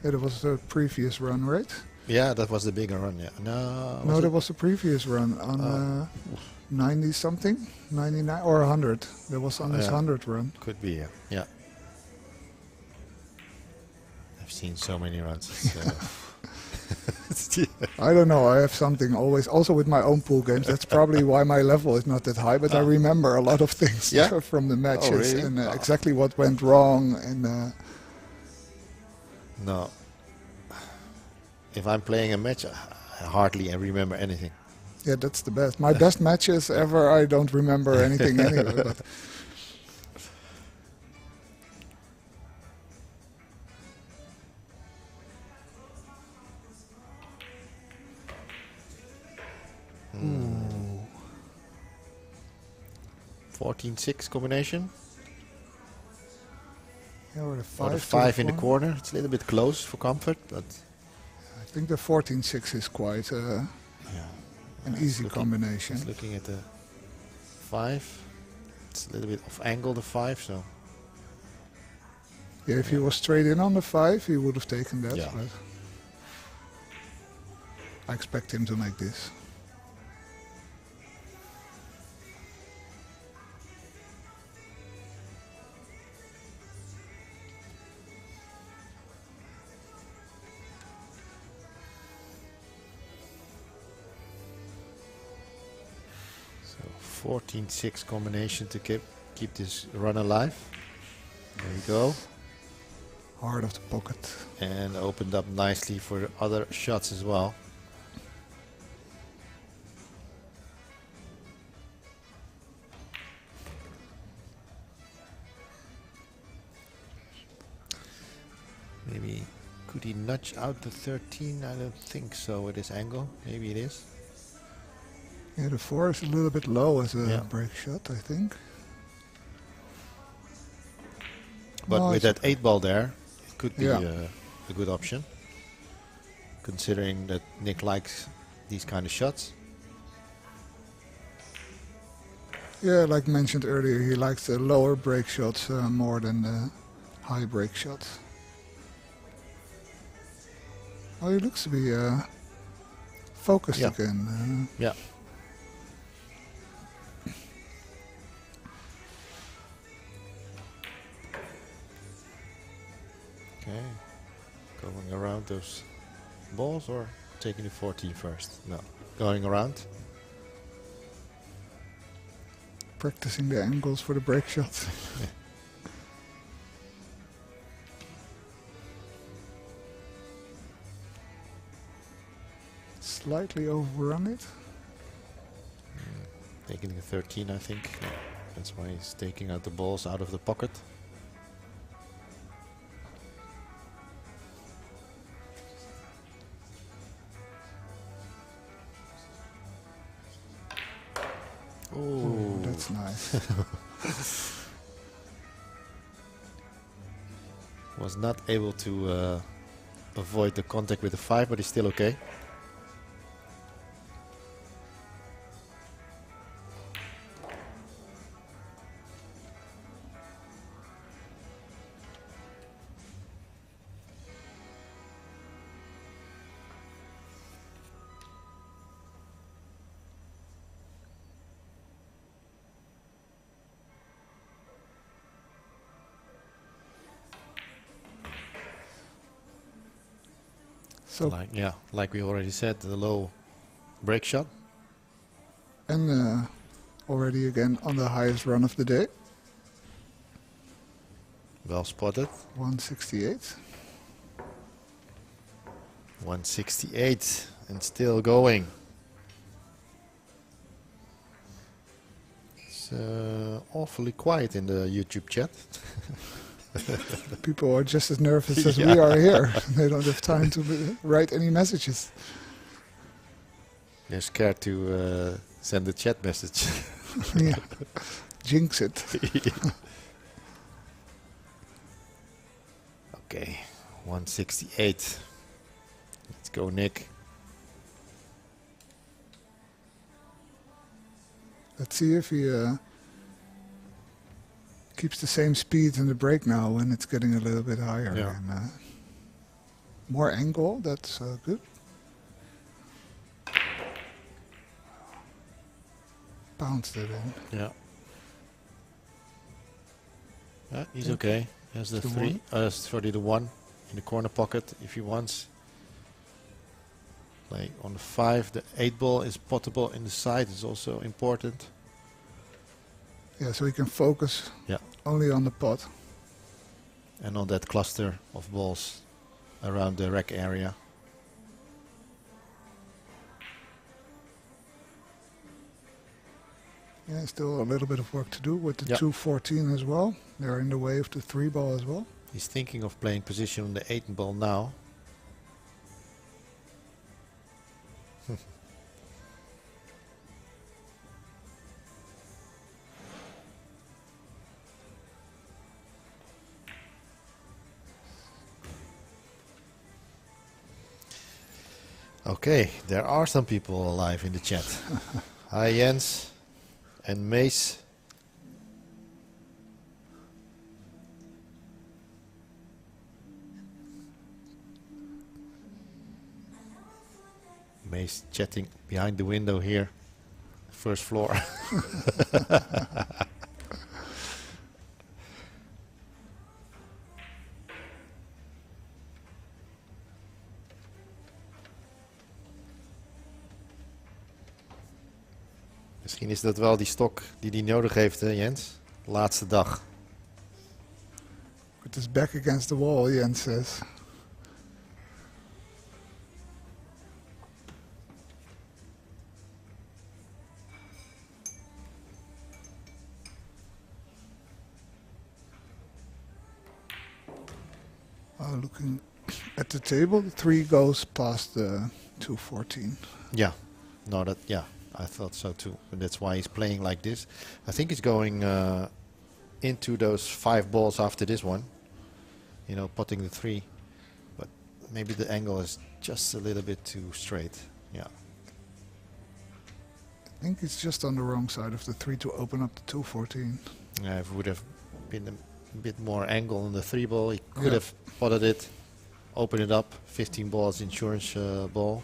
That was the previous run, right? Yeah, that was the bigger run. Yeah, no, No, that was the previous run on 90 something, 99 or 100. That was on his 100 run. Could be. Yeah. I've seen so many runs. I don't know. I have something always, also with my own pool games. That's probably why my level is not that high. But I remember a lot of things from the matches really? and exactly what went wrong. And no, if I'm playing a match, I hardly remember anything. yeah, that's the best. My best matches ever. I don't remember anything anyway. But Ooh. 14-6 combination. yeah, or the Or the 5 5 in the corner. It's a little bit close for comfort, but I think the 14-6 is quite an easy combination. Just looking at the 5, it's a little bit off angle, the 5, so. Yeah, if he was straight in on the 5, he would have taken that. Yeah. But I expect him to make this. So 14-6 combination to keep this run alive. There you go. Hard of the pocket. And opened up nicely for other shots as well. Maybe could he nudge out the 13? I don't think so with this angle. Maybe it is. Yeah, the 4 is a little bit low as a Yeah. break shot, I think. But No, with it's that 8 ball there, it could be Yeah. a good option. Considering that Nick likes these kind of shots. Yeah, like mentioned earlier, he likes the lower break shots more than the high break shots. Oh, he looks to be focused Yeah. again. Yeah. Okay. Going around those balls or taking the 14 first? No. Going around. Practicing the angles for the break shot. Slightly overrun it. Taking the 13, I think. Yeah. That's why he's taking out the balls out of the pocket. Oh, that's nice. Was not able to avoid the contact with the 5, but he's still okay. So like we already said, the low break shot. and already again on the highest run of the day, Well spotted. 168. 168 and still going. It's awfully quiet in the YouTube chat. People are just as nervous as we are here. They don't have time to write any messages. They're scared to send a chat message. Yeah. Jinx it. Okay, 168. Let's go, Nick. Let's see if he keeps the same speed in the break now when it's getting a little bit higher. Yeah. And, more angle, that's good. Bounced it in. Yeah. He's okay. He has the The 3, sorry, the 1 in the corner pocket if he wants. Play on the 5. The 8 ball is potable in the side. Is also important. Yeah, so he can focus Yeah. only on the pot. And on that cluster of balls around the rack area. Yeah, still a little bit of work to do with the Yeah. 214 as well. They're in the way of the 3 ball as well. He's thinking of playing position on the 8 ball now. Okay, there are some people alive in the chat. Hi Jens and Mace. Mace chatting behind the window here, first floor. Misschien is dat wel die stok die hij nodig heeft, hè, Jens. Laatste dag. With his back against the wall, Jens says. Looking at the table, the 3 goes past the 214. Yeah, no, I thought so too. And that's why he's playing like this. I think he's going into those 5 balls after this one. You know, putting the 3. But maybe the angle is just a little bit too straight. Yeah. I think it's just on the wrong side of the 3 to open up the 214. Yeah, if it would have been a bit more angle on the 3 ball, he could Yeah. have potted it, open it up. 15 balls insurance ball.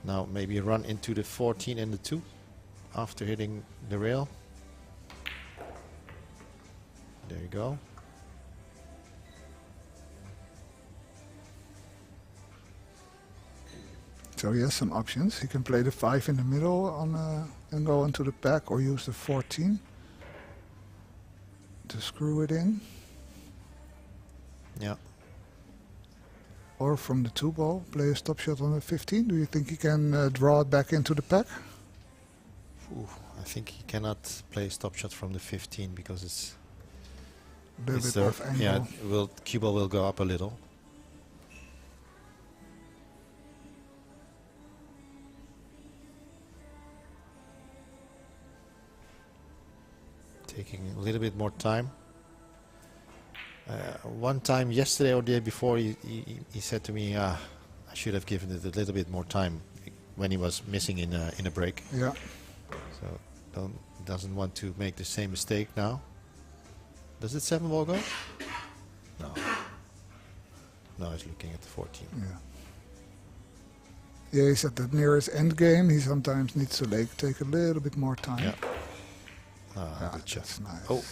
Now maybe run into the 14 and the 2 after hitting the rail. There you go. So he has some options. He can play the 5 in the middle on and go into the pack, or use the 14 to screw it in. Yeah. Or from the 2 ball, play a stop shot on the 15. Do you think he can draw it back into the pack? Ooh, I think he cannot play a stop shot from the 15 because it's A little bit off angle. yeah, cue ball will go up a little. Taking a little bit more time. One time yesterday or the day before, he said to me, I should have given it a little bit more time when he was missing in a break. Yeah. So doesn't want to make the same mistake now. Does it 7 ball go? No. No, he's looking at the 14. Yeah. Yeah, he's at the nearest end game. He sometimes needs to take a little bit more time. Yeah. Ah, good shot. That's nice. Oh,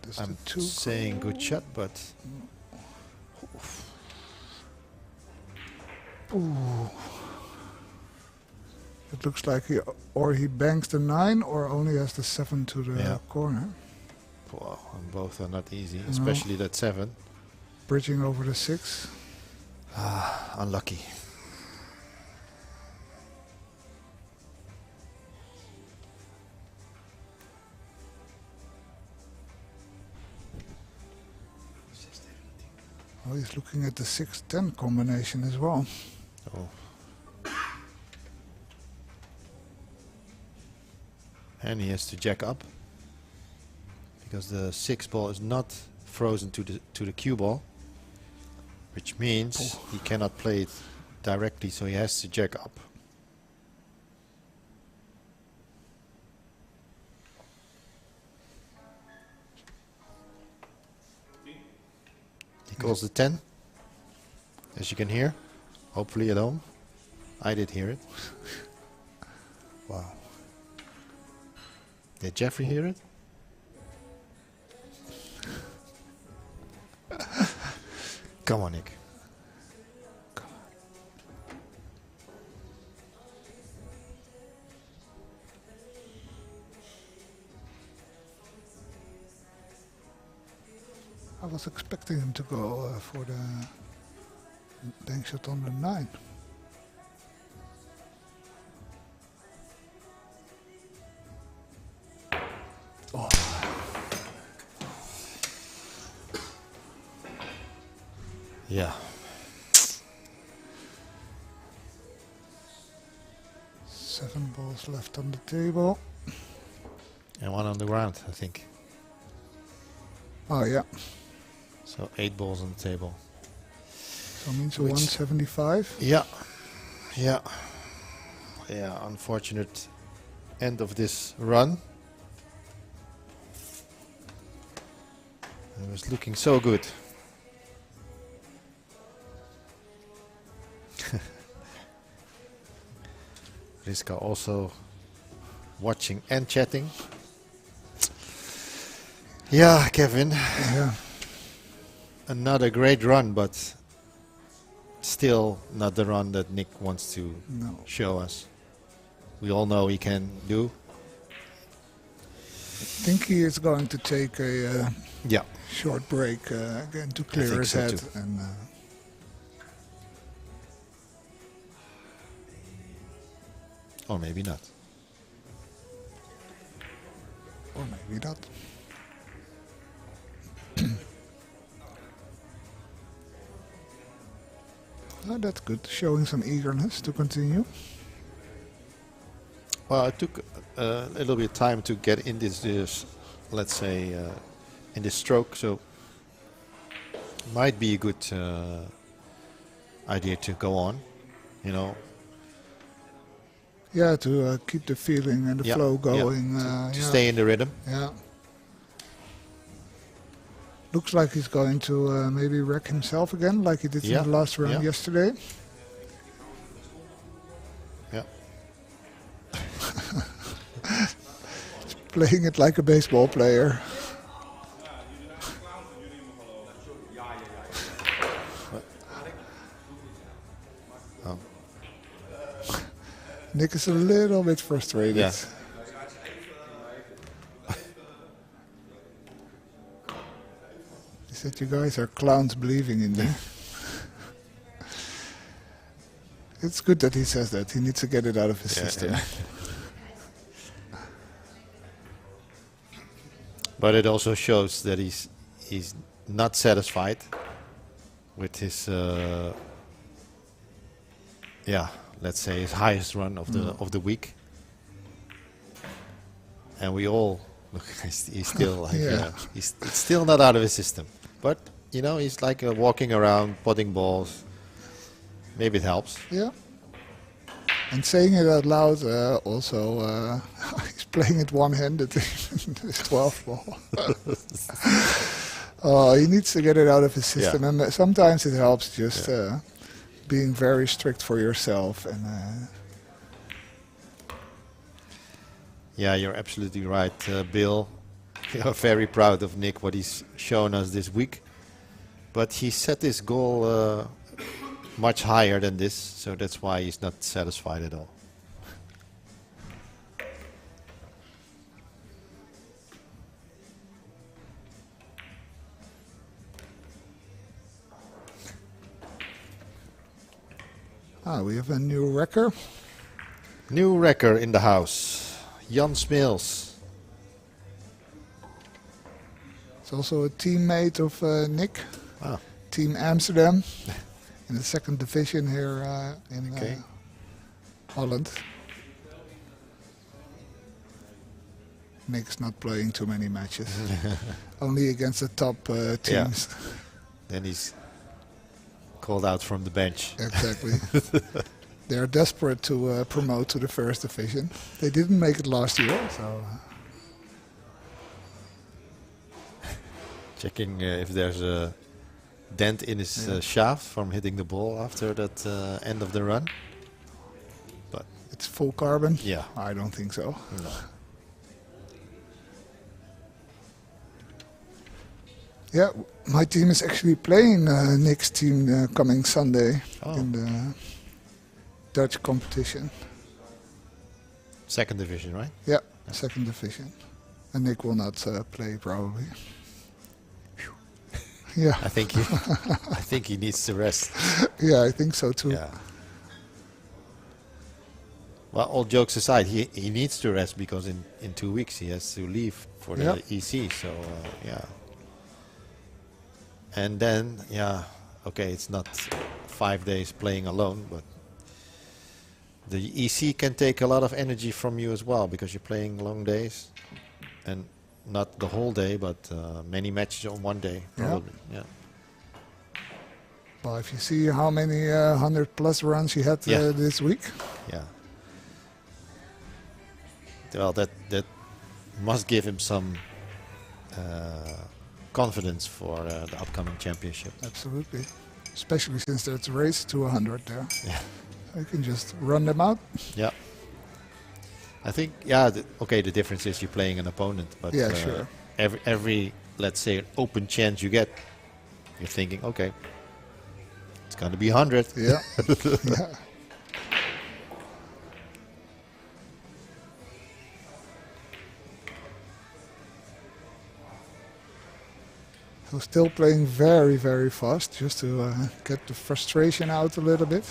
Does I'm the 2 saying go? good shot, but Ooh. It looks like he bangs the 9 or only has the 7 to the Yeah. corner. wow, and both are not easy, especially that 7. Bridging over the 6. Unlucky. Oh, he's looking at the 6-10 combination as well. Oh. And he has to jack up because the 6 ball is not frozen to the cue ball, which means he cannot play it directly, so he has to jack up. calls the 10, as you can hear, hopefully at home. I did hear it. Wow. Did Jeffrey hear it? Come on, Nick. I was expecting him to go for the bank shot on the 9. Oh. Yeah. 7 balls left on the table. And 1 on the ground, I think. Oh yeah. So 8 balls on the table. So it means a 175. Yeah. Yeah. Yeah, unfortunate end of this run. It was looking so good. Riska also watching and chatting. Yeah, Kevin. Yeah. Another great run, but still not the run that Nick wants to show us. We all know he can do. I think he is going to take a short break again to clear his head. And, or maybe not. Or maybe not. Oh, that's good. Showing some eagerness to continue. Well, it took a little bit of time to get in this let's say, in this stroke. So might be a good idea to go on, you know. Yeah, to keep the feeling and the flow going. To stay in the rhythm. Yeah. Looks like he's going to maybe wreck himself again, like he did in the last round yesterday. Yeah. He's playing it like a baseball player. Oh. Nick is a little bit frustrated. Yeah. He said you guys are clowns believing in me. It's good that he says that. He needs to get it out of his system. Yeah. But it also shows that he's not satisfied with his let's say his highest run of the week. And we all look, he's still like he's still not out of his system. But you know, he's like walking around, potting balls. Maybe it helps. Yeah. And saying it out loud also, he's playing it one-handed in his 12th ball. Oh, he needs to get it out of his system. And sometimes it helps just being very strict for yourself. And yeah, you're absolutely right, Bill. We are very proud of Nick, what he's shown us this week. But he set his goal much higher than this, so that's why he's not satisfied at all. we have a new wrecker. New wrecker in the house, Jan Smeels. It's also a teammate of Nick, Wow. Team Amsterdam, in the second division here in Holland. Nick's not playing too many matches, only against the top teams. Yeah. Then he's called out from the bench. Exactly. They are desperate to promote to the first division. They didn't make it last year, so. Checking if there's a dent in his shaft from hitting the ball after that end of the run. But it's full carbon? yeah. I don't think so. No. Yeah, my team is actually playing Nick's team coming Sunday in the Dutch competition. Second division, right? Yeah, second division. And Nick will not play probably. Yeah. I think he needs to rest. Yeah, I think so too. Yeah. Well, all jokes aside, he needs to rest because in 2 weeks he has to leave for the EC. So yeah. And then okay, it's not 5 days playing alone, but the EC can take a lot of energy from you as well because you're playing long days, and not the whole day, but many matches on one day probably. Yeah. Well, if you see how many 100+ runs he had this week. Yeah. Well, that must give him some confidence for the upcoming championship. Absolutely, especially since there's a race to 100 there. Yeah. I can just run them out. Yeah. I think okay. The difference is you're playing an opponent, but sure. Every let's say open chance you get, you're thinking, okay, it's gonna be 100. Yeah. Yeah. So still playing very, very fast, just to get the frustration out a little bit.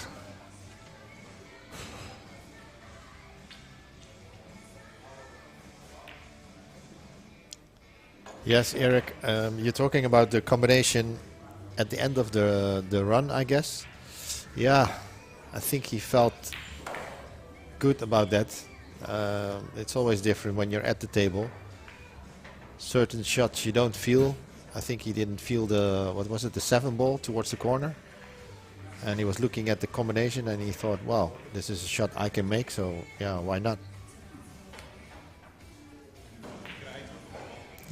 Yes, Eric, you're talking about the combination at the end of the run, I guess. Yeah, I think he felt good about that. It's always different when you're at the table. Certain shots you don't feel. I think he didn't feel the 7 ball towards the corner. And he was looking at the combination and he thought, wow, this is a shot I can make, so yeah, why not?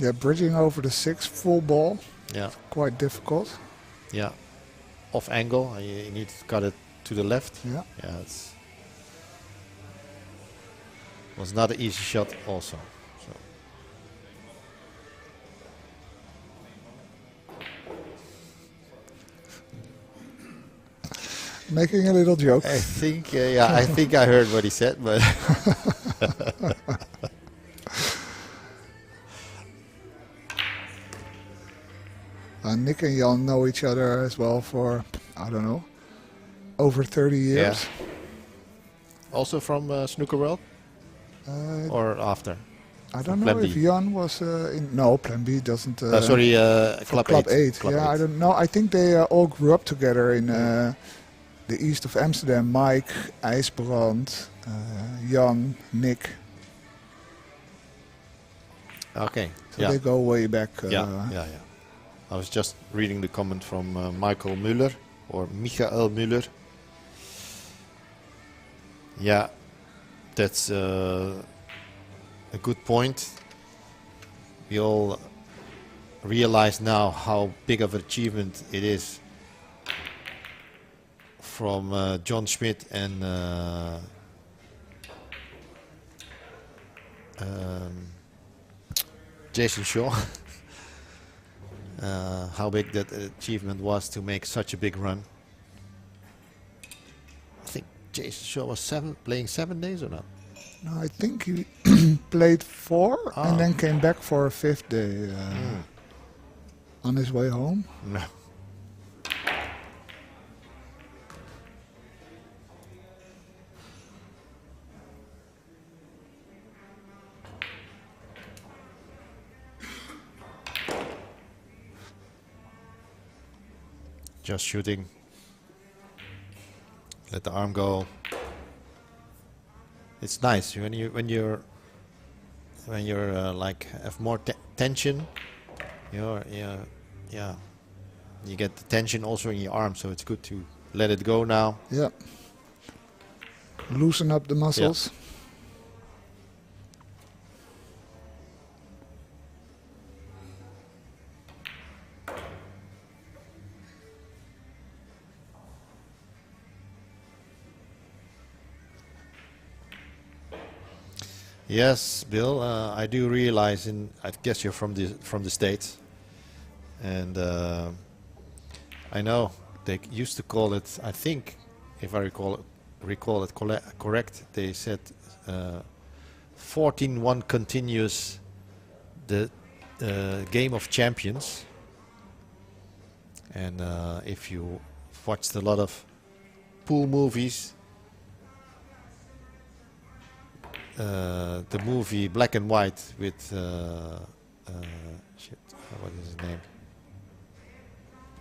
Yeah, bridging over the 6 full ball. Yeah. Quite difficult. Yeah. Off angle, you need to cut it to the left. Yeah. Yeah, was not an easy shot also. So. Making a little joke. I think, I think I heard what he said, but Nick and Jan know each other as well for, I don't know, over 30 years. Yeah. Also from Snooker World? Or after? I don't know if Jan was in... No, Plan B doesn't... sorry, Club 8. Club 8. I don't know. I think they all grew up together in the east of Amsterdam. Mike, IJsbrand, Jan, Nick. Okay. So they go way back. Yeah. I was just reading the comment from Michael Müller, or Michael Müller. Yeah, that's a good point. We all realize now how big of an achievement it is from John Schmidt and Jason Shaw. How big that achievement was to make such a big run. I think Jason Shaw was playing 7 days or not? No, I think he played 4 and then came back for a 5th day on his way home. No. Just shooting. Let the arm go. It's nice when you're like have more tension. You get the tension also in your arm, so it's good to let it go now. Yeah. Loosen up the muscles. Yeah. Yes, Bill. I do realize, I guess you're from the States, and I know they used to call it. I think, if I recall it correct, they said 14-1 continues the Game of Champions, and if you watched a lot of pool movies. The movie Black and White with shit, what is his name?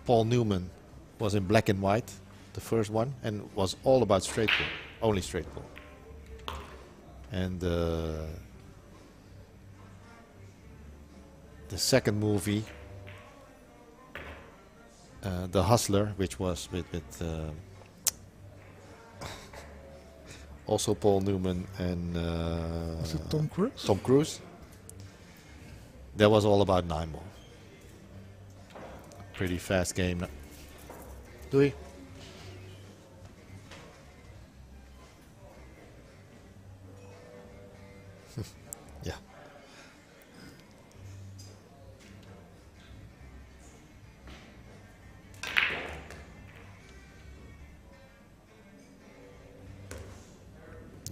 Paul Newman was in black and white, the first one, and was all about straight pool, only straight pool. And the second movie, The Hustler, which was with also Paul Newman and Was it Tom Cruise? Tom Cruise. That was all about 9-ball. Pretty fast game. Doei. Yeah.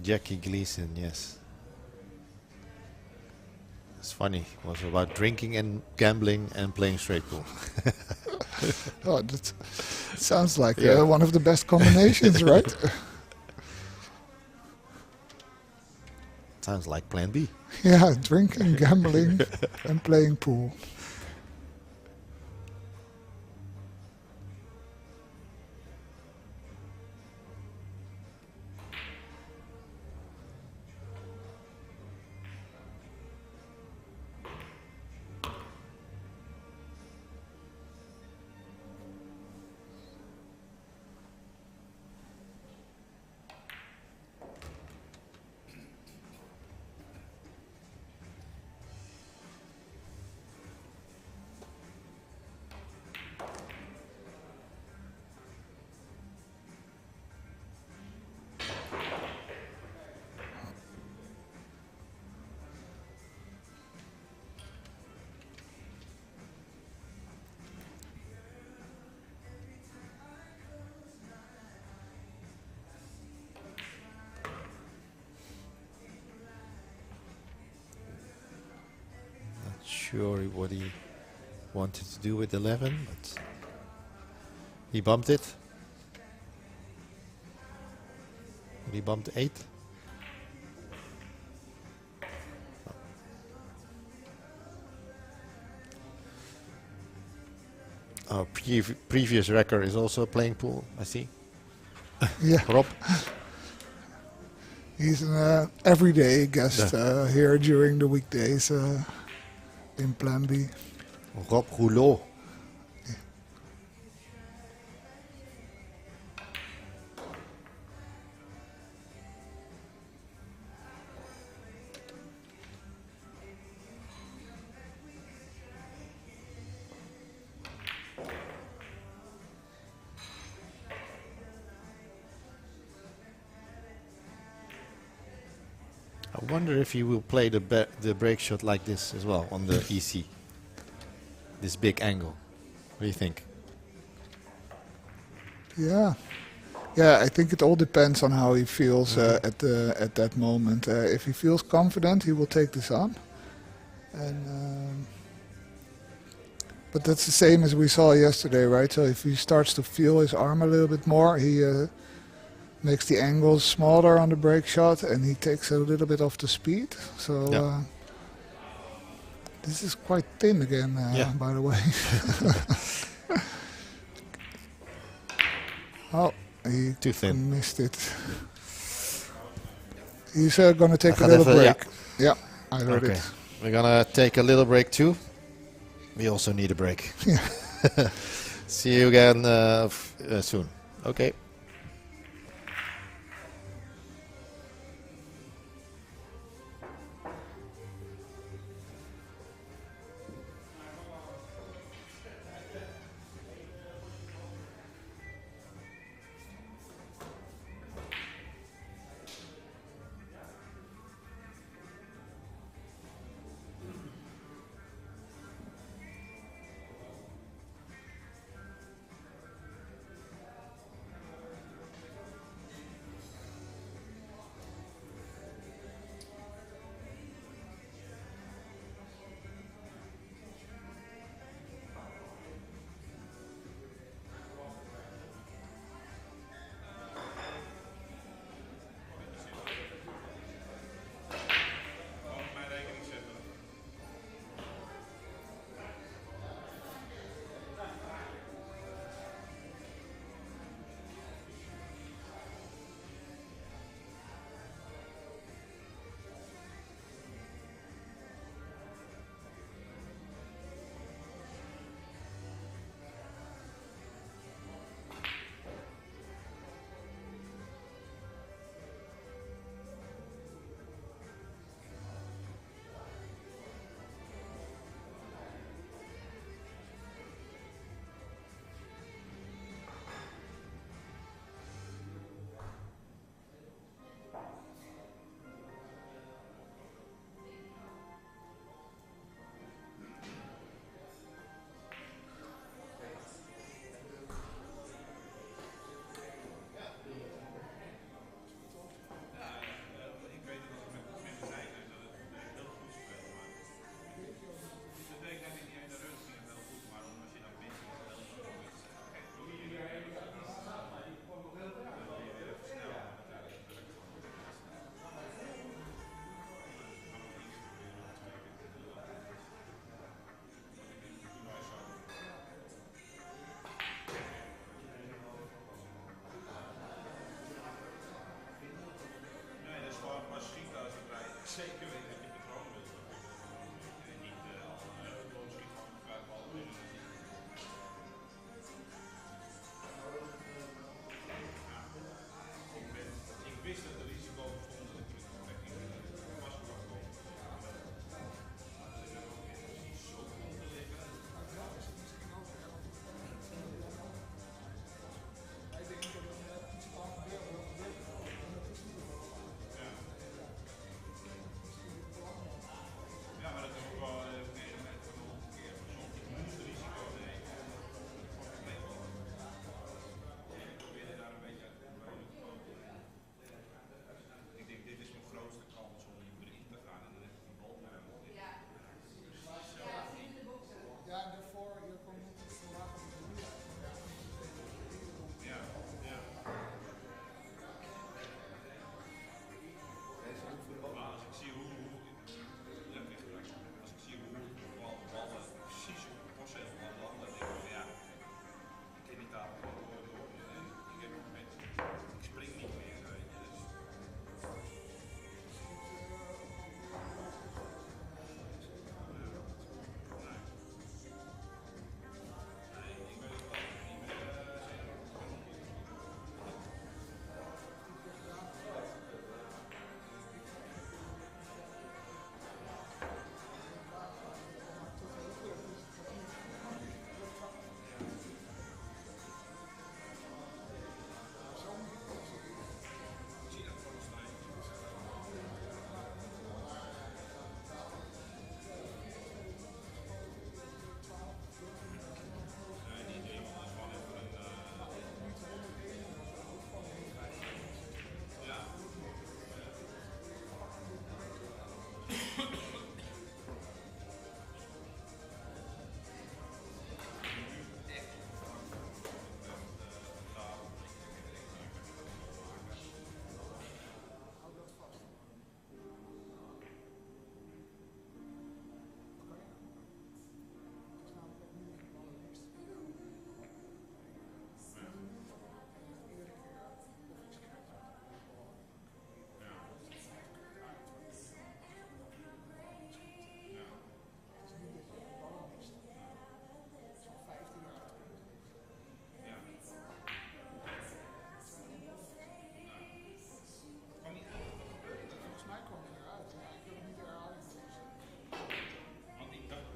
Jackie Gleason, yes. It's funny. It was about drinking and gambling and playing straight pool. Oh, that sounds like one of the best combinations, right? Sounds like Plan B. Yeah, drinking, gambling, and playing pool. Sure what he wanted to do with 11, but he bumped it. He bumped 8. Our previous record is also playing pool, I see. Yeah. Rob. He's an everyday guest here during the weekdays in Plan B. Rob Rouleau. I wonder if he will play the break shot like this as well on the EC. This big angle. What do you think? Yeah, I think it all depends on how he feels at that moment. If he feels confident, he will take this on. And but that's the same as we saw yesterday, right? So if he starts to feel his arm a little bit more, he makes the angles smaller on the break shot, and he takes a little bit off the speed. So this is quite thin again, by the way. Oh, he too thin. Missed it. He's going to take a little break. Yeah, I heard it. We're going to take a little break too. We also need a break. Yeah. See you again soon. Okay. Zeker weten dat je patroon wilt. En niet gewoon schiet van elkaar ballen in. Ik wist dat de risico bestond dat ik met een trekking vast kwam komen. Maar dat ik er ook weer precies zo om te liggen. Ja, maar dat is ook wel 9 meter van de 100 keer. Maar soms moet het risico nemen om het mee te komen. Ik probeer daar een beetje uit te komen. Ik denk, dit is mijn grootste kans om hierin te gaan en dan heb ik die bal naar hem. Ja, en daarvoor je komt niet te laten doen. Ja, ja. Maar als ik zie hoe ballen precies op de postzegel van landen, dan denk ik van ja, ik ken die tafel gewoon door. Ik heb nog mensen, ik spring niet meer, weet je. Dus. Nee, ik ben het wel niet meer ik zie dat voor een strijd. Nee, niet iemand is gewoon even een. Ja. Volgens mij kwam hij eruit. Ja, ik heb het niet herhaling gezien. Want ik dacht,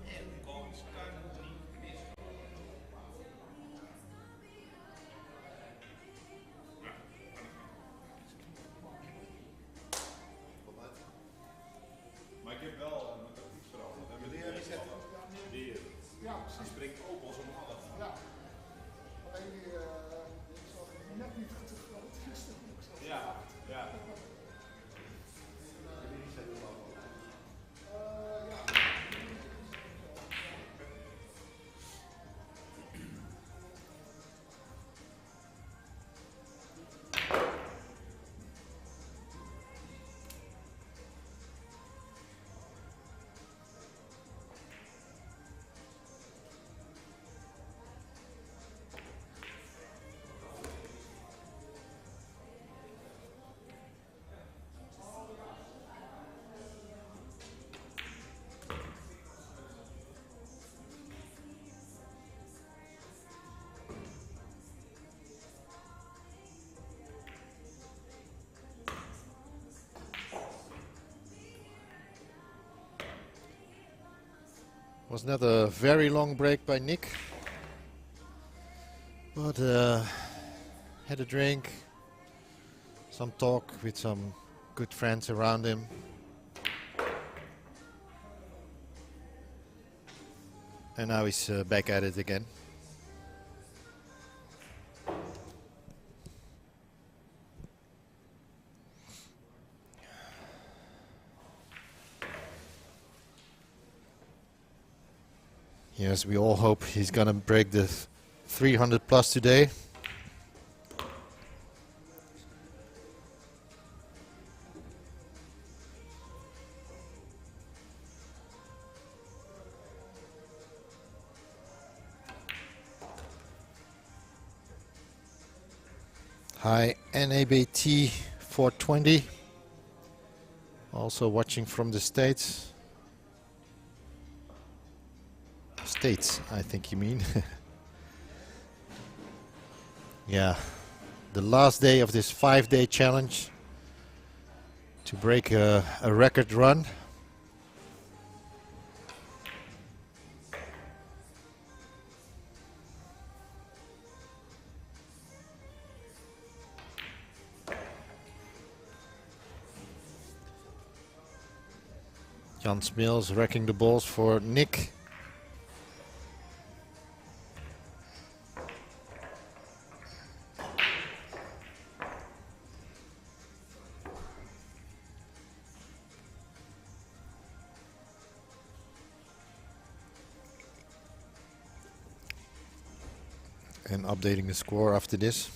kans kan niet mis. Maar ik heb wel mijn tactiek veranderd. Wanneer is het? Weer. Ja, Die precies. springt open als een half. Ja. Alleen die zag net niet goed te groot. Ja, ja. Was not a very long break by Nick, but had a drink, some talk with some good friends around him. And now he's back at it again. Yes, we all hope he's gonna break the 300 plus today. High NABT 420. Also watching from the States. States, I think you mean. Yeah, the last day of this 5-day challenge to break a record run. Jan Smils wrecking the balls for Nick. And updating the score after this.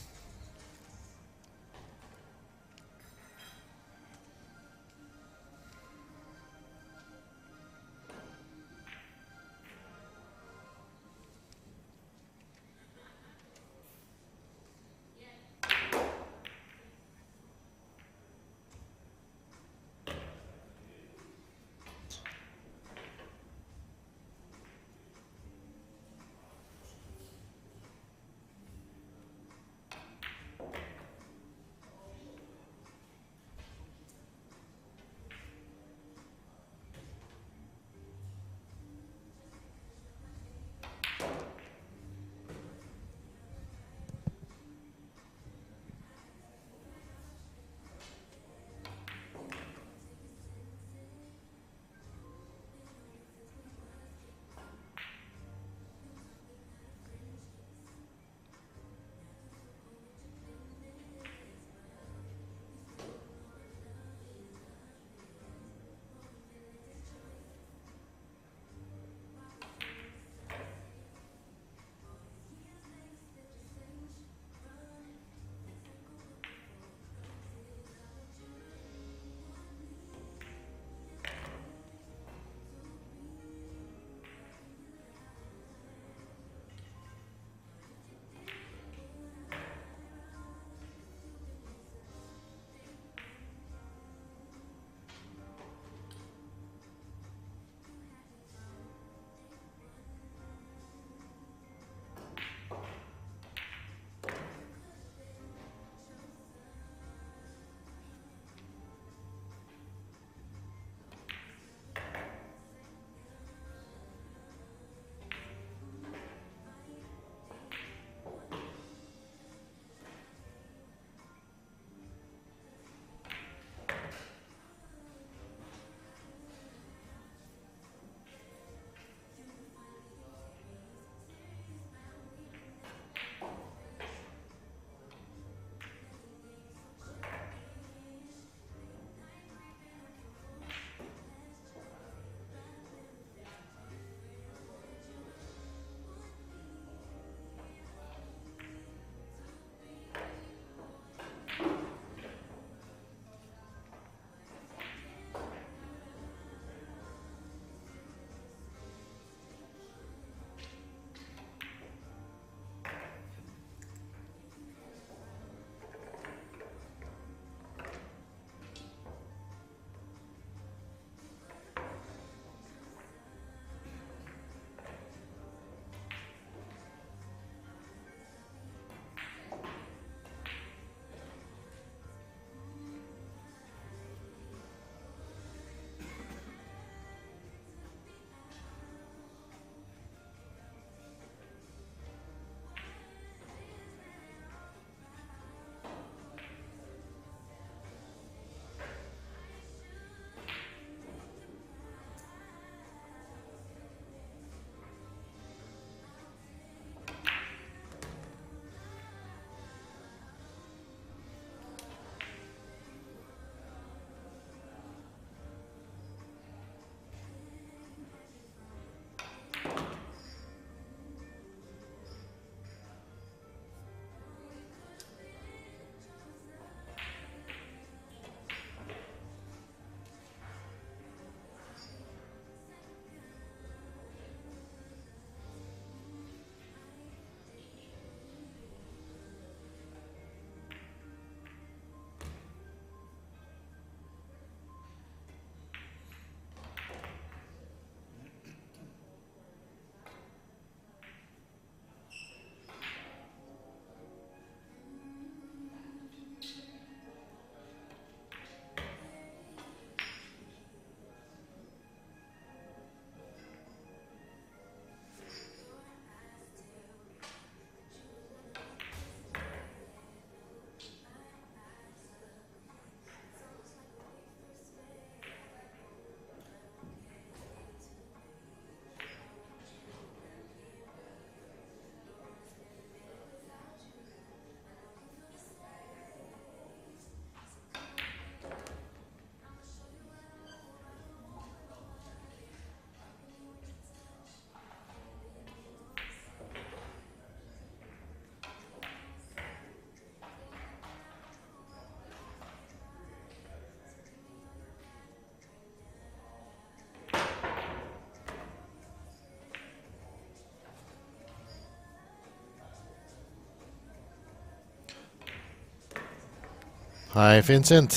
Hi, Vincent.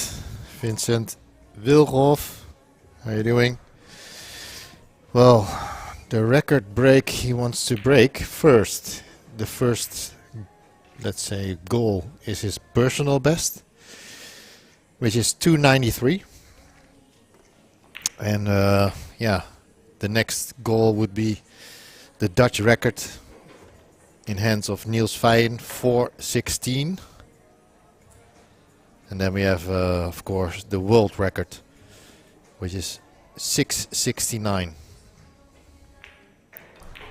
Vincent Wilhoff. How are you doing? Well, the record break he wants to break first. The first, let's say, goal is his personal best, which is 293. And yeah, the next goal would be the Dutch record in hands of Niels Feyen, 416. And then we have, of course, the world record, which is 669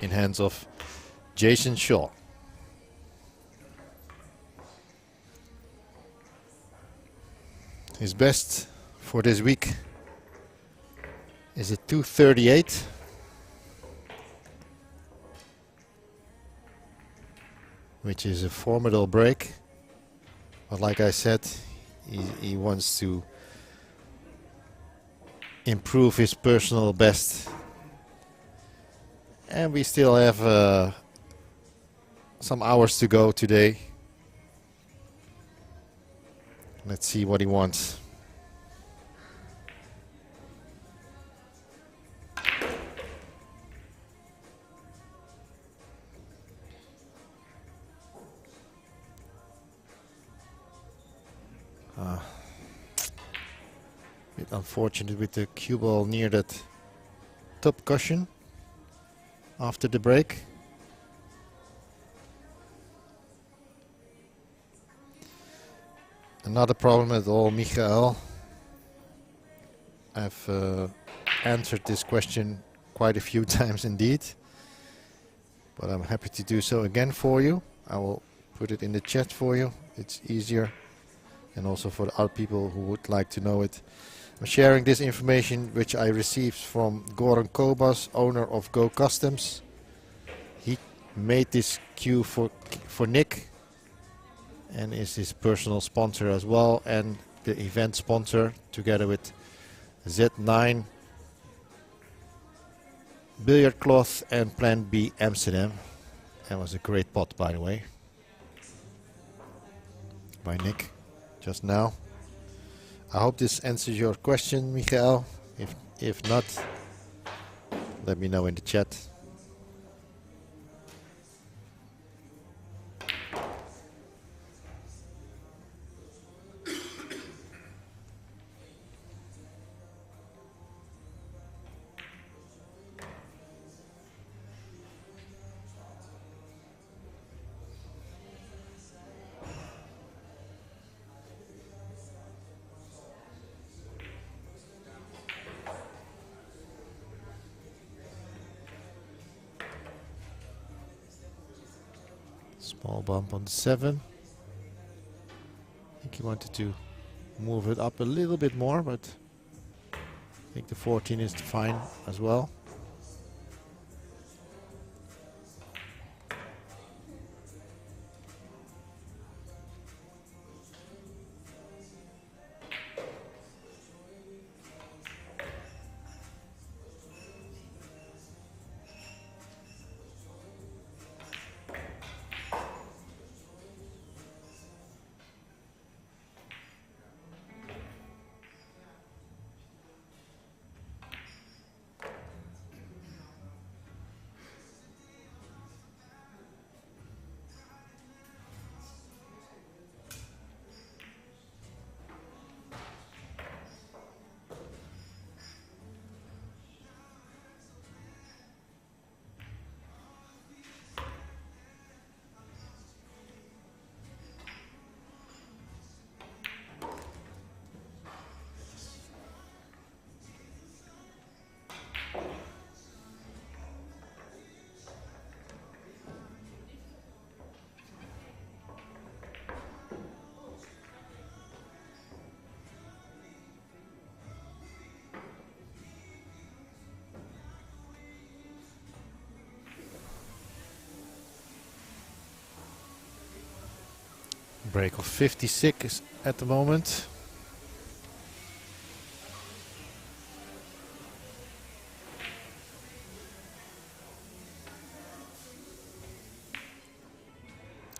in hands of Jason Shaw. His best for this week is a 238. Which is a formidable break. But like I said, he wants to improve his personal best. And we still have some hours to go today. Let's see what he wants. Bit unfortunate with the cue ball near that top cushion after the break. Another problem at all, Michael. I've answered this question quite a few times indeed, but I'm happy to do so again for you. I will put it in the chat for you. It's easier, and also for the other people who would like to know it. I'm sharing this information which I received from Goran Kobas, owner of Go Customs. He made this cue for Nick and is his personal sponsor as well, and the event sponsor together with Z9 Billiard Cloth and Plan B Amsterdam. That was a great pot, by the way, by Nick just now. I hope this answers your question, Michael. If not, let me know in the chat. Small bump on the 7. I think he wanted to move it up a little bit more, but I think the 14 is fine as well. Break of 56 at the moment.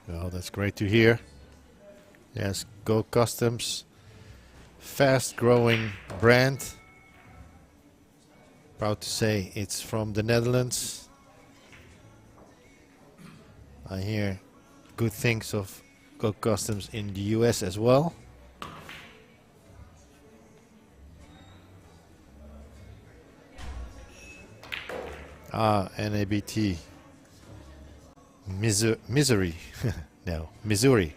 Well, that's great to hear. Yes, Go Customs fast-growing brand. Proud to say it's from the Netherlands. I hear good things of Go Customs in the US as well. NABT. Missouri. No, Missouri.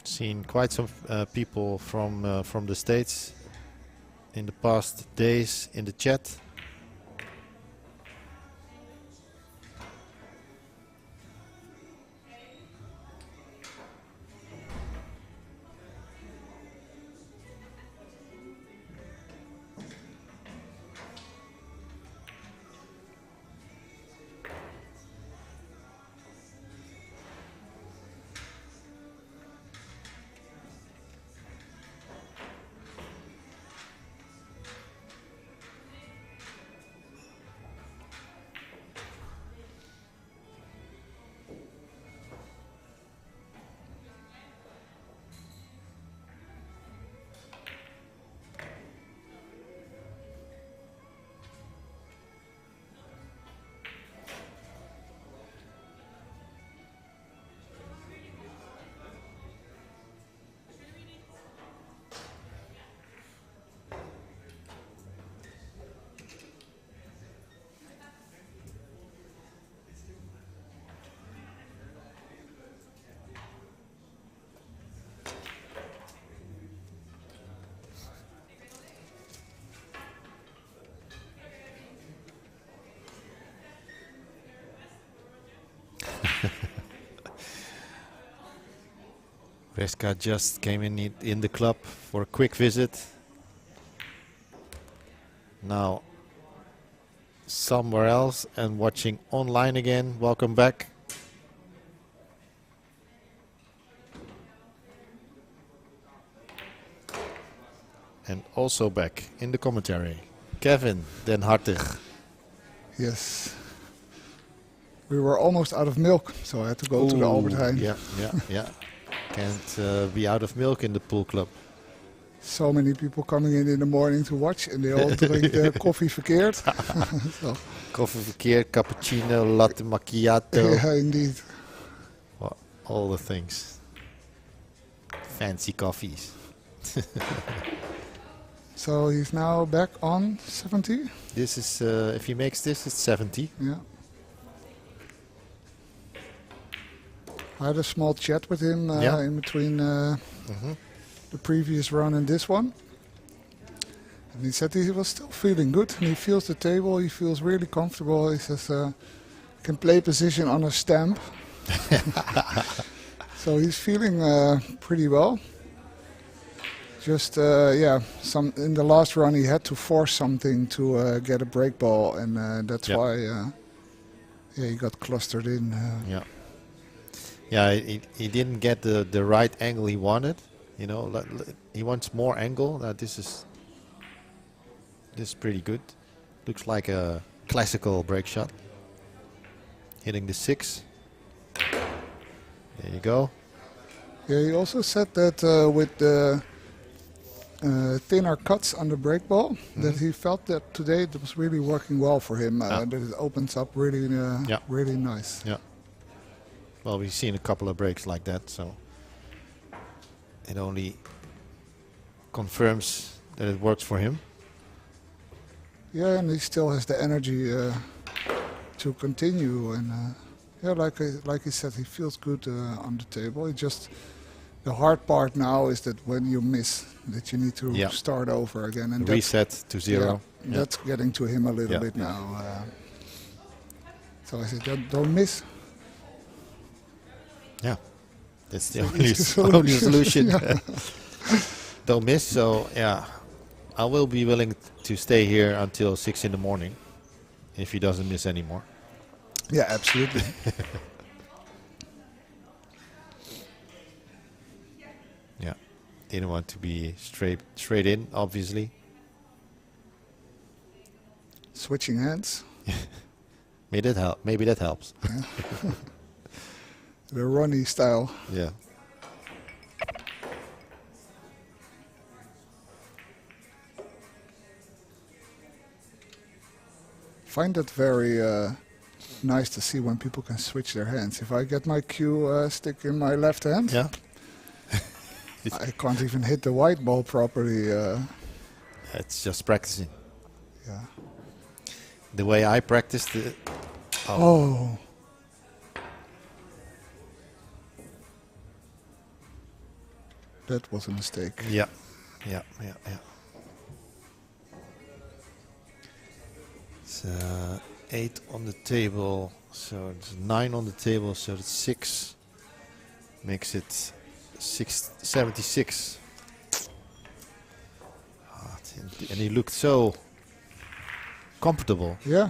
Seen quite some people from the States in the past days in the chat. Reska just came in the club for a quick visit. Now somewhere else and watching online again. Welcome back. And also back in the commentary, Kevin Den Hartig. Yes. We were almost out of milk, so I had to go to the Albert Heijn. Yeah. Can't be out of milk in the pool club. So many people coming in the morning to watch, and they all drink their coffee verkeerd. So. Coffee verkeerd, cappuccino, latte macchiato. Yeah, indeed. Well, all the things. Fancy coffees. So he's now back on 70. This is, if he makes this, it's 70. Yeah. I had a small chat with him in between the previous run and this one. And he said he was still feeling good. And he feels the table, he feels really comfortable. He says, can play position on a stamp. So he's feeling pretty well. Just, some in the last run he had to force something to get a break ball. And that's why he got clustered in. Yeah, he didn't get the right angle he wanted. You know, he wants more angle. This is pretty good. Looks like a classical break shot. Hitting the 6. There you go. Yeah, he also said that with the thinner cuts on the break ball, that he felt that today it was really working well for him. That it opens up really, really nice. Yeah. Well, we've seen a couple of breaks like that, so it only confirms that it works for him. Yeah, and he still has the energy to continue. And like he said, he feels good on the table. It just the hard part now is that when you miss, that you need to start over again and reset to 0. Yeah, that's getting to him a little bit now. So I said, don't miss. Yeah, that's the only solution. Don't miss. So yeah, I will be willing to stay here until 6 in the morning if he doesn't miss anymore. Yeah, absolutely. Yeah, didn't want to be straight in, obviously. Switching hands. Maybe that helps. The Ronnie style. Yeah. Find that very nice to see when people can switch their hands. If I get my cue stick in my left hand, Yeah. I can't even hit the white ball properly. It's just practicing. Yeah. The way I practiced it. Oh. That was a mistake. Yeah. It's 8 on the table, so it's 9 on the table, so it's 6. Makes it 76. And he looked so comfortable. Yeah.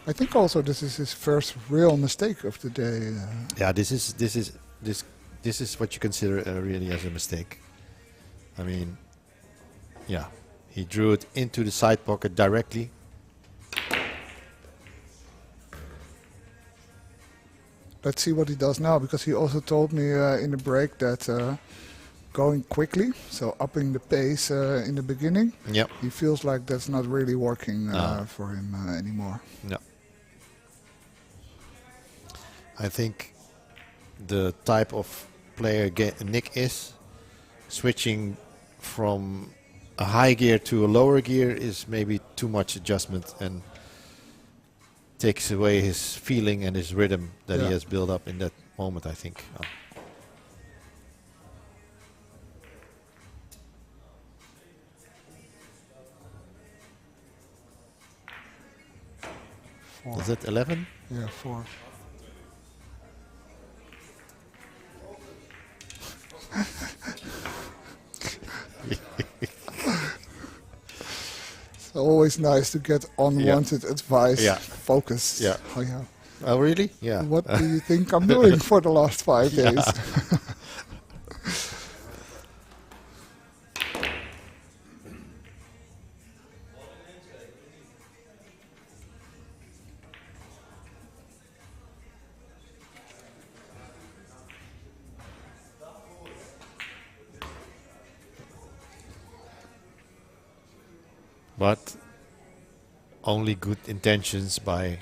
I think also this is his first real mistake of the day. Yeah, this is what you consider really as a mistake. I mean, yeah, he drew it into the side pocket directly. Let's see what he does now, because he also told me in the break that going quickly, so upping the pace in the beginning, Yep. he feels like that's not really working for him anymore. Yeah. I think the type of player Nick is, switching from a high gear to a lower gear is maybe too much adjustment and takes away his feeling and his rhythm that he has built up in that moment, I think. Four. Is that 11? Yeah, 4. It's always nice to get unwanted advice. Yeah. Focus. Yeah. Oh, yeah. Oh, really? Yeah. What do you think I'm doing for the last 5 days? But only good intentions by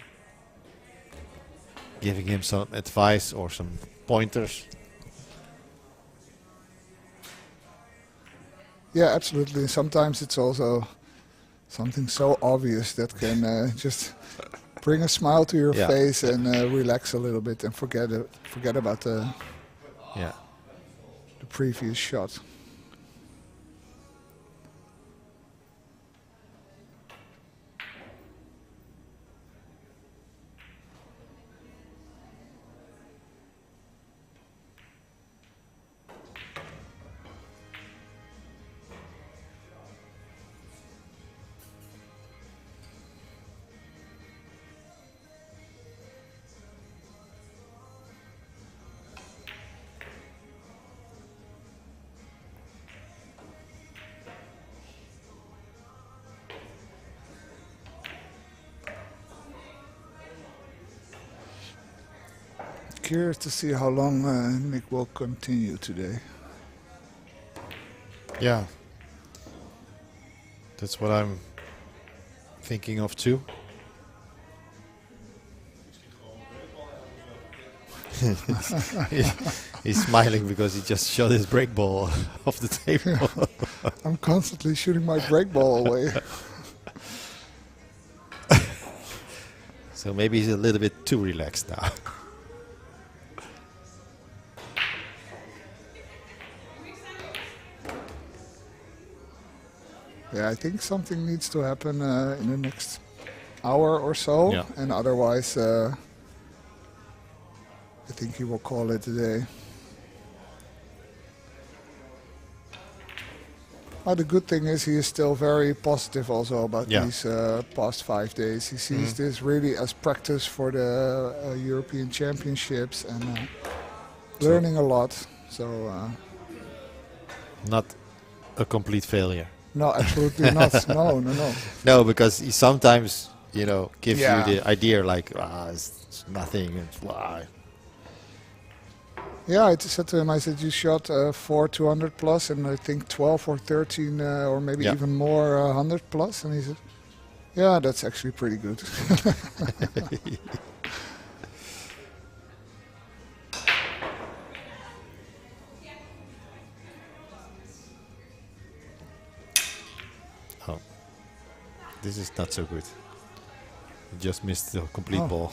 giving him some advice or some pointers. Yeah, absolutely. Sometimes it's also something so obvious that can just bring a smile to your face and relax a little bit and forget about the previous shot. Curious to see how long Nick will continue today. Yeah. That's what I'm thinking of too. He's smiling because he just shot his break ball off the table. I'm constantly shooting my break ball away. So maybe he's a little bit too relaxed now. Yeah, I think something needs to happen in the next hour or so, and otherwise I think he will call it a day. The good thing is he is still very positive also about these past 5 days. He sees this really as practice for the European Championships and learning a lot. So not a complete failure. No, absolutely not. No. No, because he sometimes, gives you the idea like, it's nothing. It's why. Yeah, I said to him, I said, you shot 4 200 plus and I think 12 or 13 or maybe Yeah. even more 100 plus. And he said, yeah, that's actually pretty good. Oh, this is not so good. You just missed the complete Oh. ball.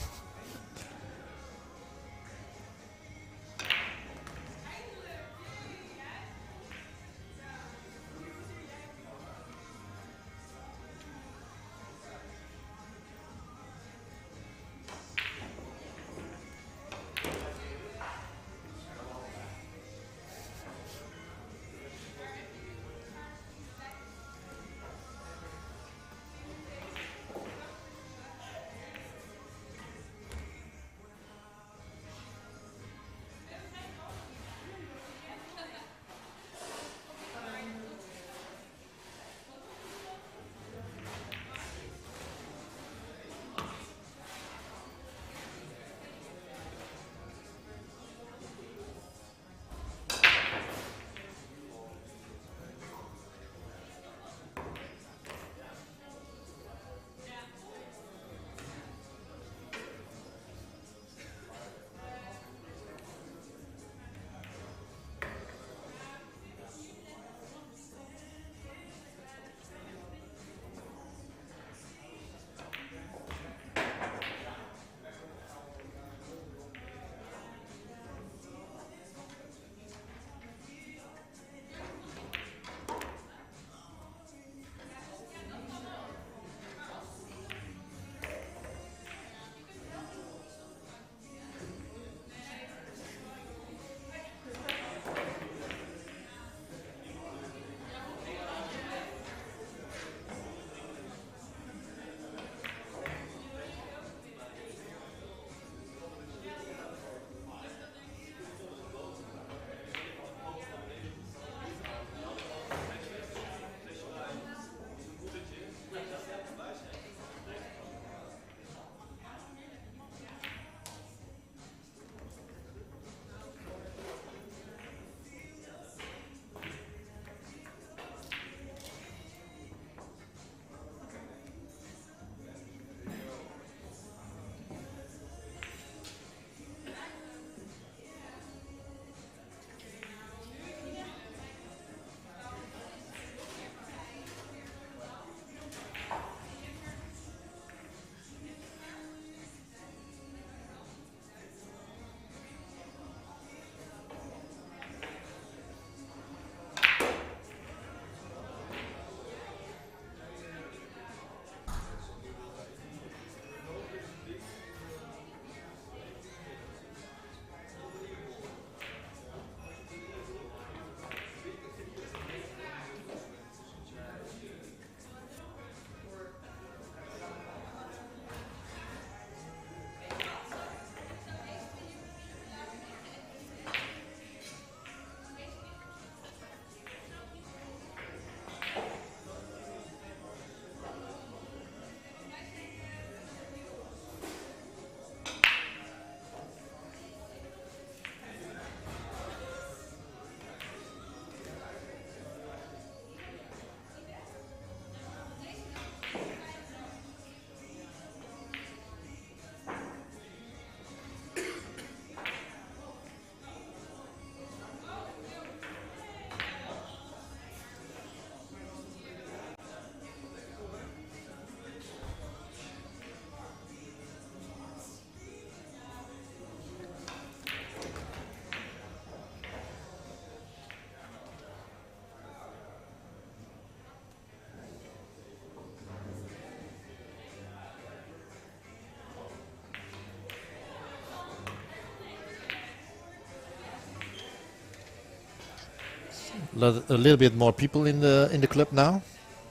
A little bit more people in the club now.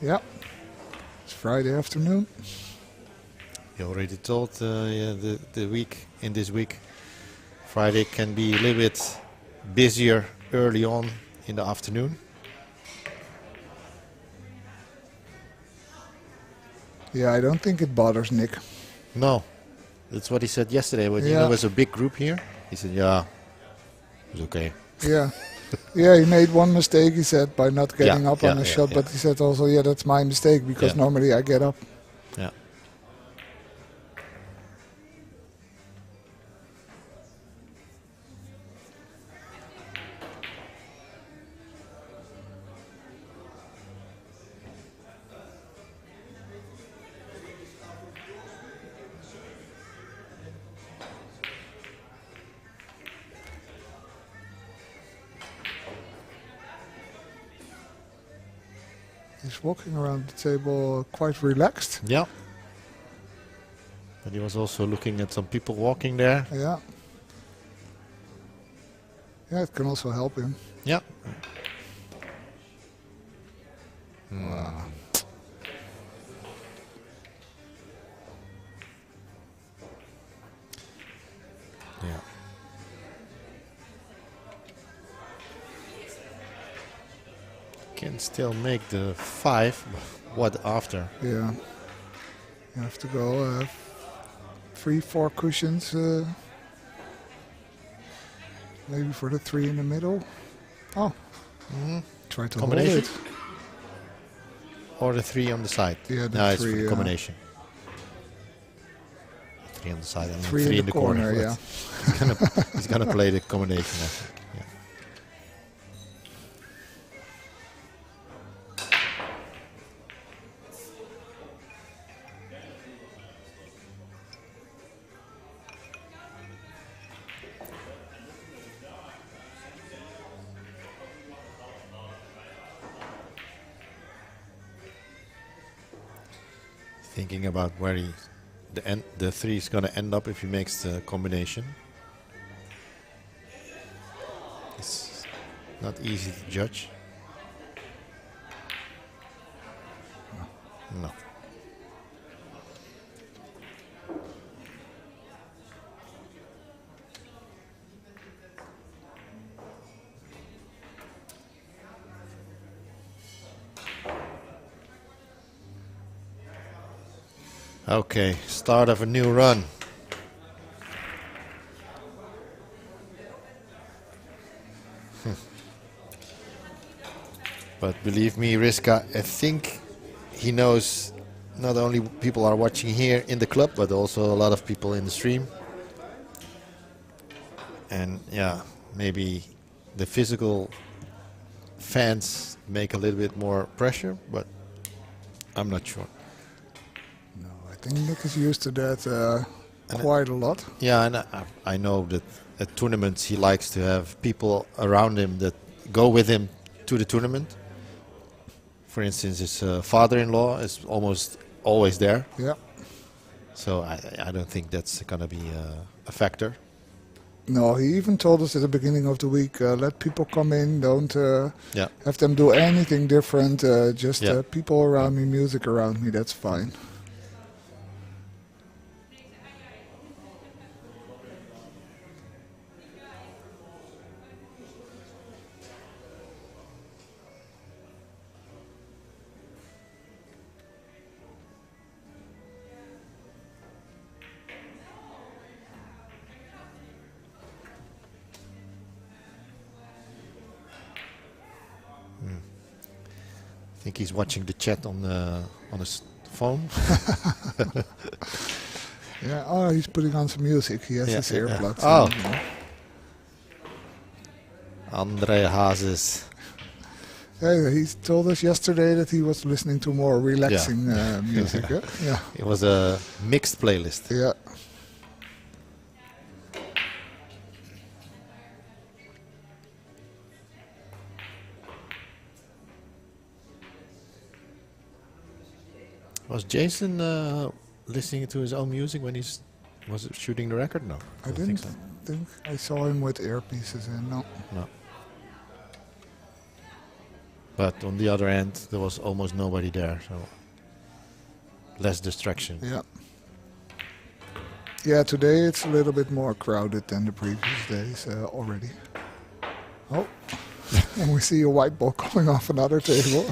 Yeah, it's Friday afternoon. You already told the week in this week, Friday can be a little bit busier early on in the afternoon. Yeah, I don't think it bothers Nick. No, that's what he said yesterday. When Yeah. there was a big group here, he said, "Yeah, was okay. Yeah. Yeah, he made one mistake, he said, by not getting up on a shot, yeah. but he said also, yeah, that's my mistake, because Yeah. normally I get up. Yeah. He's walking around the table quite relaxed. Yeah. But he was also looking at some people walking there. Yeah. Yeah, it can also help him. Yeah. Yeah. Can still make the 5. What after? Yeah. You have to go 3-4 cushions. Maybe for the 3 in the middle. Oh. Try to hold Combination? it. Or the 3 on the side? Yeah, the no, it's 3, for the combination. 3 on the side and 3 in the corner. yeah. He's gonna play the combination, I think. Yeah. Thinking about where the 3 is gonna end up if he makes the combination. It's not easy to judge. No. Okay, start of a new run. But believe me, Riska, I think he knows not only people are watching here in the club, but also a lot of people in the stream. And yeah, maybe the physical fans make a little bit more pressure, but I'm not sure. No, I think Nick is used to that quite a lot. Yeah, and I know that at tournaments he likes to have people around him that go with him to the tournament. For instance, his father-in-law is almost always there. Yeah. So I don't think that's going to be a factor. No, he even told us at the beginning of the week, let people come in, don't Yeah. have them do anything different, just Yeah. people around me, music around me, that's fine. I think he's watching the chat on his phone. Yeah, oh, he's putting on some music. He has Yeah, his yeah. earplugs. Oh. in. Andre Hazes. Yeah, he told us yesterday that he was listening to more relaxing music. Yeah. It was a mixed playlist. Yeah. Was Jason listening to his own music when was shooting the record? No, I don't didn't think so. think I saw him with earpieces in. No. No. But on the other end, there was almost nobody there, so less distraction. Yeah. Yeah, today it's a little bit more crowded than the previous days already. Oh, and we see a white ball coming off another table.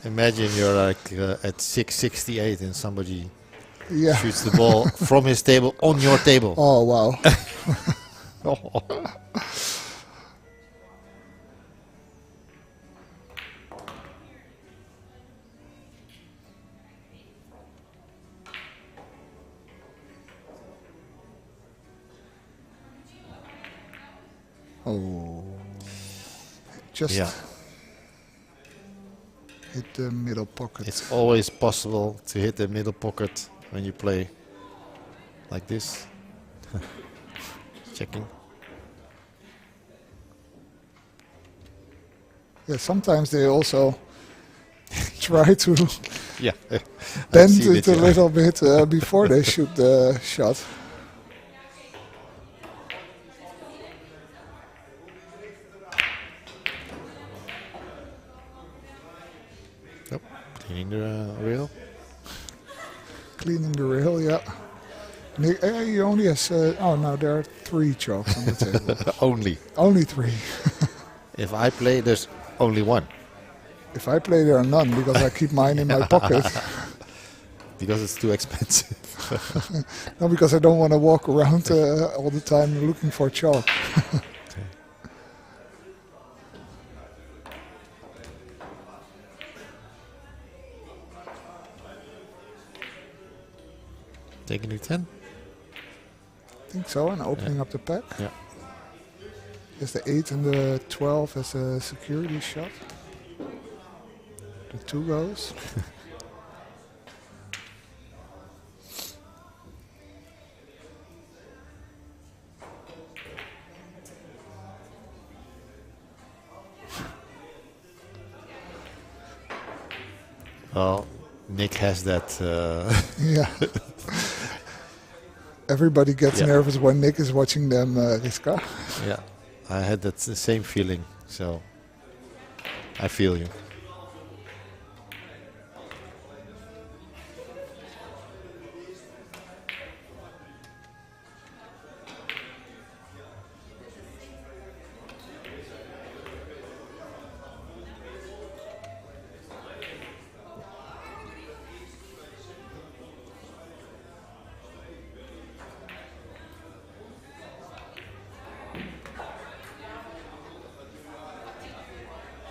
Imagine you're like at 668 and somebody Yeah. shoots the ball from his table on your table. Oh, wow. Oh, just Yeah. hit the middle pocket. It's always possible to hit the middle pocket when you play like this. Checking. Yeah, sometimes they also try to Yeah. bend seen it it, a yeah. little bit before they shoot the shot. Nope. Cleaning the rail. Cleaning the rail, yeah. He only has, oh no, there are 3 chalks on the table. Only. Only 3. If I play, there's only one. If I play, there are none because I keep mine in my pocket. Because it's too expensive. No, because I don't want to walk around all the time looking for chalk. Taking the 10. I think so, and opening up the pack. Yeah. There's the 8 and the 12 as a security shot. The 2 goes. Well, Nick has that. Yeah. Everybody gets Yeah. nervous when Nick is watching them, Riska. Yeah, I had that same feeling. So I feel you.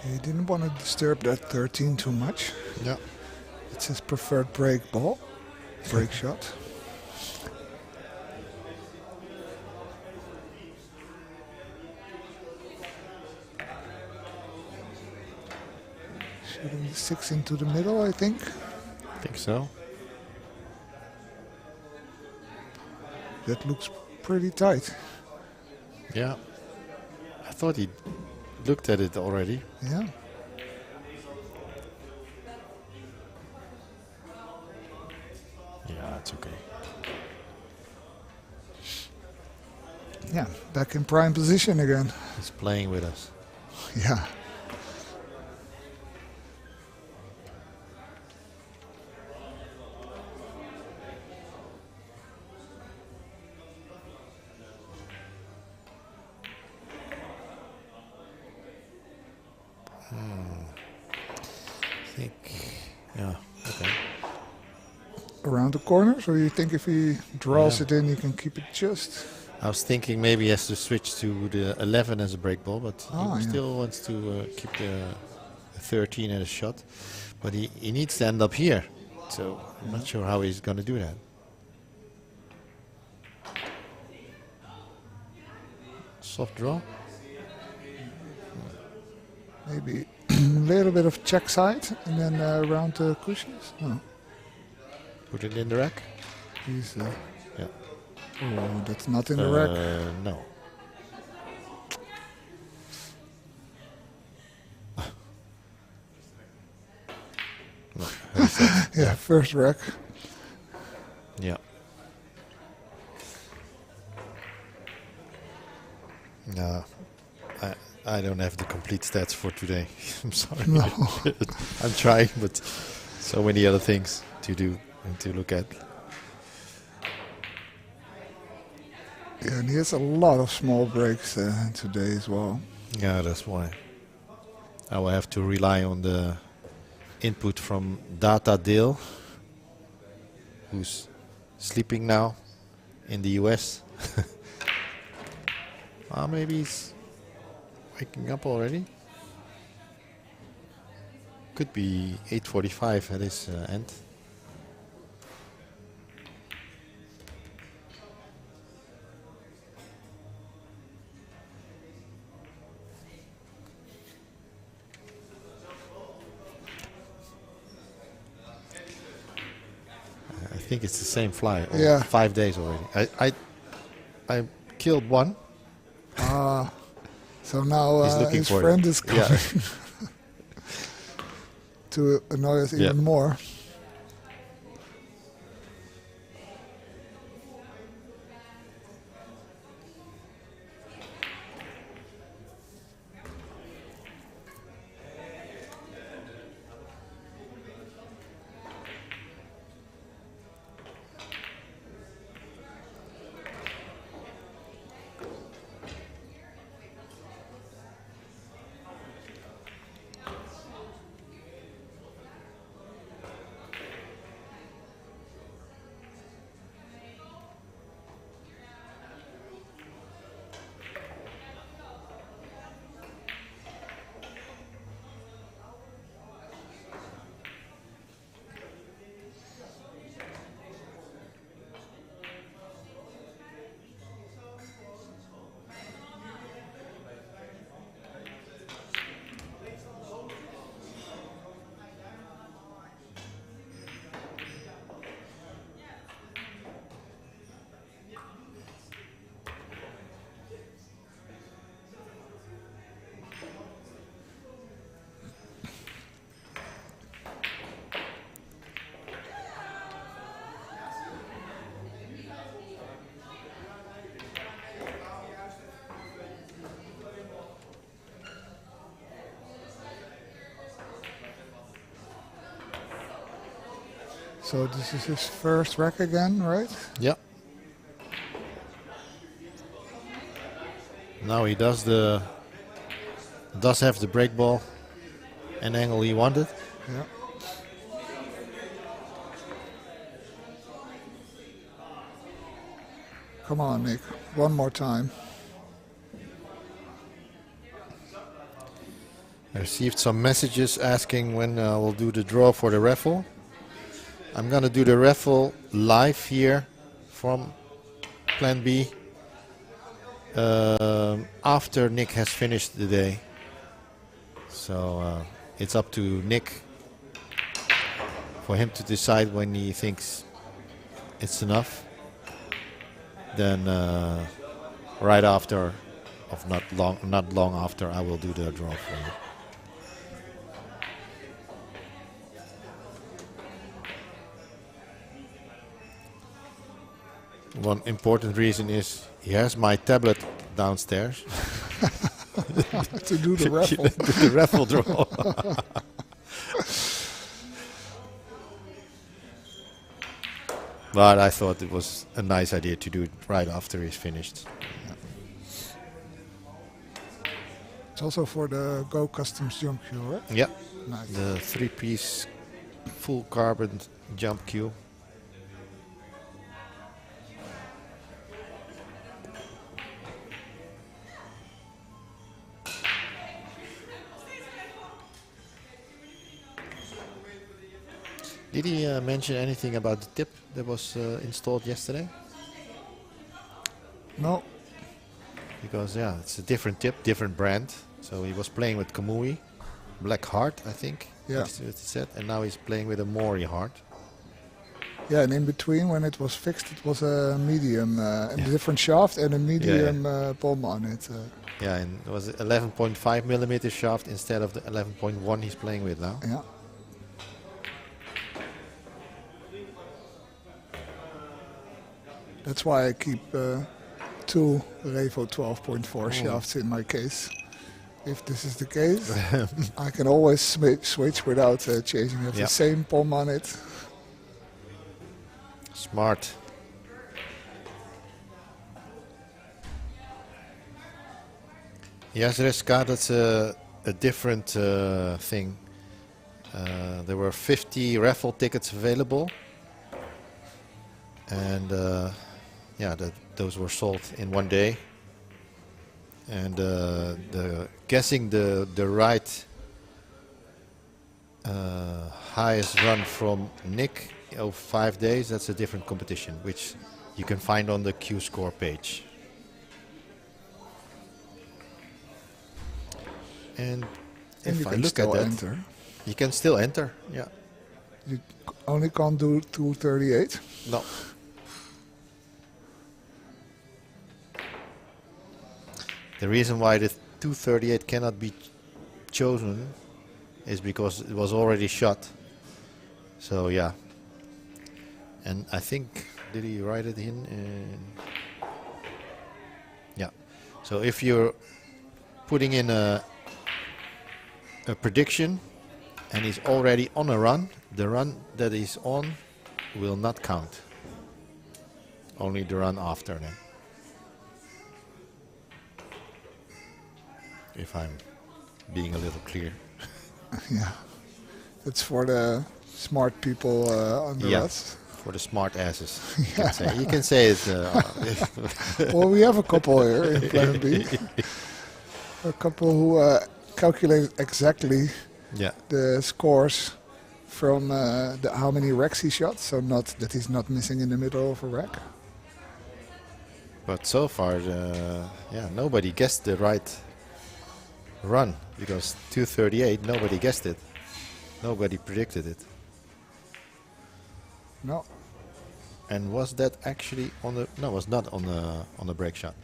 He didn't want to disturb that 13 too much. Yeah. It's his preferred break ball, break shot. Shooting the 6 into the middle, I think. I think so. That looks pretty tight. Yeah. I thought he looked at it already. Yeah. Yeah, it's okay. Yeah, back in prime position again. He's playing with us. Yeah. I think, yeah, okay. Around the corners, or you think if he draws Yeah. it in, he can keep it just? I was thinking maybe he has to switch to the 11 as a break ball, but he yeah. still wants to keep the 13 as a shot. But he needs to end up here. So I'm not sure how he's going to do that. Soft draw. Maybe a little bit of check side and then around the cushions. No, Put it in the rack. he's. Yeah. Oh, that's not in the rack. No. No. Yeah, first rack. Yeah. No, I don't have the complete stats for today. I'm sorry. No. I'm trying, but so many other things to do and to look at. Yeah, and he has a lot of small breaks today as well. Yeah, that's why. I will have to rely on the input from Data Dale, who's sleeping now in the US. Maybe he's waking up already. Could be 8:45 at his end. think it's the same fly. Yeah. 5 days already. I killed one. So now He's looking his for friend it. is coming Yeah. to annoy us Yeah. even more. So this is his first rack again, right? Yeah. Now he does have the break ball and angle he wanted. Yeah. Come on, Nick. One more time. I received some messages asking when we'll do the draw for the raffle. I'm gonna do the raffle live here from Plan B after Nick has finished the day. So it's up to Nick for him to decide when he thinks it's enough. Then right after, of not long after, I will do the draw for you. One important reason is he has my tablet downstairs To do the raffle. do the raffle draw. But I thought it was a nice idea to do it right after he's finished. It's also for the Go Customs jump cue, right? Yeah, Nice. the 3-piece full carbon jump cue. Did he mention anything about the tip that was installed yesterday? No. Because yeah, it's a different tip, different brand. So he was playing with Kamui, Black Heart, I think. Yeah. That's what he said, and now he's playing with a Mori Heart. Yeah, and in between, when it was fixed, it was a medium, a different shaft and a medium bomb on it. Yeah, and it was 11.5 millimeter shaft instead of the 11.1 he's playing with now. Yeah. That's why I keep two Revo 12.4 shafts in my case. If this is the case, I can always switch without changing. I have the same POM on it. Smart. Yes, Reska, that's a different thing. There were 50 raffle tickets available. And those were sold in one day. And guessing the right highest run from Nick of 5 days, that's a different competition, which you can find on the Q score page. And if I look at that, you can still enter. Yeah. You only can't do 238. No. The reason why the 238 cannot be chosen is because it was already shot. So yeah. And I think, did he write it in? Yeah. So if you're putting in a prediction and he's already on a run, the run that he's on will not count. Only the run after then. If I'm being a little clear. Yeah. It's for the smart people on the rest. For the smart asses. You can say it. Well, we have a couple here in Plan B. A couple who calculate exactly the scores from how many racks he shot. So not that he's not missing in the middle of a rack. But so far, nobody guessed the right run, because 238, nobody guessed it. Nobody predicted it. No. And was that actually on the? No, it was not on the break shot.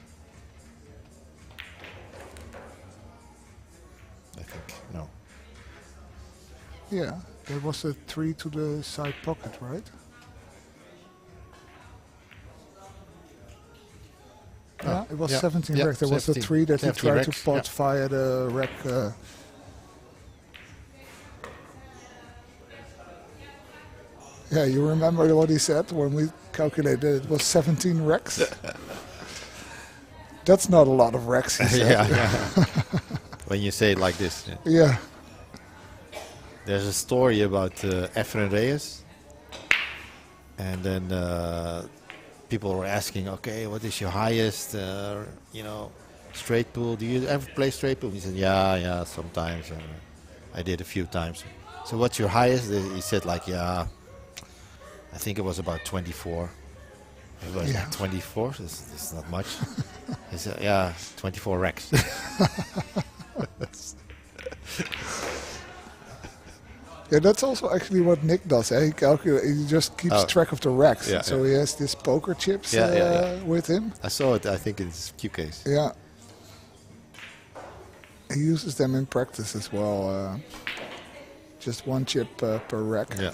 I think no. Yeah, there was a 3 to the side pocket, right? Yeah, it was 17 racks. There was a 3 that he tried to pot via the rack. Yeah, you remember what he said when we calculated it was 17 racks? That's not a lot of racks, he said. When you say it like this. Yeah. There's a story about Efren Reyes. And then people were asking, okay, what is your highest, straight pool? Do you ever play straight pool? He said, yeah, sometimes. I did a few times. So what's your highest? He said, I think it was about 24. It was 24. It's not much. He said, 24 racks. Yeah, that's also actually what Nick does. He he just keeps track of the racks. Yeah, so he has these poker chips with him. I saw it, I think, in his cue case. Yeah. He uses them in practice as well. Just one chip per rack. Yeah.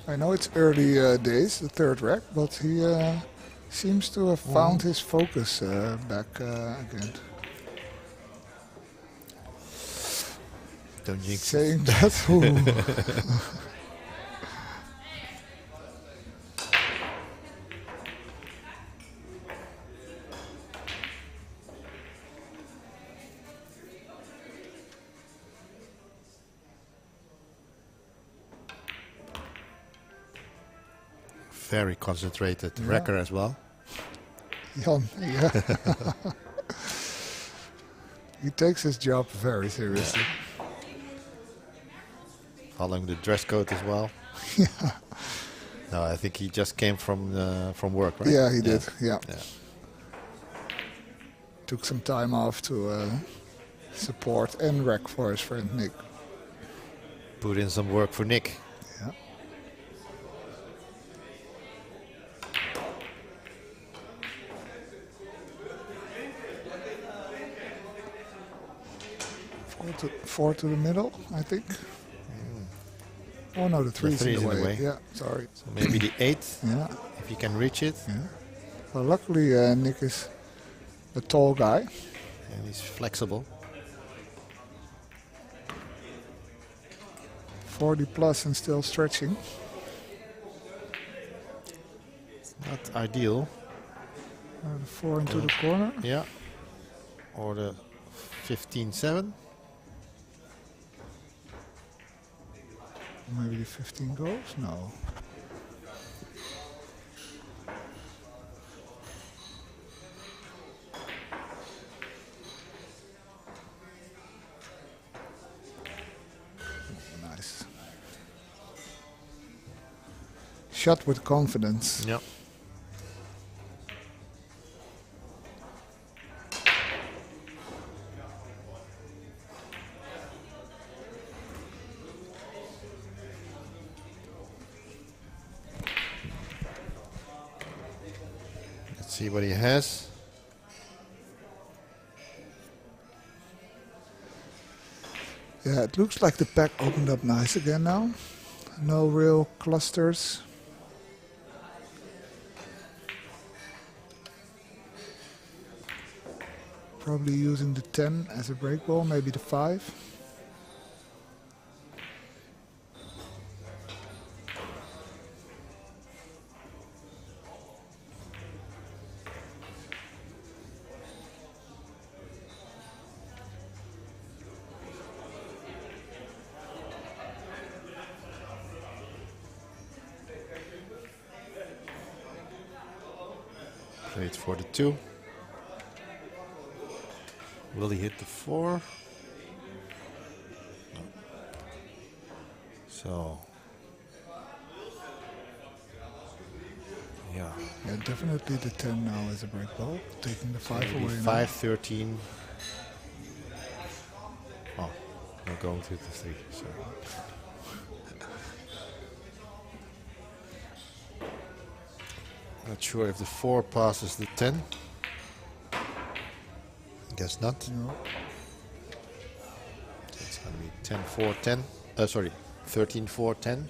I know it's early days, the third rack, but he seems to have found his focus back again. Don't jinx saying that. Very concentrated wrecker as well. Jan, yeah. He takes his job very seriously. Following the dress code as well. Yeah. No, I think he just came from work, right? Yeah, he did. Yeah. Took some time off to support and wreck for his friend Nick. Put in some work for Nick. Yeah. Four to the middle, I think. Oh no, the three's in the way. Yeah, sorry. So maybe the 8, if he can reach it. Yeah. Well, luckily Nick is a tall guy. And he's flexible. 40 plus and still stretching. It's not ideal. The 4 into the corner. Yeah. Or the 15-7. Maybe the 15 goes? No. shot with confidence. Yeah. Let's see what he has. Yeah, it looks like the pack opened up nice again now. No real clusters. Probably using the 10 as a break ball, maybe the 5. Played for the 2. Will he hit the 4? No. So, yeah. Yeah, definitely the 10 now as a break ball, taking the 5 Maybe away 5, 13. Oh, we're going to the 3. Sorry. Not sure if the 4 passes the 10. Guess not. now. It's going to be 10, 4, 10. Sorry, 13, 4, 10.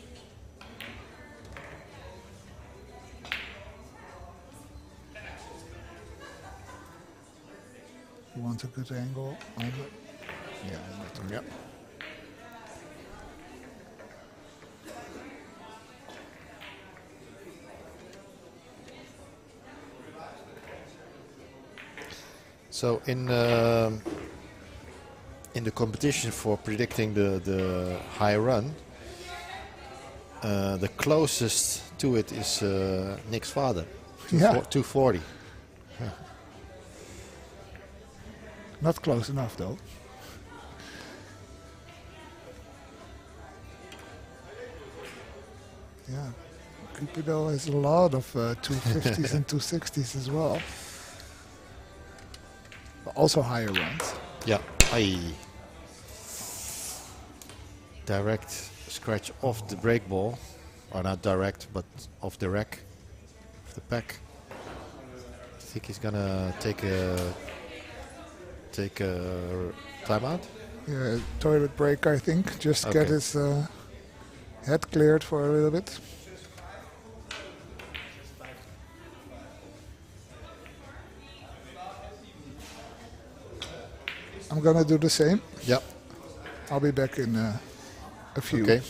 You want a good angle on it? Yeah. Yep. So in the competition for predicting the high run, the closest to it is Nick's father, Yeah. 240. Not close enough though. Yeah. Cupido has a lot of 250s and 260s as well. But also higher runs. Yeah, direct scratch off the break ball, or not direct, but off the rack, of the pack. I think he's gonna take a timeout. Yeah, toilet break I think. Just Okay. get his head cleared for a little bit. I'm gonna do the same. Yep. I'll be back in a few. Okay.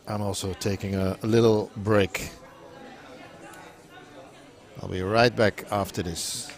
I'm also taking a little break. I'll be right back after this.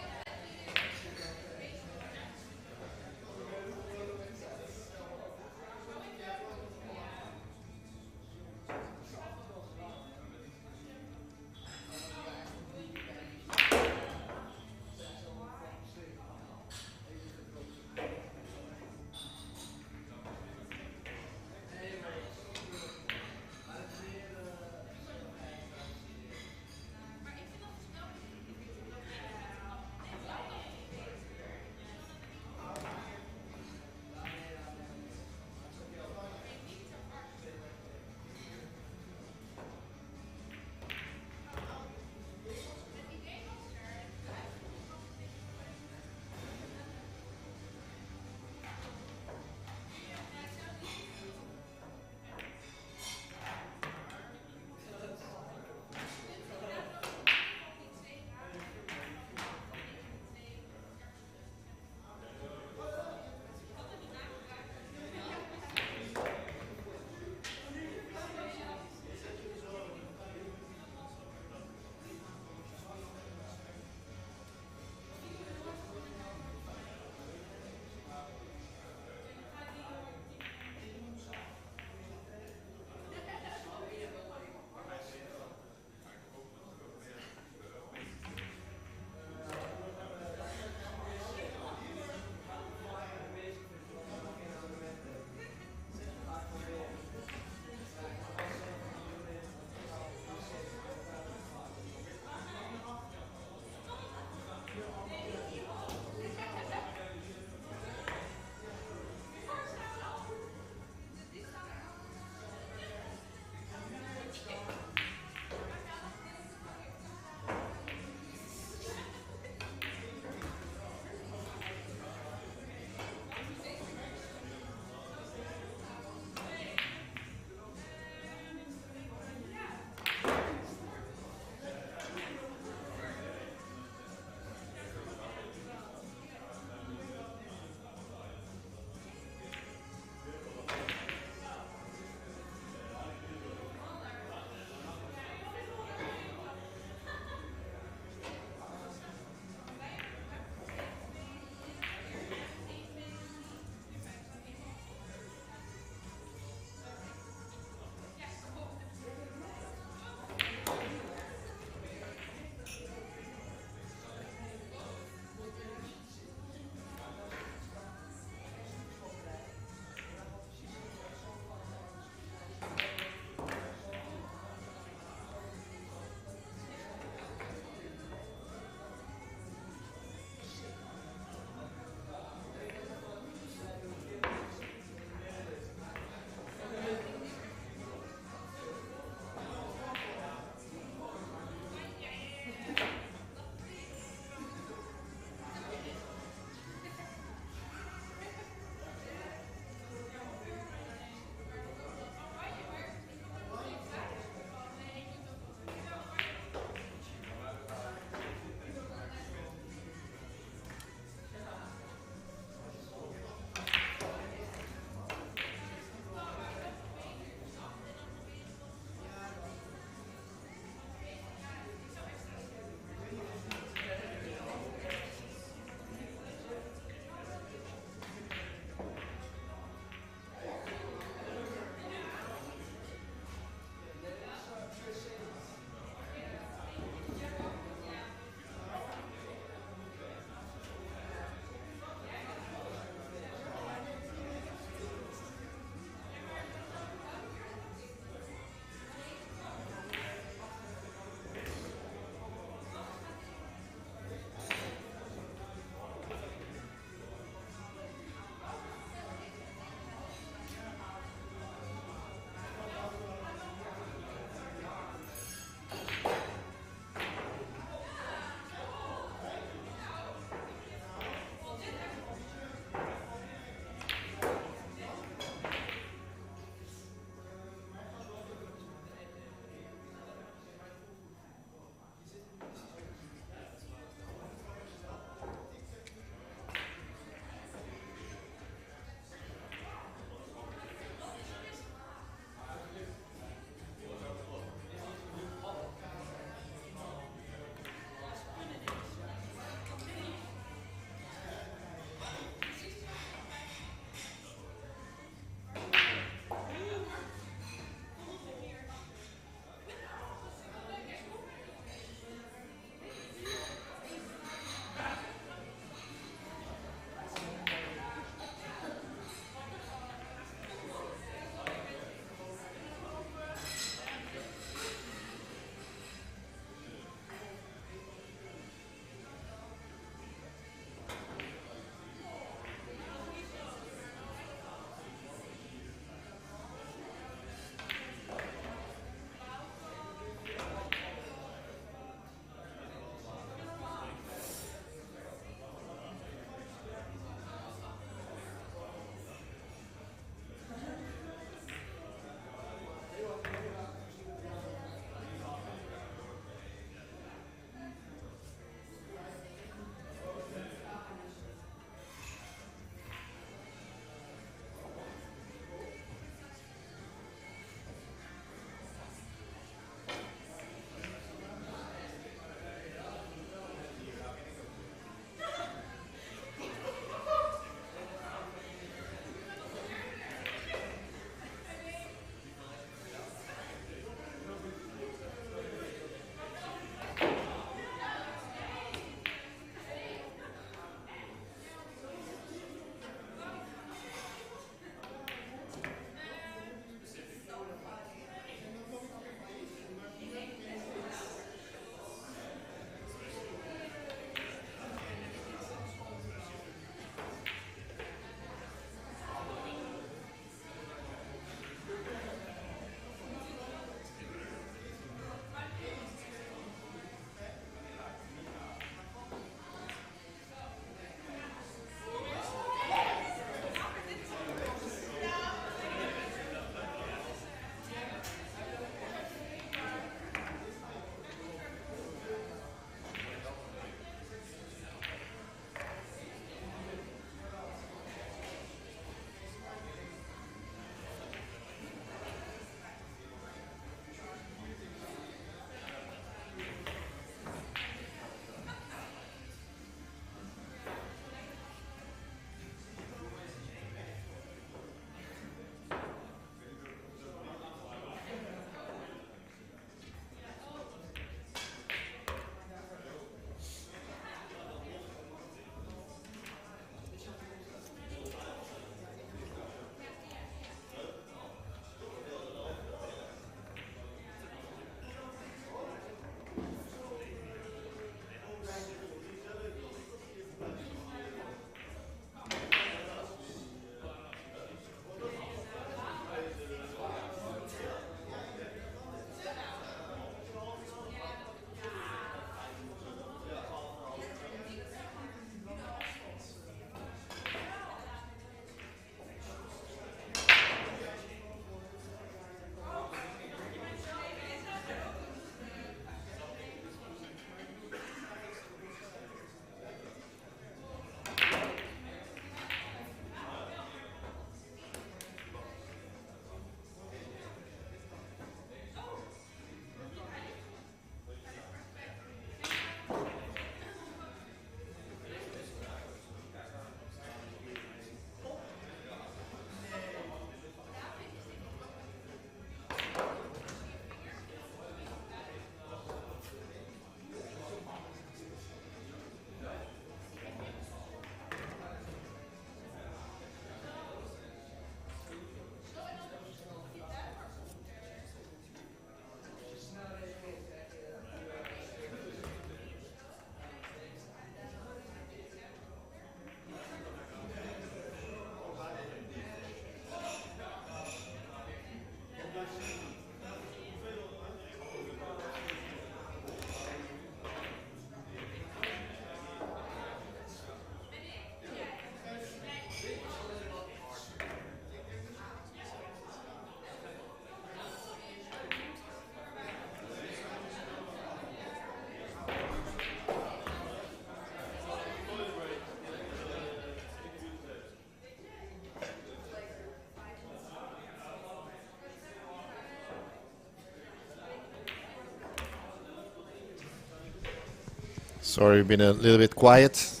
Sorry, we've been a little bit quiet.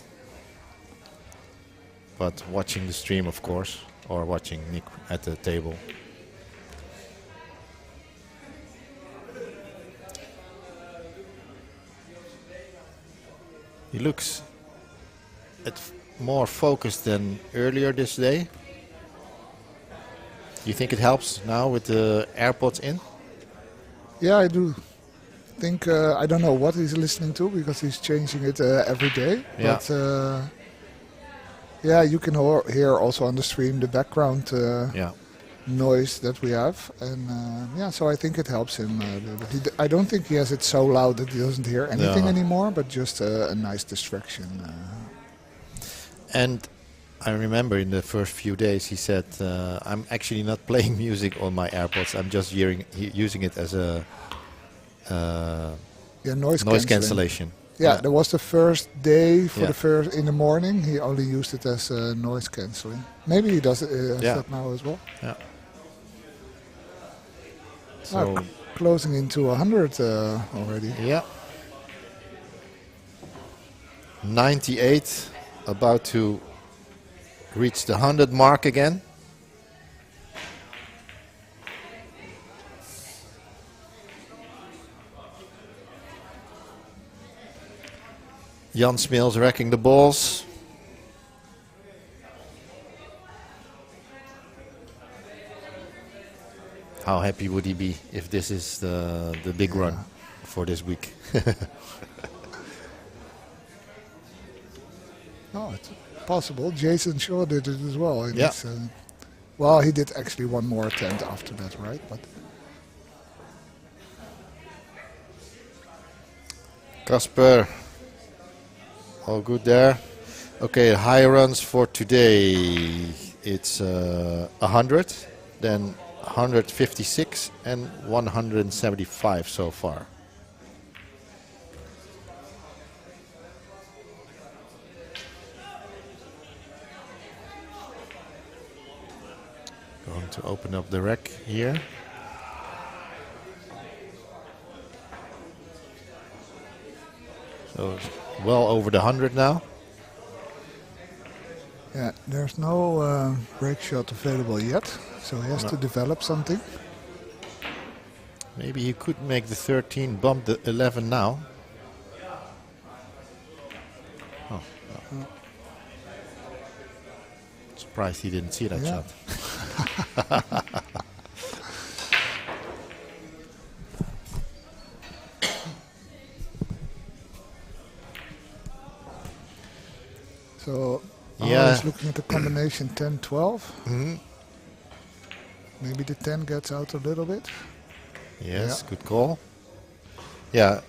But watching the stream, of course, or watching Nick at the table. He looks more focused than earlier this day. You think it helps now with the AirPods in? Yeah, I do. Think I don't know what he's listening to because he's changing it every day. Yeah. But yeah, you can hear also on the stream the background noise that we have, and yeah, so I think it helps him. I don't think he has it so loud that he doesn't hear anything anymore, but just a nice distraction. And I remember in the first few days he said, I'm actually not playing music on my AirPods, I'm just using it as a noise cancellation. Yeah, that was the first day for the first in the morning. He only used it as noise cancelling. Maybe he does it that now as well. Yeah. So closing into 100 already. Yeah. 98, about to reach the 100 mark again. Jan Smeels wrecking the balls. How happy would he be if this is the big run for this week? Oh, it's possible. Jason Shaw did it as well. Well, he did actually one more attempt after that, right? But Casper, all good there. Okay, high runs for today. It's 100, then 156 and 175 so far. Going to open up the rack here. So well over the 100 now. yeah, there's no break shot available yet, so he has to develop something. Maybe he could make the 13, bump the 11 now. Oh, no. Surprised he didn't see that shot. So I Yeah. was looking at the combination 10-12. Mhm. Maybe the 10 gets out a little bit. Yes, good call. Yeah,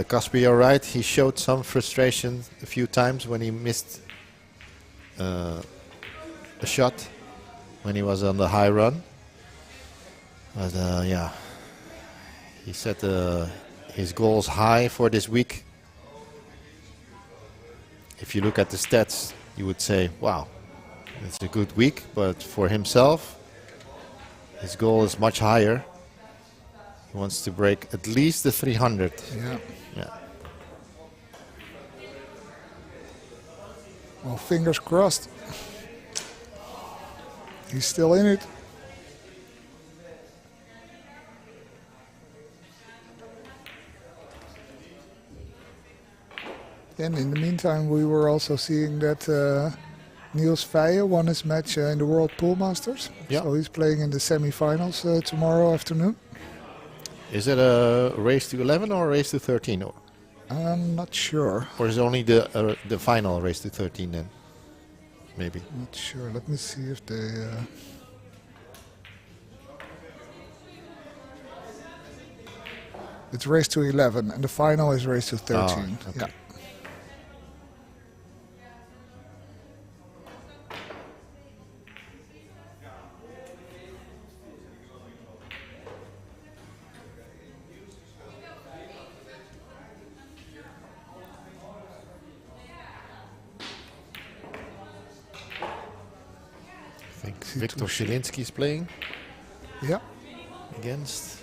Casper, you're right. He showed some frustration a few times when he missed a shot when he was on the high run. But yeah, he set his goals high for this week. If you look at the stats, you would say, wow, it's a good week. But for himself, his goal is much higher. He wants to break at least the 300. Yeah. Yeah. Well, fingers crossed. He's still in it. And in the meantime, we were also seeing that Niels Veijer won his match in the World Pool Masters. Yeah. So he's playing in the semi-finals tomorrow afternoon. Is it a race to 11 or a race to 13? I'm not sure. Or is it only the final race to 13 then? Maybe. Not sure. Let me see if they... It's race to 11 and the final is race to 13. Oh, okay. Yeah. I think Victor Zielinski is playing Yeah. against.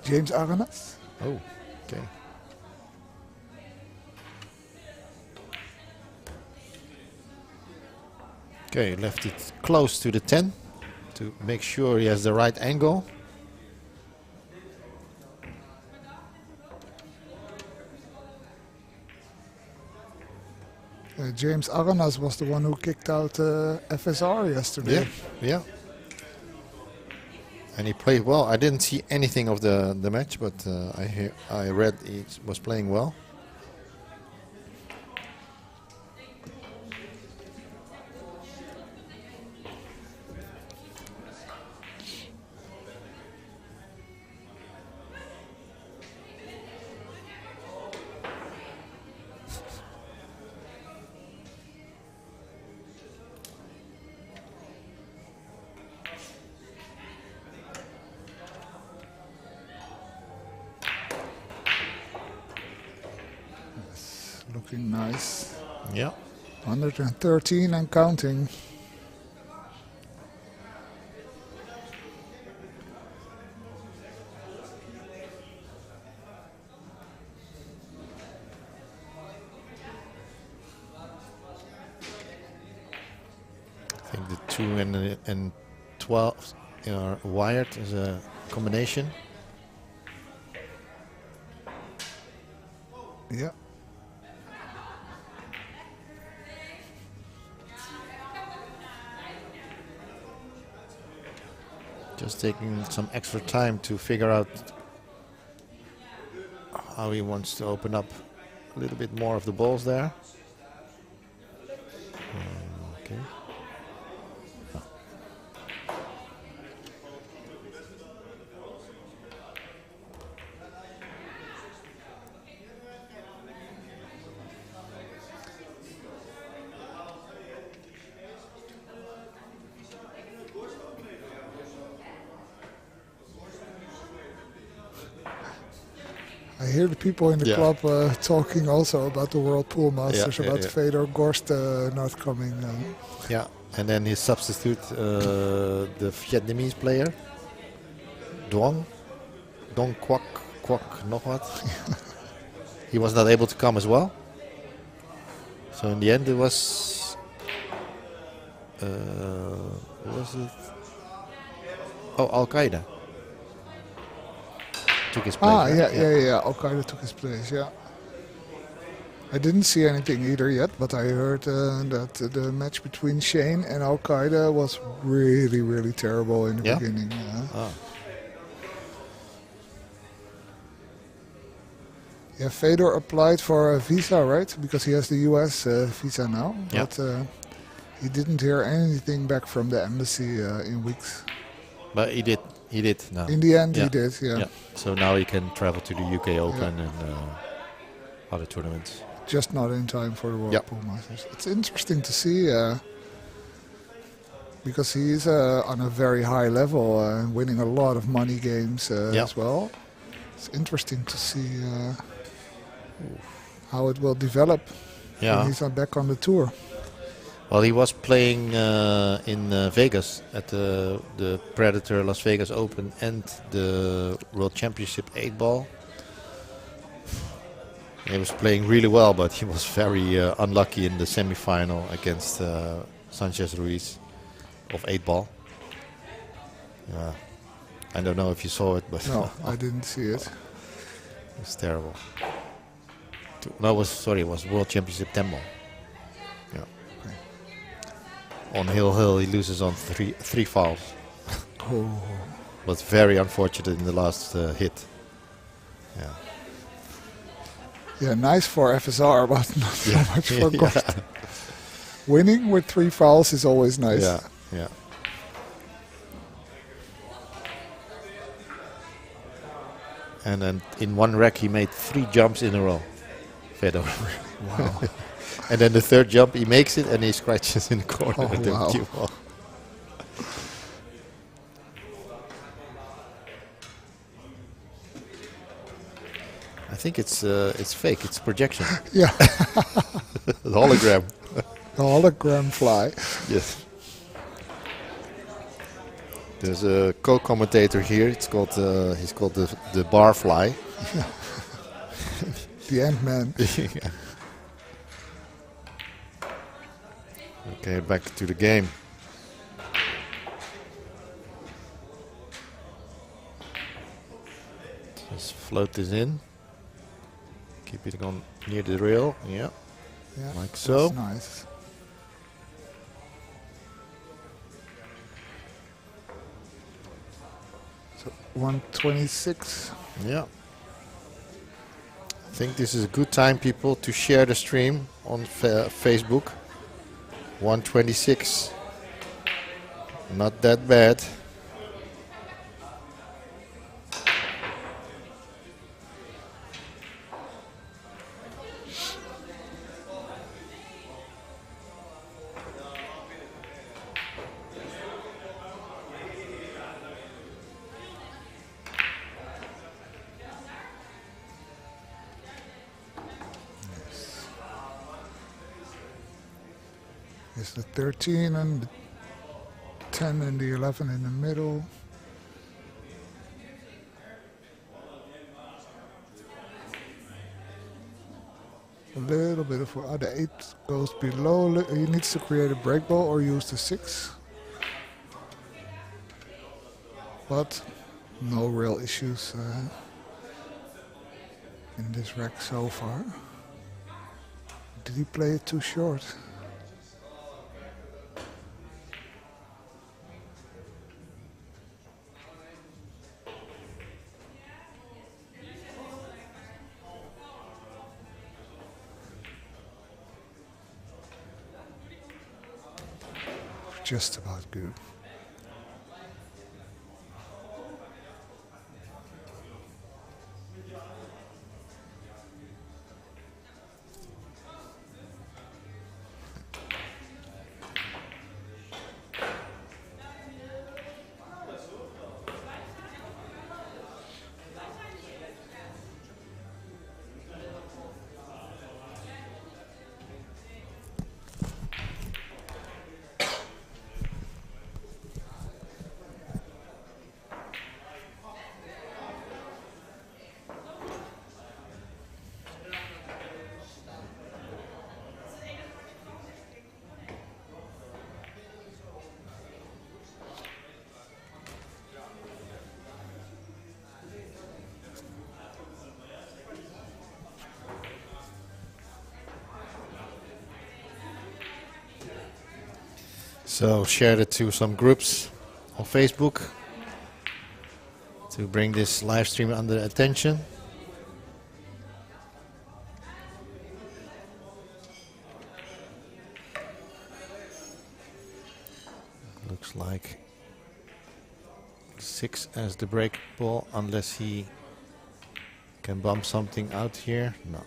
James Arenas. Oh, okay. Okay, left it close to the 10 to make sure he has the right angle. James Arenas was the one who kicked out FSR yesterday. Yeah. And he played well. I didn't see anything of the match, but I read he was playing well. Looking nice. Yeah. 113 and counting. I think the 2 and 12 are wired as a combination. Yeah. Just taking some extra time to figure out how he wants to open up a little bit more of the balls there. Okay. I hear the people in the club talking also about the World Pool Masters, about Fedor Gorst not coming. Yeah, and then his substitute, the Vietnamese player, Dong Quoc, nog wat. He was not able to come as well. So in the end it was, was it? Oh, Al-Qaeda took his place. Yeah. Al-Qaeda took his place, yeah. I didn't see anything either yet, but I heard that the match between Shane and Al-Qaeda was really, really terrible in the beginning. Yeah, Fedor applied for a visa, right? Because he has the US visa now. Yeah. But he didn't hear anything back from the embassy in weeks. But he did now. In the end, he did, yeah. So now he can travel to the UK Open and other tournaments. Just not in time for the World Pool Masters. It's interesting to see because he's on a very high level and winning a lot of money games as well. It's interesting to see how it will develop when he's back on the tour. Well, he was playing in Vegas at the Predator Las Vegas Open and the World Championship 8-ball. He was playing really well, but he was very unlucky in the semi-final against Sanchez Ruiz of 8-ball. I don't know if you saw it, but no, I didn't see it. It was terrible. No, it was World Championship 10-ball. On Hill, he loses on three fouls. Was very unfortunate in the last hit. Yeah, nice for FSR, but not so much for Gorst. Winning with 3 fouls is always nice. Yeah. And then in one rack he made 3 jumps in a row. Fedor. Wow. And then the 3rd jump he makes it and he scratches in the corner. Wow. I think it's fake. It's projection. Yeah. The hologram. The hologram fly. Yes. There's a co-commentator here. It's called he's called the bar fly. The Ant-Man. Okay, back to the game. Just float this in. Keep it on near the rail. Yeah, Yeah, like so. that's nice. So 126. Yeah. I think this is a good time, people, to share the stream on Facebook. 126. Not that bad. It's the 13 and the 10 and the 11 in the middle. A little bit of the 8 goes below. He needs to create a break ball or use the 6. But no real issues in this rack so far. Did he play it too short? Just about good. So share it to some groups on Facebook to bring this live stream under attention. Looks like 6 as the break ball, unless he can bump something out here. No.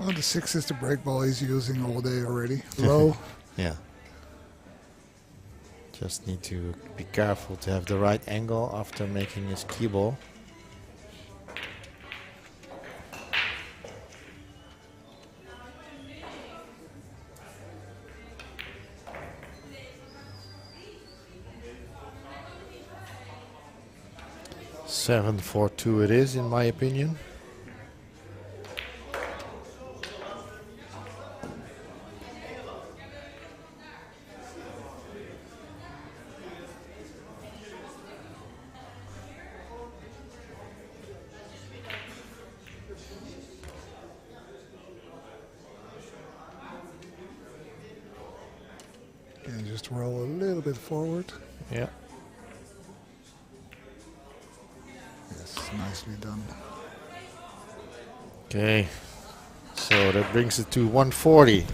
Well, the 6 is the break ball he's using all day already. Low. Yeah. Just need to be careful to have the right angle after making his key ball. Seven, 4, 2 it is, in my opinion. And just roll a little bit forward. Yeah. Yes, nicely done. Okay. So that brings it to 140.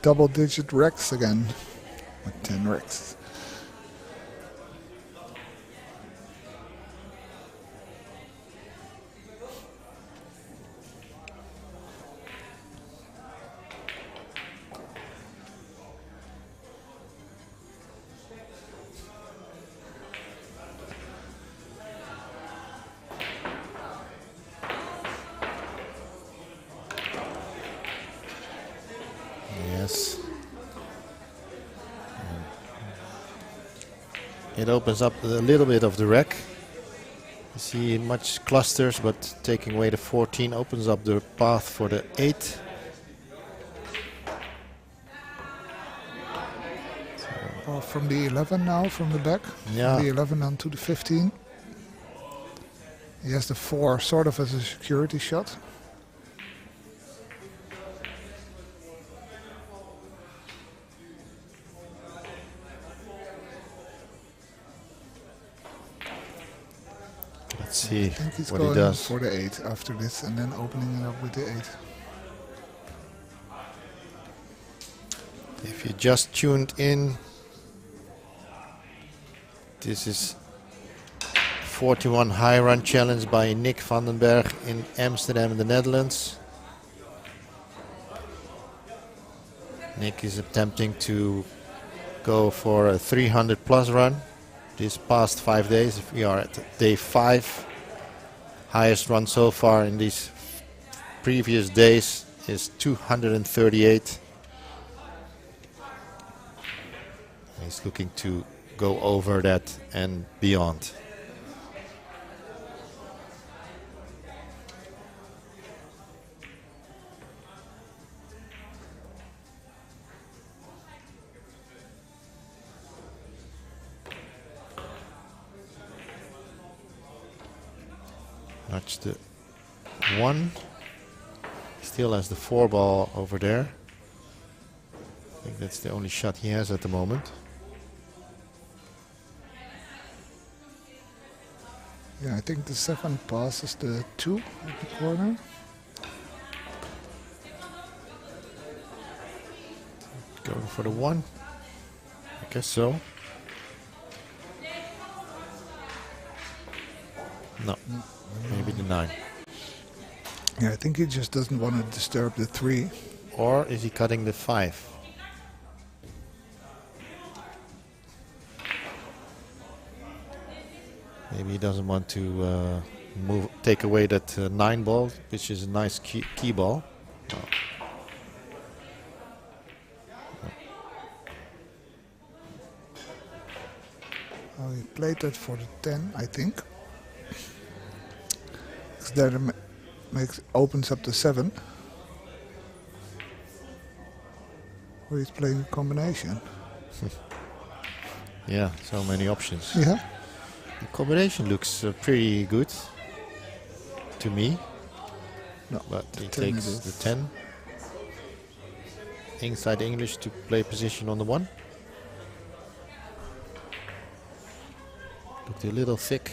Double-digit racks again, with 10 racks. Yes. It opens up a little bit of the rack. You see much clusters, but taking away the 14 opens up the path for the 8. From the 11 now, from the back. Yeah. From the 11 on to the 15. He has the 4 sort of as a security shot. Let's see I think he's what he going does. for the 8 after this and then opening it up with the 8. If you just tuned in, this is 41 high run challenge by Nick van den Berg in Amsterdam in the Netherlands. Nick is attempting to go for a 300 plus run these past 5 days. We are at day 5. Highest run so far in these previous days is 238. He's looking to go over that and beyond. That's the 1. Still has the 4 ball over there. I think that's the only shot he has at the moment. Yeah, I think the 7 passes the 2 at the corner. Going for the 1. I guess so. No, maybe the 9. Yeah, I think he just doesn't want to disturb the 3. Or is he cutting the 5? Maybe he doesn't want to take away that 9 ball, which is a nice key ball. No. Oh, he played that for the 10, I think. Because that opens up the 7. Where he's playing a combination. Yeah, so many options. Yeah. The combination looks pretty good to me. No, but he 10 takes it is. the 10. Inside English to play position on the 1. Looked a little thick,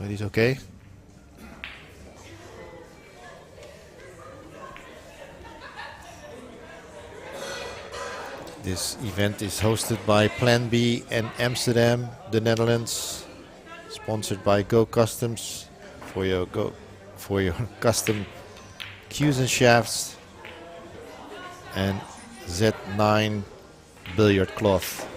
but he's okay. This event is hosted by Plan B in Amsterdam, the Netherlands, sponsored by Go Customs for your custom cues and shafts, and Z9 billiard cloth.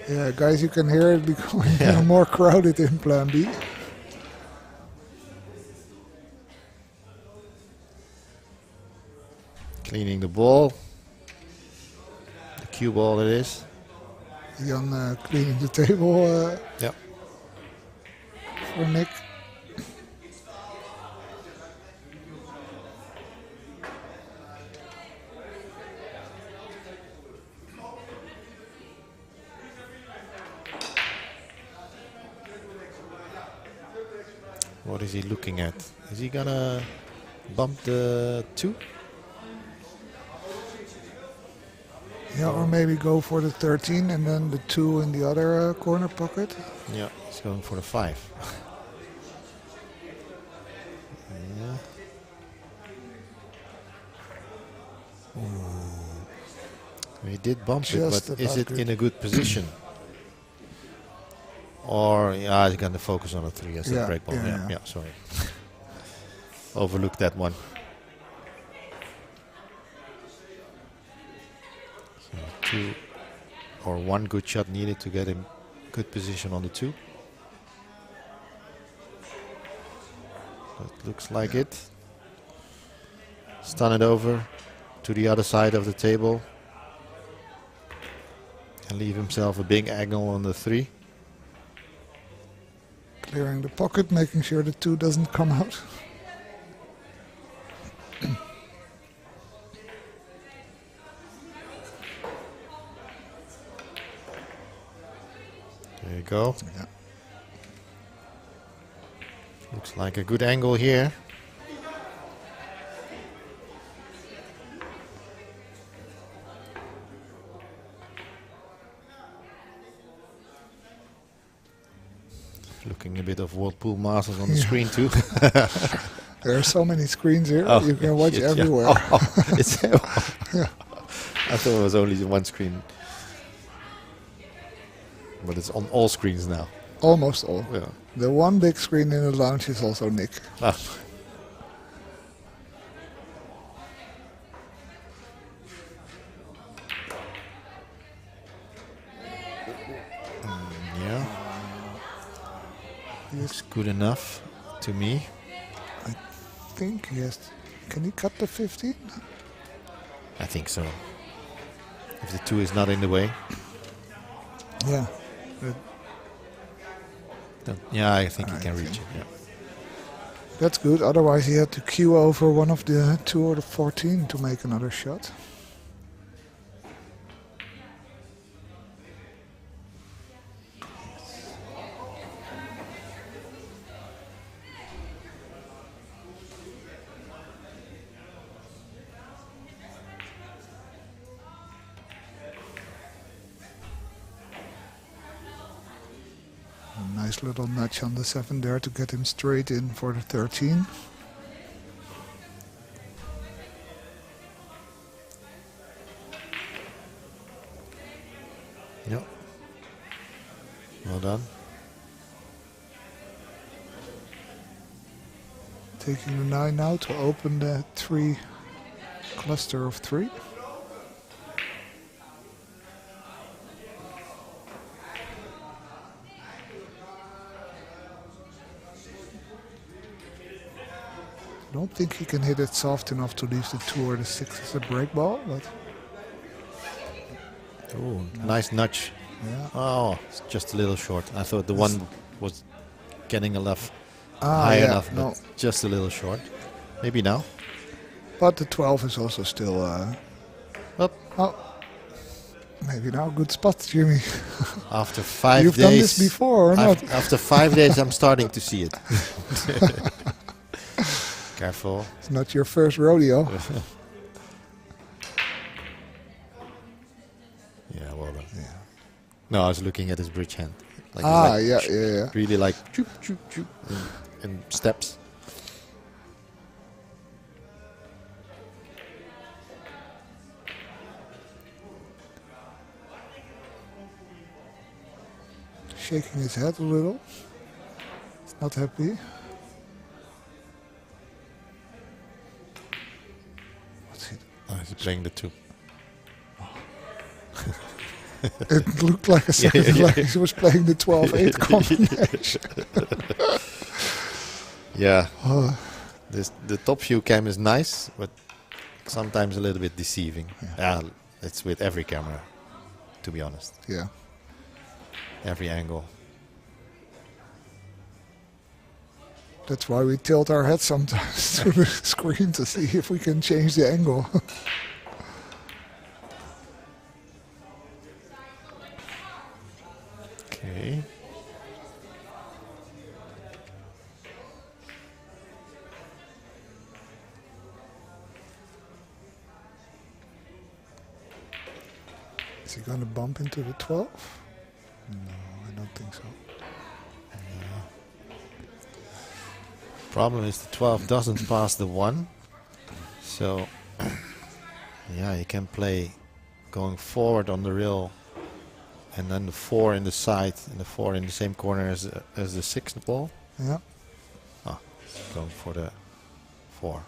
Yeah, guys, you can hear it becoming more crowded in Plan B. Cleaning the ball. The cue ball it is. Jan cleaning the table Yep. for Nick. What is he looking at? Is he gonna bump the 2? Yeah, or maybe go for the 13 and then the 2 in the other corner pocket. Yeah, he's going for the 5. Yeah. He did bump Just it, but is about it good. in a good position? Or yeah, he's gonna focus on the 3 as Yeah, the break ball. yeah, Yeah, sorry. Overlooked that one. So 2 or 1 good shot needed to get him Good position on the 2. That looks like it. Stun it over to the other side of the table. And leave himself a big angle on the 3. Clearing the pocket, making sure the 2 doesn't come out. There you go. Yeah. Looks like a good angle here. Looking a bit of World Pool Masters on the screen too. There are so many screens here. Oh, You can watch shit, everywhere. Yeah. It's I thought it was only one screen. But it's on all screens now. Almost all. Yeah. The one big screen in the lounge is also Nick. Ah. Yeah. Looks good enough to me. I think he has. Can he cut the 15? I think so. If the 2 is not in the way. Yeah. Yeah, I think he can reach it. Yeah. That's good. Otherwise, he had to queue over one of the 2 or the 14 to make another shot. A nice little nudge on the 7 there to get him straight in for the 13. Yep. Well done. Taking the 9 now to open the 3 cluster of 3. I don't think he can hit it soft enough to leave the 2 or the 6 as a break ball, but Oh, nice nudge. yeah. Oh, it's just a little short. I thought the 1 was getting enough Ah, high yeah, enough, but no. just a little short. Maybe now. But the 12 is also still. Up. Oh, maybe now. Good spot, Jimmy. After 5 You've days. done this before, or not? After 5 days, I'm starting to see it. Careful. It's not your first rodeo. Yeah, well done. Yeah. No, I was looking at his bridge hand. Like, Ah, like yeah, yeah, yeah. really like choop, choop, choop, in steps. Shaking his head a little. He's not happy. What's he? Oh, he's playing the 2. It looked like a second, like he was playing the 12-8 combination. Yeah. Oh, The top view cam is nice, but sometimes a little bit deceiving. Yeah. Yeah, it's with every camera, to be honest. yeah. Every angle. That's why we tilt our head sometimes to the screen to see if we can change the angle. Okay. Is he going to bump into the 12? No, I don't think so. Problem is the 12 doesn't pass the 1. So, yeah, you can play going forward on the rail and then the 4 in the side and the 4 in the same corner as the 6 ball. Yeah. Ah, going for the 4.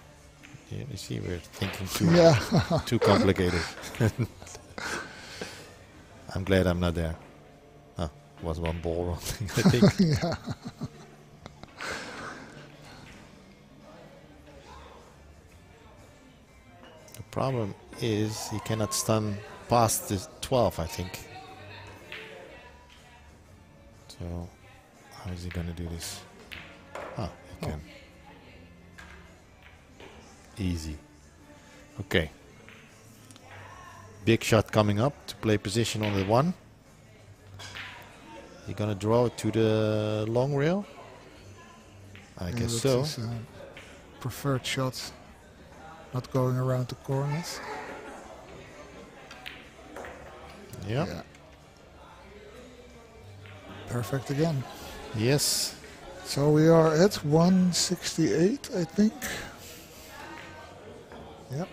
You see, we're thinking too, Yeah. too complicated. I'm glad I'm not there. Was one ball wrong, I think. Yeah. The problem is he cannot stun past the 12, I think. So how is he going to do this? Oh, he can. Easy. Okay. Big shot coming up to play position on the 1. He gonna draw it to the long rail? I guess that's so. his, preferred shot, not going around the corners. Yeah. Yeah. Perfect again. Yes. So we are at 168, I think. Yep.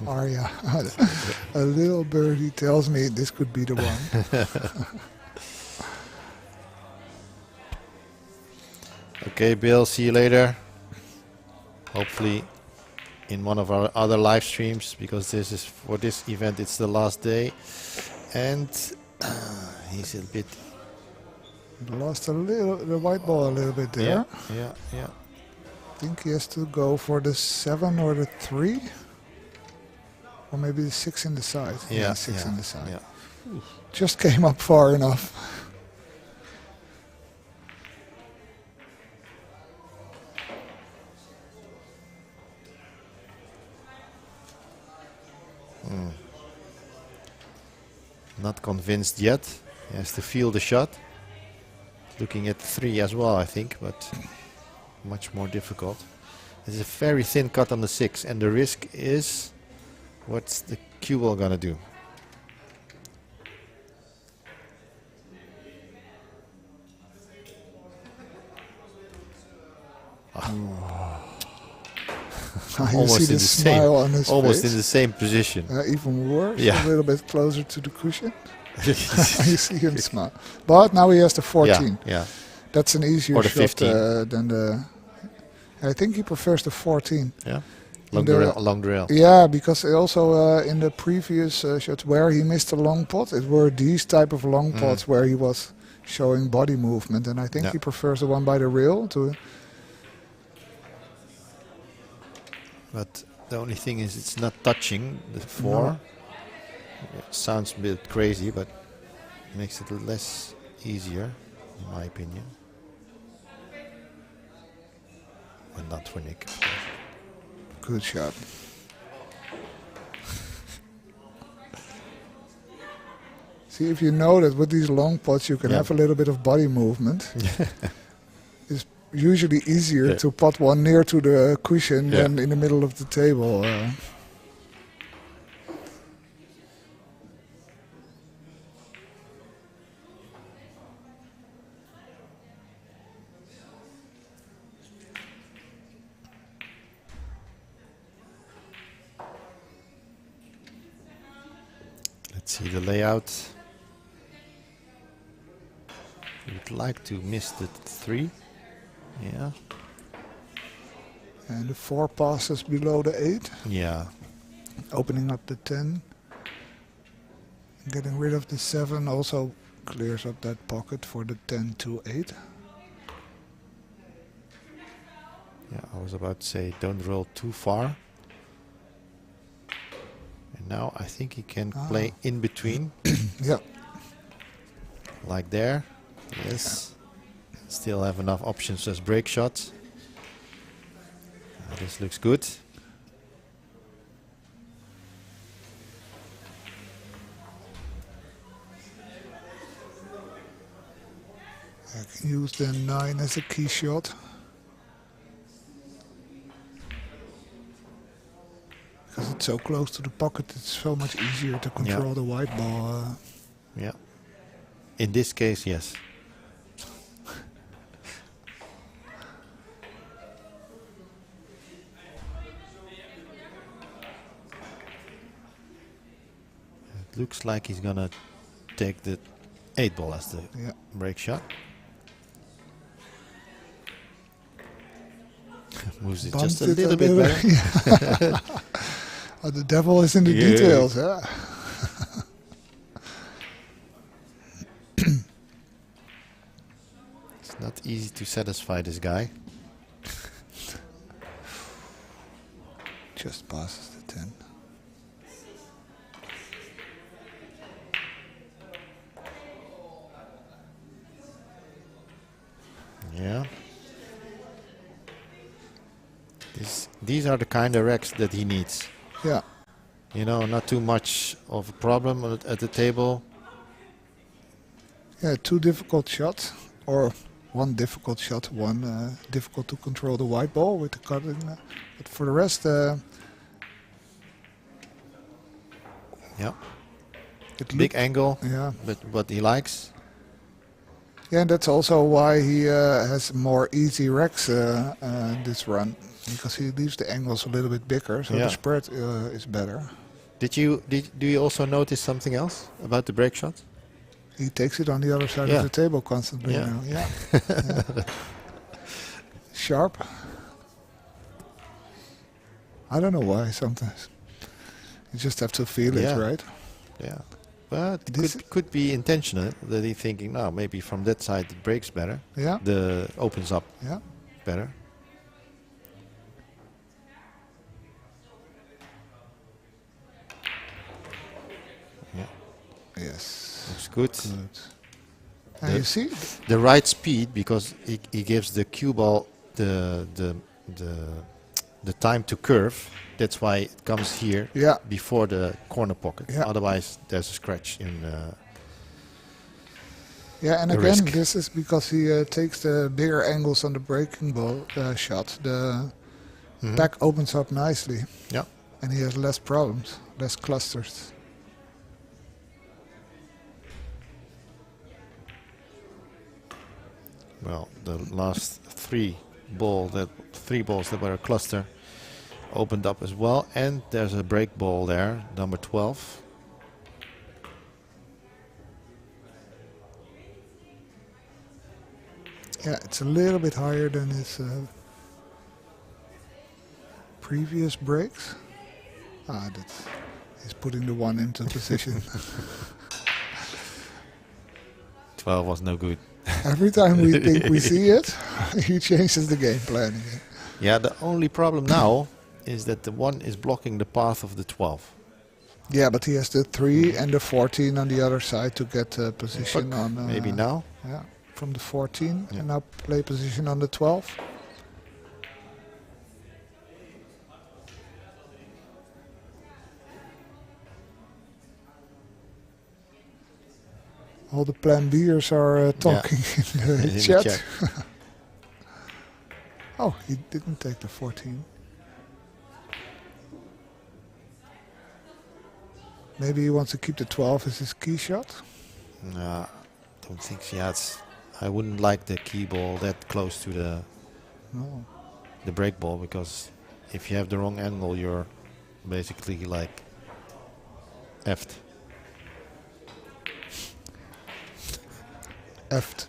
Arya, a little birdie tells me this could be the one. Okay, Bill, see you later. Hopefully in one of our other live streams, because this is for this event, it's the last day. And he's a bit... Lost a little, the white ball a little bit there. Yeah. I think he has to go for the 7 or the 3. Or maybe the 6 in the side. Yeah, 6 in the side. Yeah. Just came up far enough. Not convinced yet. He has to feel the shot. Looking at 3 as well, I think, but much more difficult. There's a very thin cut on the 6, and the risk is, what's the cue ball gonna do? You see the smile on his almost face. in the same position. Even worse, Yeah. a little bit closer to the cushion. You see him smile. But now he has the 14. Yeah. That's an easier Or the shot 15. than the... I think he prefers the 14. Yeah. In Long rail. Yeah, because also in the previous shots where he missed a long pot, it were these type of long pots where he was showing body movement, and I think Yeah. he prefers the one by the rail to... But the only thing is it's not touching the 4. No. It sounds a bit crazy, but makes it less easier, in my opinion. But not for Nick. Good shot. See, if you know that with these long pots you can Yeah. have a little bit of body movement, it's usually easier Yeah. to pot one near to the cushion Yeah. than in the middle of the table. Let's see the layout. We'd like to miss the 3. Yeah. And the 4 passes below the 8, Yeah. opening up the 10. Getting rid of the 7 also clears up that pocket for the 10 to 8. Yeah, I was about to say don't roll too far. And now I think he can play in between, Yeah. like there. Yes. Still have enough options as break shots. This looks good. I can use the 9 as a key shot. Because it's so close to the pocket, it's so much easier to control the white ball. Yeah. In this case, yes. It looks like he's gonna take the 8 ball as the Yeah. break shot. Moves it Bumped just a it little bit better. Yeah. Oh, the devil is in the Yeah. details, huh? It's not easy to satisfy this guy. Just passes the 10. Yeah. These are the kind of wrecks that he needs. Yeah. You know, not too much of a problem at the table. Yeah, 2 difficult shots, or 1 difficult shot, 1 difficult to control the white ball with the cutting. But for the rest, Yeah. it Big looked, angle, yeah. but what he likes. Yeah, and that's also why he has more easy racks this run, because he leaves the angles a little bit bigger, so Yeah. the spread is better. Do you also notice something else about the break shot? He takes it on the other side Yeah. of the table constantly Yeah. now. Yeah. Yeah. Sharp. I don't know why sometimes. You just have to feel Yeah. it, right? Yeah. But it This- could be intentional that he's thinking, no, maybe from that side it breaks better. Yeah. The opens up Yeah. better. Yeah, Yes. looks good. Good. And The- you see, The right speed, because he gives the cue ball the time to curve. That's why it comes here yeah, before the corner pocket. Yeah. Otherwise, there's a scratch in. yeah, and the again, risk. this is because he takes the bigger angles on the breaking ball shot. The Mhm. back opens up nicely, Yeah. and he has less problems, less clusters. Well, the last three balls that were a cluster opened up as well, and there's a break ball there, number 12. Yeah, it's a little bit higher than his previous breaks. He's putting the 1 into position. 12 was no good. Every time we think we see it, he changes the game plan again. Yeah, the only problem now is that the 1 is blocking the path of the 12. Yeah, but he has the 3 and the 14 on the other side to get position Fuck, on. maybe now. Yeah, from the 14 Yeah. and now play position on the 12. All the plan B'ers are talking in the In the chat. chat. Oh, he didn't take the 14. Maybe he wants to keep the 12 as his key shot. No, don't think so. Yeah, I wouldn't like the key ball that close to No. the break ball, because if you have the wrong angle, you're basically like effed. Effed.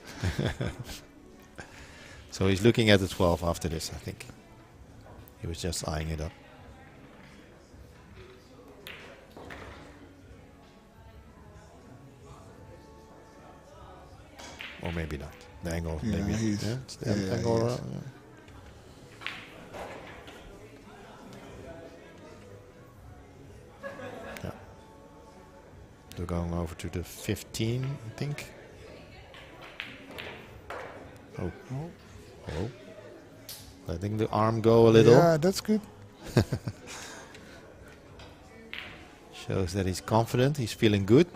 So he's looking at the 12 after this, I think. He was just eyeing it up. Or maybe not. The angle, Yeah, maybe. he's- Yeah, it's the yeah, angle. he is. Yeah. Yeah. We're going over to the 15, I think. Oh. Oh. Letting the arm go a little. Yeah, that's good. Shows that he's confident, he's feeling good.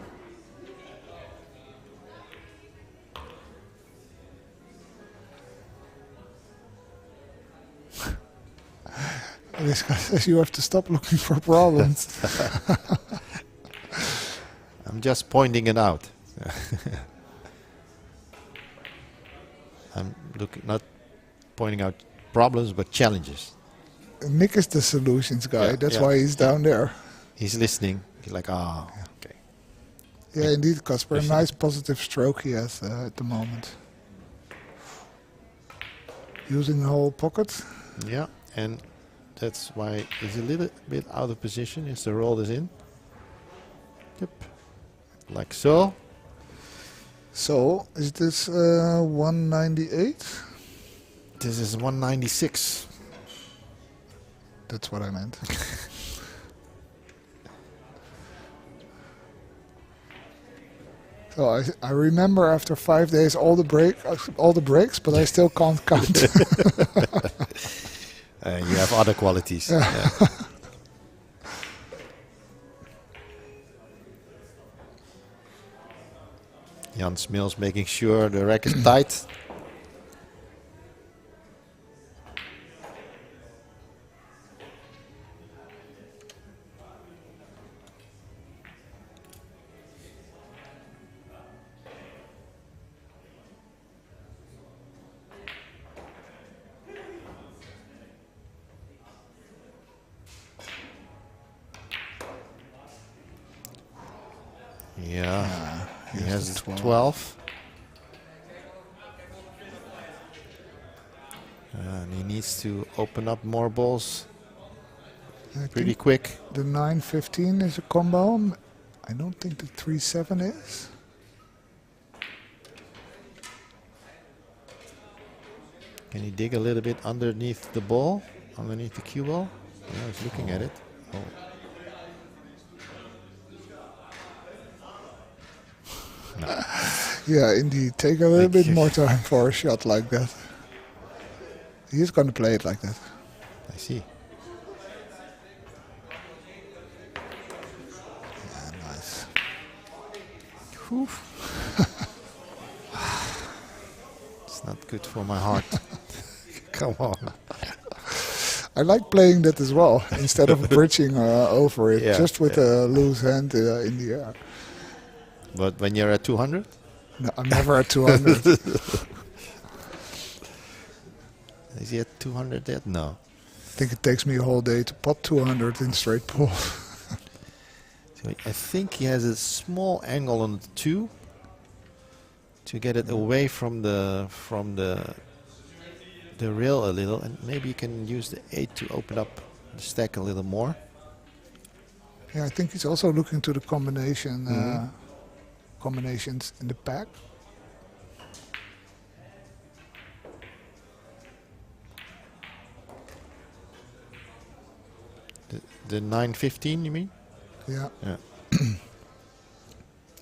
This guy says you have to stop looking for problems. I'm just pointing it out. I'm not pointing out problems, but challenges. Nick is the solutions guy. Yeah, That's yeah, why he's down there. He's listening. He's like, ah, okay. Yeah, indeed, Casper. A nice positive stroke he has at the moment. Using the whole pocket. Yeah, and that's why he's a little bit out of position as the roll is in. Yep, like so. So, is this 198? This is 196. That's what I meant. So I remember after 5 days all the breaks, but I still can't count. You have other qualities. Yeah. Jan Smils making sure the rack is tight. Yeah, he has 12. And he needs to open up more balls pretty quick. The 9-15 is a combo. I don't think the 3-7 is. Can he dig a little bit underneath the ball, underneath the cue ball? Yeah, he's looking at it. Oh. No. Yeah, indeed. Take a little bit more time for a shot like that. He's going to play it like that. I see. Yeah, nice. Whew. It's not good for my heart. Come on. I like playing that as well, instead of bridging over it, Yeah, just with a loose hand in the air. But when you're at 200? No, I'm never at 200. Is he at 200 yet? No. I think it takes me a whole day to pot 200 in straight pull. So I think he has a small angle on the 2 to get it away from the rail a little, and maybe you can use the 8 to open up the stack a little more. Yeah, I think he's also looking to the combinations in the pack. The 915, you mean? Yeah. Yeah.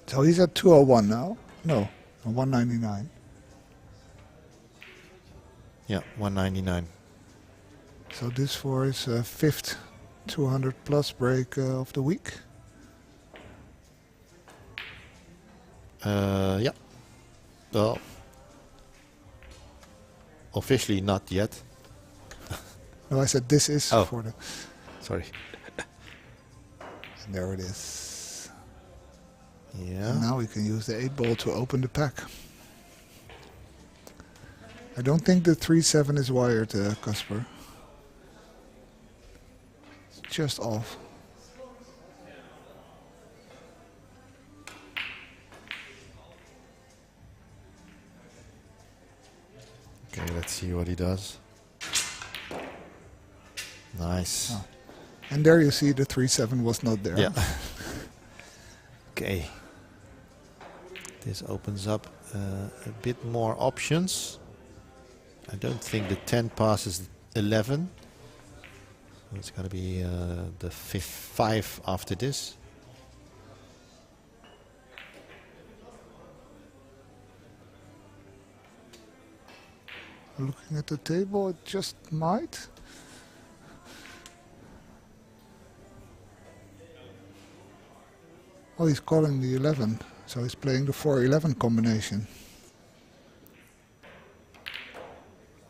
So he's at 201 now? No, 199. Yeah, 199. So this for his fifth 200 plus break of the week. Yeah. Well, officially not yet. No, I said this is for the... Sorry. And there it is. Yeah. And now we can use the 8 ball to open the pack. I don't think the 3-7 is wired, Casper. It's just off. Okay, let's see what he does. Nice. Oh. And there you see the 3-7 was not there. Yeah. Okay. This opens up a bit more options. I don't think the 10 passes 11. So it's going to be the 5 after this. Looking at the table, it just might. Oh, he's calling the 11, so he's playing the 4-11 combination.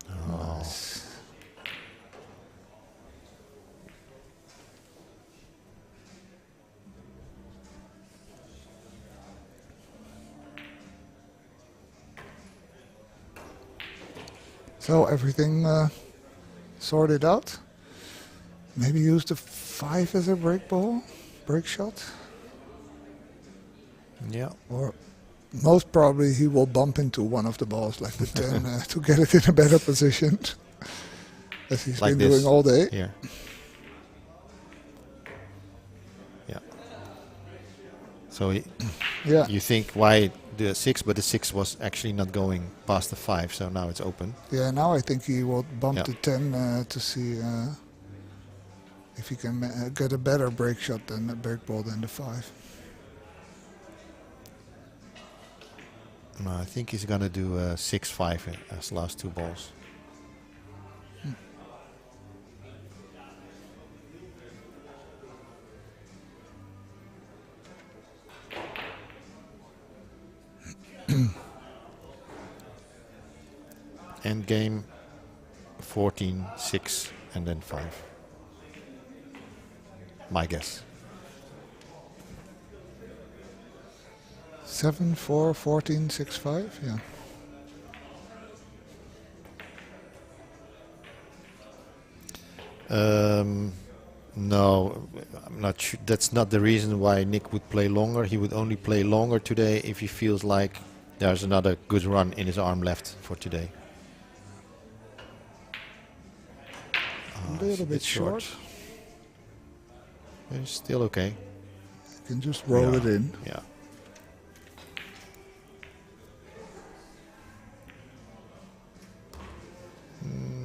Oh. Nice. So everything sorted out. Maybe use the 5 as a break ball, break shot. Yeah. Or most probably he will bump into one of the balls, like the 10, to get it in a better position, as he's Like been this. doing all day. Here. Yeah. So Yeah, you think why the 6, but the 6 was actually not going past the 5, so now it's open. yeah. Now I think he will bump Yeah. the 10 to see if he can get a better break shot than the Berg ball than the 5. No, I think he's gonna do 6-5 as last 2 balls. End game 14, 6, and then 5. My guess. 7, 4, 14, 6, 5. Yeah. No, I'm not sure. That's not the reason why Nick would play longer. He would only play longer today if he feels like there's another good run in his arm left for today. A little bit short. It's still okay. You can just roll it in. Yeah.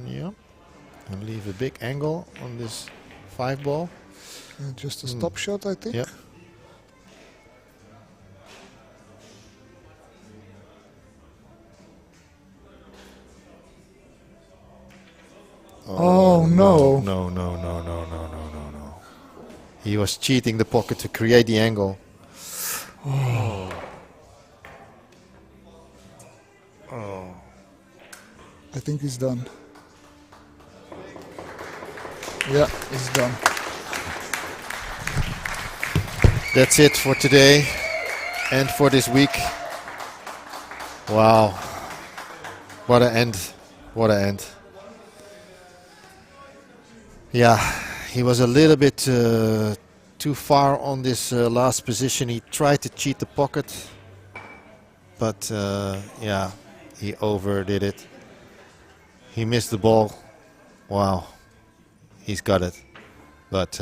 Yeah. And leave a big angle on this 5 ball. Just a stop shot, I think. Yeah. Oh, no. No, no, no, no, no, no, no, no. He was cheating the pocket to create the angle. Oh. Oh. I think he's done. Yeah, he's done. That's it for today and for this week. Wow. What an end. What an end. Yeah, he was a little bit too far on this last position. He tried to cheat the pocket, but yeah, he overdid it. He missed the ball. Wow, he's got it. But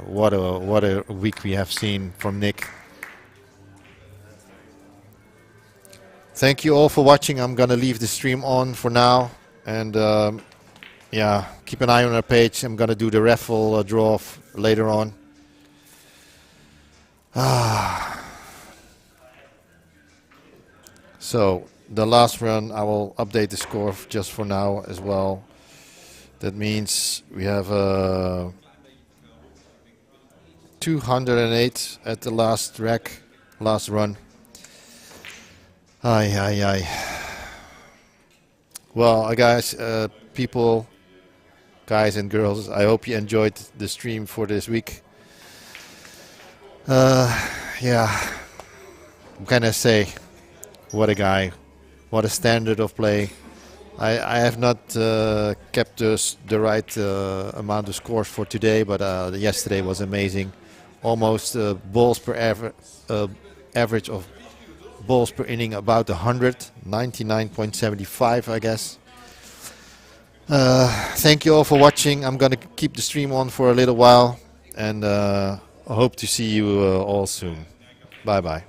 what a week we have seen from Nick. Thank you all for watching. I'm gonna leave the stream on for now, and yeah, keep an eye on our page. I'm gonna do the raffle draw later on. So the last run, I will update the score just for now as well. That means we have 208 at the last rack, last run. Ay, ay, ay. Well, guys, people, guys and girls, I hope you enjoyed the stream for this week. Yeah, what can I say? What a guy, what a standard of play. I have not kept the right amount of scores for today, but yesterday was amazing. Almost balls per average of balls per inning about 100, 99.75 I guess. Thank you all for watching. I'm gonna keep the stream on for a little while, and I hope to see you all soon. Bye bye.